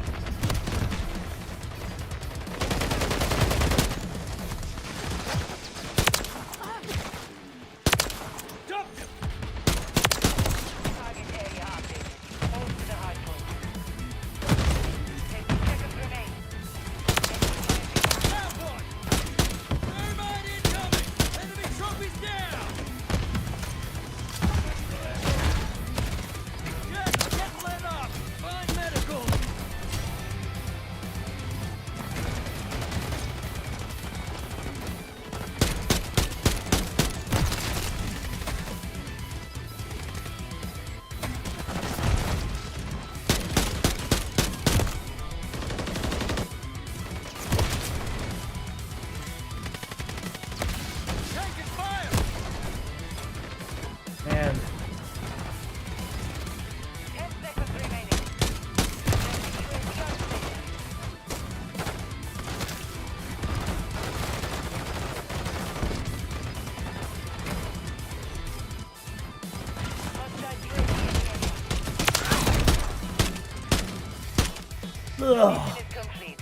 Ugh. Mission is complete.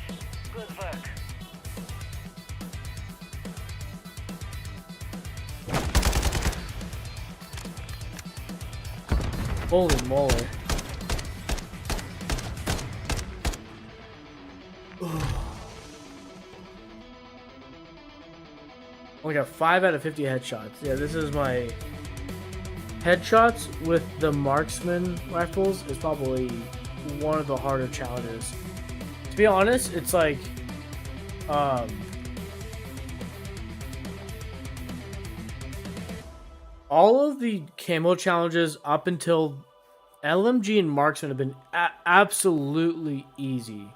Good work. Holy moly. Only got 5 out of 50 headshots. Yeah, this is my headshots with the marksman rifles is probably one of the harder challenges. To be honest, it's like all of the camo challenges up until LMG and marksman have been absolutely easy.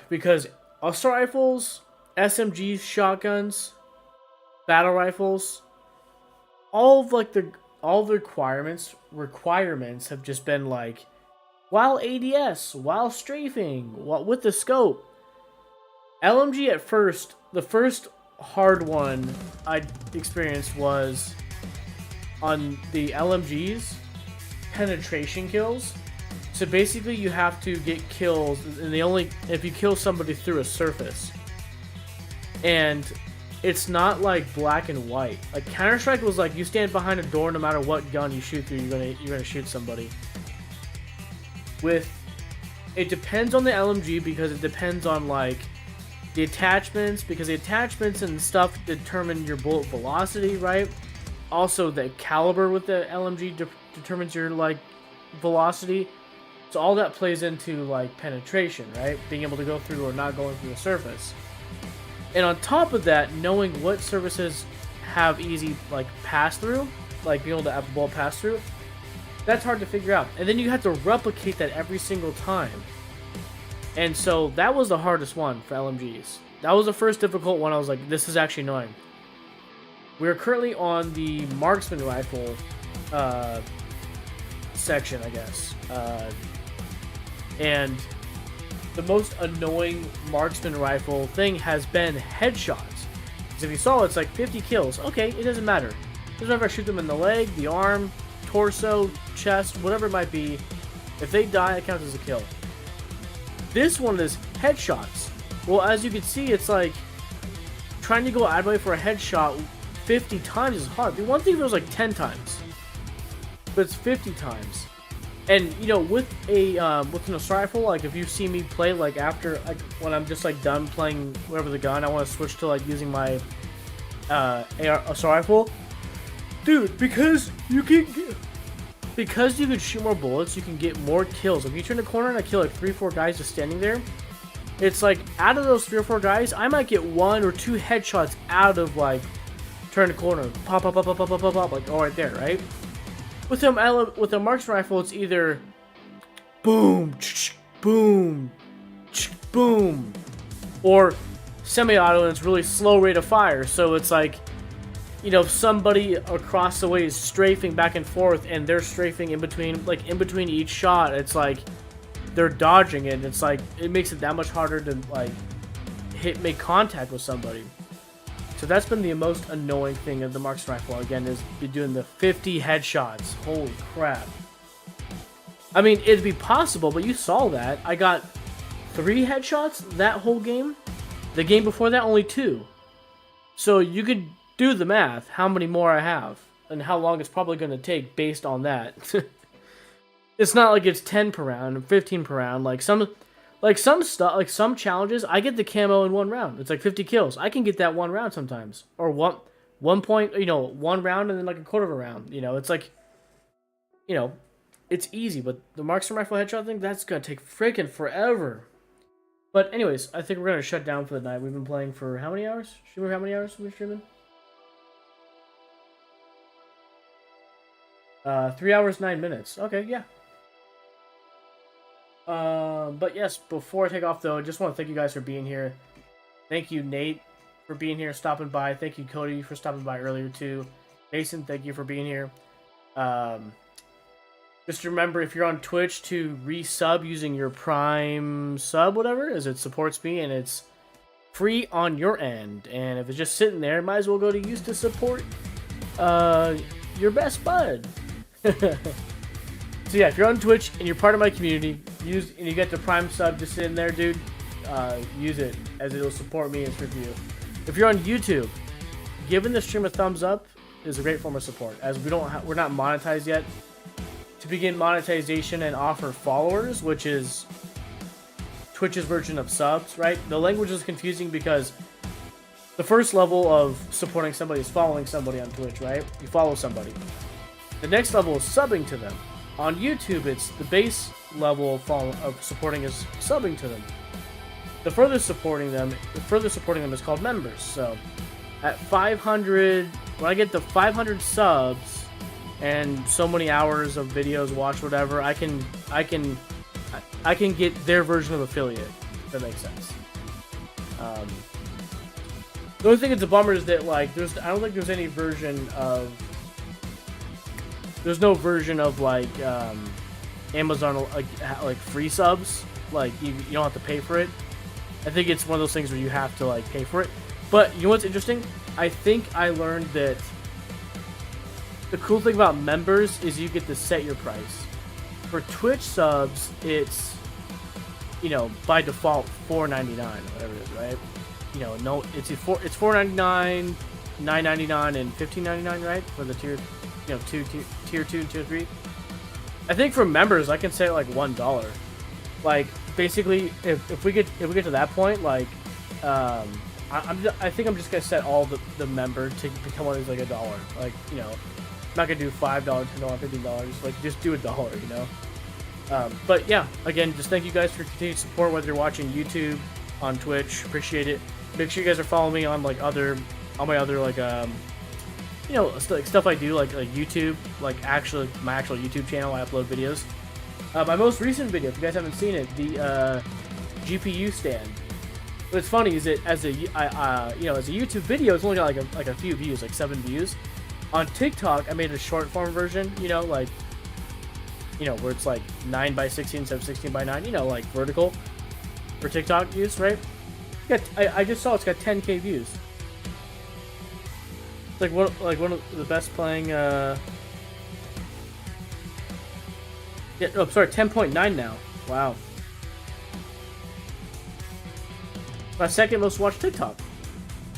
Because assault rifles, SMGs, shotguns, battle rifles, all the requirements have just been like while ADS, while strafing, with the scope. LMG at first, the first hard one I experienced was on the LMGs, penetration kills. So basically you have to get kills, and if you kill somebody through a surface. And it's not like black and white. Like Counter-Strike was like you stand behind a door, no matter what gun you shoot through, you're gonna shoot somebody. It depends on the LMG because it depends on like the attachments, because the attachments and stuff determine your bullet velocity, right? Also the caliber with the LMG determines your like velocity. So all that plays into like penetration, right? Being able to go through or not going through the surface. And on top of that, knowing what surfaces have easy like pass through, like being able to have the bullet pass through, that's hard to figure out. And then you have to replicate that every single time. And so that was the hardest one for LMGs. That was the first difficult one. I was like, this is actually annoying. We're currently on the marksman rifle section, I guess. And the most annoying marksman rifle thing has been headshots. Because if you saw, it's like 50 kills. Okay, it doesn't matter. It doesn't matter if I shoot them in the leg, the arm, torso, chest, whatever it might be. If they die, it counts as a kill. This one is headshots. Well, as you can see, it's like trying to go out of the way for a headshot 50 times is hard. The one thing if it was like 10 times, but it's 50 times. And you know, with an assault rifle, like if you see me play, like after like when I'm just like done playing whatever the gun, I want to switch to like using my assault rifle, dude. Because you can shoot more bullets, you can get more kills. If you turn the corner and I kill like 3-4 guys just standing there, it's like out of those 3 or 4 guys, I might get 1 or 2 headshots out of like turn the corner, pop, like all right there, right? With a marksman rifle, it's either boom, boom, boom, or semi-auto, and it's really slow rate of fire. So it's like, you know, if somebody across the way is strafing back and forth, and they're strafing in between each shot, it's like they're dodging it. And it's like it makes it that much harder to like make contact with somebody. So that's been the most annoying thing of the marksman rifle, again, is doing the 50 headshots. Holy crap. I mean, it'd be possible, but you saw that. I got 3 headshots that whole game. The game before that, only 2. So you could do the math, how many more I have, and how long it's probably going to take based on that. It's not like it's 10 per round and 15 per round. Like some stuff, like some challenges, I get the camo in 1 round. It's like 50 kills. I can get that 1 round sometimes, or one point, you know, 1 round and then like a quarter of a round. You know, it's like, you know, it's easy. But the marksman rifle headshot thing, that's gonna take freaking forever. But anyways, I think we're gonna shut down for the night. We've been playing for how many hours? Streamer, how many hours have we been streaming? 3 hours 9 minutes. Okay, yeah. But yes, before I take off though, I just want to thank you guys for being here. Thank you, Nate, for being here, stopping by. Thank you, Cody, for stopping by earlier too. Mason, thank you for being here. Just remember, if you're on Twitch, to resub using your Prime sub, whatever, as it supports me and it's free on your end. And if it's just sitting there, might as well go to use to support your best bud. So yeah, if you're on Twitch and you're part of my community, you get the Prime sub just in there, dude. Use it, as it'll support me and review. If you're on YouTube, giving the stream a thumbs up is a great form of support, as we're not monetized yet. To begin monetization and offer followers, which is Twitch's version of subs, right? The language is confusing because the first level of supporting somebody is following somebody on Twitch, right? You follow somebody. The next level is subbing to them. On YouTube, it's the base level of supporting is subbing to them. The further supporting them is called members. So at 500, when I get to 500 subs and so many hours of videos watched, whatever, I can get their version of affiliate, if that makes sense. The only thing that's a bummer is that, like, I don't think there's any version of, there's no version of, like, Amazon, like free subs. Like, you don't have to pay for it. I think it's one of those things where you have to, like, pay for it. But, you know what's interesting? I think I learned that the cool thing about members is you get to set your price. For Twitch subs, it's, you know, by default $4.99 or whatever it is, right? You know, no, it's $4.99, $9.99, and $15.99, right? For the tier, you know, tier 2 and tier 3. I think for members, I can set it like $1. Like, basically, if we get to that point, like, I think I'm just gonna set all the member to become one of these like $1. Like, you know, I'm not gonna do $5, $10, $15. Like, just do $1, you know. But yeah, again, just thank you guys for continued support, whether you're watching YouTube, on Twitch. Appreciate it. Make sure you guys are following me on like my other like you know, like stuff I do, like YouTube, like my actual YouTube channel. I upload videos. My most recent video, if you guys haven't seen it, the GPU stand. What's funny is that as a you know, as a YouTube video, it's only got like a few views, like 7 views. On TikTok, I made a short form version, you know, like, you know, where it's like 9:16 instead of 16:9, you know, like vertical for TikTok use, right? I just saw it's got 10K views. It's like one of the best playing. Yeah, oh, sorry, 10.9 now. Wow. My second most watched TikTok.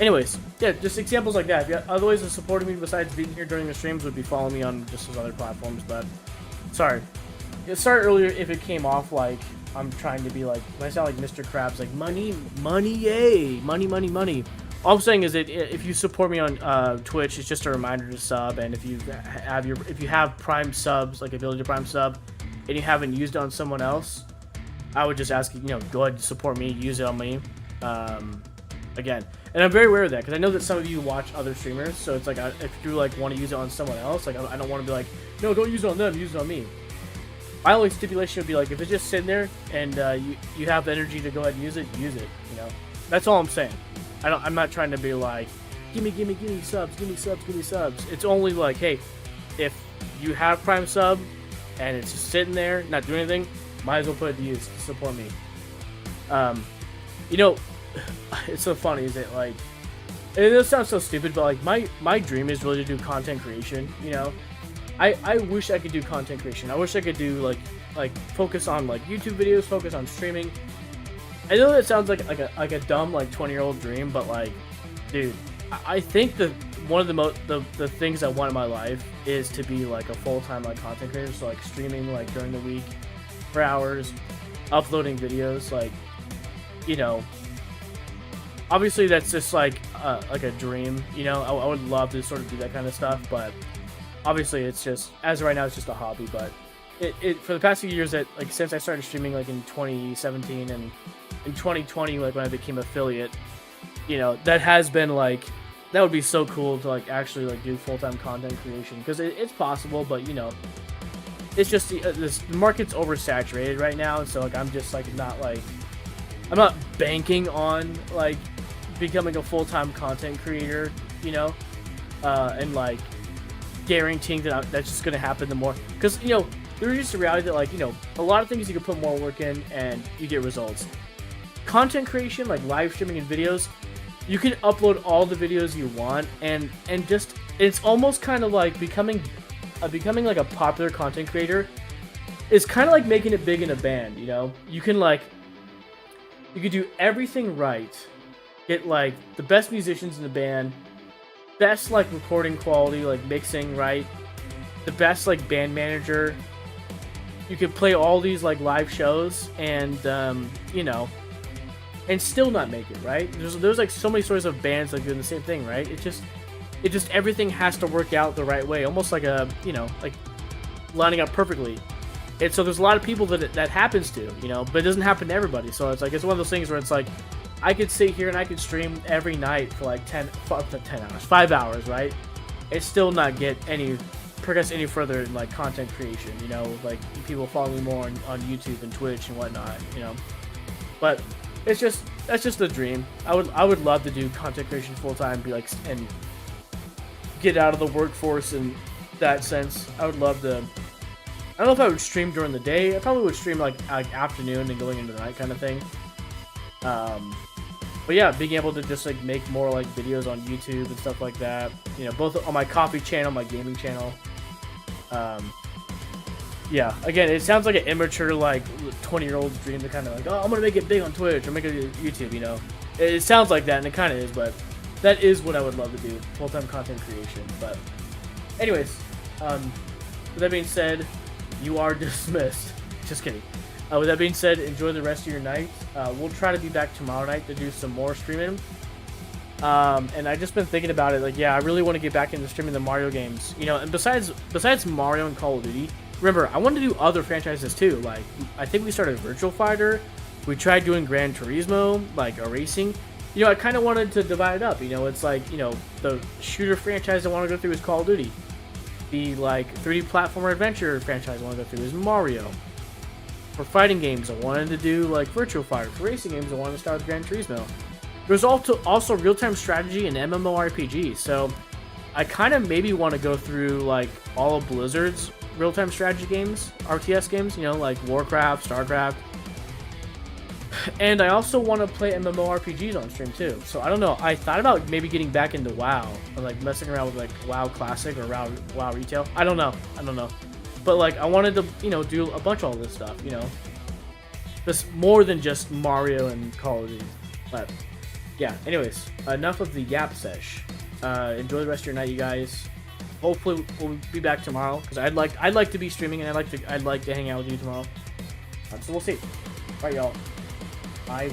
Anyways, yeah, just examples like that. If you have other ways of supporting me besides being here during the streams would be following me on just those other platforms. But sorry, earlier if it came off like I'm trying to be like, when I sound like Mr. Krabs, like money, yay, money. All I'm saying is that if you support me on Twitch, it's just a reminder to sub. And if you have Prime subs, like ability to Prime sub, and you haven't used it on someone else, I would just ask you, you know, go ahead and support me, use it on me. Again, and I'm very aware of that because I know that some of you watch other streamers, so it's like if you like want to use it on someone else, like I don't want to be like, no, don't use it on them, use it on me. My only stipulation would be like, if it's just sitting there and you have the energy to go ahead and use it, you know. That's all I'm saying. I'm not trying to be like, give me subs. It's only like, hey, if you have Prime sub and it's just sitting there not doing anything, might as well put it to use to support me. You know, it's so funny, is it? Like, it sounds so stupid, but like my dream is really to do content creation. You know, I wish I could do content creation. I wish I could do like focus on like YouTube videos, focus on streaming. I know that sounds like a dumb like 20-year-old dream, but like, dude, I think that one of the things I want in my life is to be like a full-time like content creator. So like streaming like during the week for hours, uploading videos, like, you know. Obviously, that's just like a dream, you know. I would love to sort of do that kind of stuff, but obviously, it's just, as of right now, it's just a hobby. But it for the past few years, that like since I started streaming like in 2017 and in 2020, like when I became affiliate, you know, that has been like, that would be so cool to like actually like do full-time content creation, because it's possible, but you know, it's just the market's oversaturated right now, and so like I'm just like I'm not banking on like becoming a full-time content creator, you know, and like guaranteeing that that's just gonna happen the more, because you know, there's just a reality that like, you know, a lot of things you can put more work in and you get results. Content creation, like live streaming and videos, you can upload all the videos you want, and just, it's almost kind of like becoming like a popular content creator it's kind of like making it big in a band, you know? You can do everything right, get like the best musicians in the band, best like recording quality, like mixing right, the best like band manager. You could play all these like live shows and you know, and still not make it, right? There's like so many stories of bands like doing the same thing, right? It just everything has to work out the right way, almost like a, you know, like lining up perfectly. And so there's a lot of people that happens to, you know, but it doesn't happen to everybody. So it's like, it's one of those things where it's like, I could sit here and I could stream every night for like 5 hours, right? And still not progress any further in like content creation, you know, like people follow me more on YouTube and Twitch and whatnot, you know. But that's just the dream. I would love to do content creation full time, be like, and get out of the workforce in that sense. I would love to. I don't know if I would stream during the day. I probably would stream like afternoon and going into the night kind of thing. But yeah, being able to just like make more like videos on YouTube and stuff like that. You know, both on my coffee channel, my gaming channel. Yeah, again, it sounds like an immature like 20-year-old dream to kind of like, oh, I'm gonna make it big on Twitch or make it YouTube. You know, it sounds like that, and it kind of is, but that is what I would love to do, full-time content creation. But anyways, with that being said, you are dismissed. Just kidding. With that being said, enjoy the rest of your night. We'll try to be back tomorrow night to do some more streaming. And I've just been thinking about it. Like, yeah, I really want to get back into streaming the Mario games. You know, and besides Mario and Call of Duty, remember, I want to do other franchises too. Like, I think we started Virtual Fighter. We tried doing Gran Turismo, like a racing. You know, I kind of wanted to divide it up. You know, it's like, you know, the shooter franchise I want to go through is Call of Duty. The like 3D platformer adventure franchise I want to go through is Mario. For fighting games, I wanted to do like Virtual Fighter. For racing games, I wanted to start with Gran Turismo. There's also real-time strategy and MMORPG, so I kind of maybe want to go through like all of Blizzard's real-time strategy games, RTS games, you know, like Warcraft, StarCraft. And I also want to play MMORPGs on stream too. So I don't know. I thought about maybe getting back into WoW, or like messing around with like WoW Classic or WoW Retail. I don't know. But like, I wanted to, you know, do a bunch of all this stuff, you know. Just more than just Mario and Call of Duty. But yeah, anyways, enough of the yap sesh. Enjoy the rest of your night, you guys. Hopefully we'll be back tomorrow, because I'd like to be streaming, and I'd like to hang out with you tomorrow. So we'll see. All right, y'all. Bye.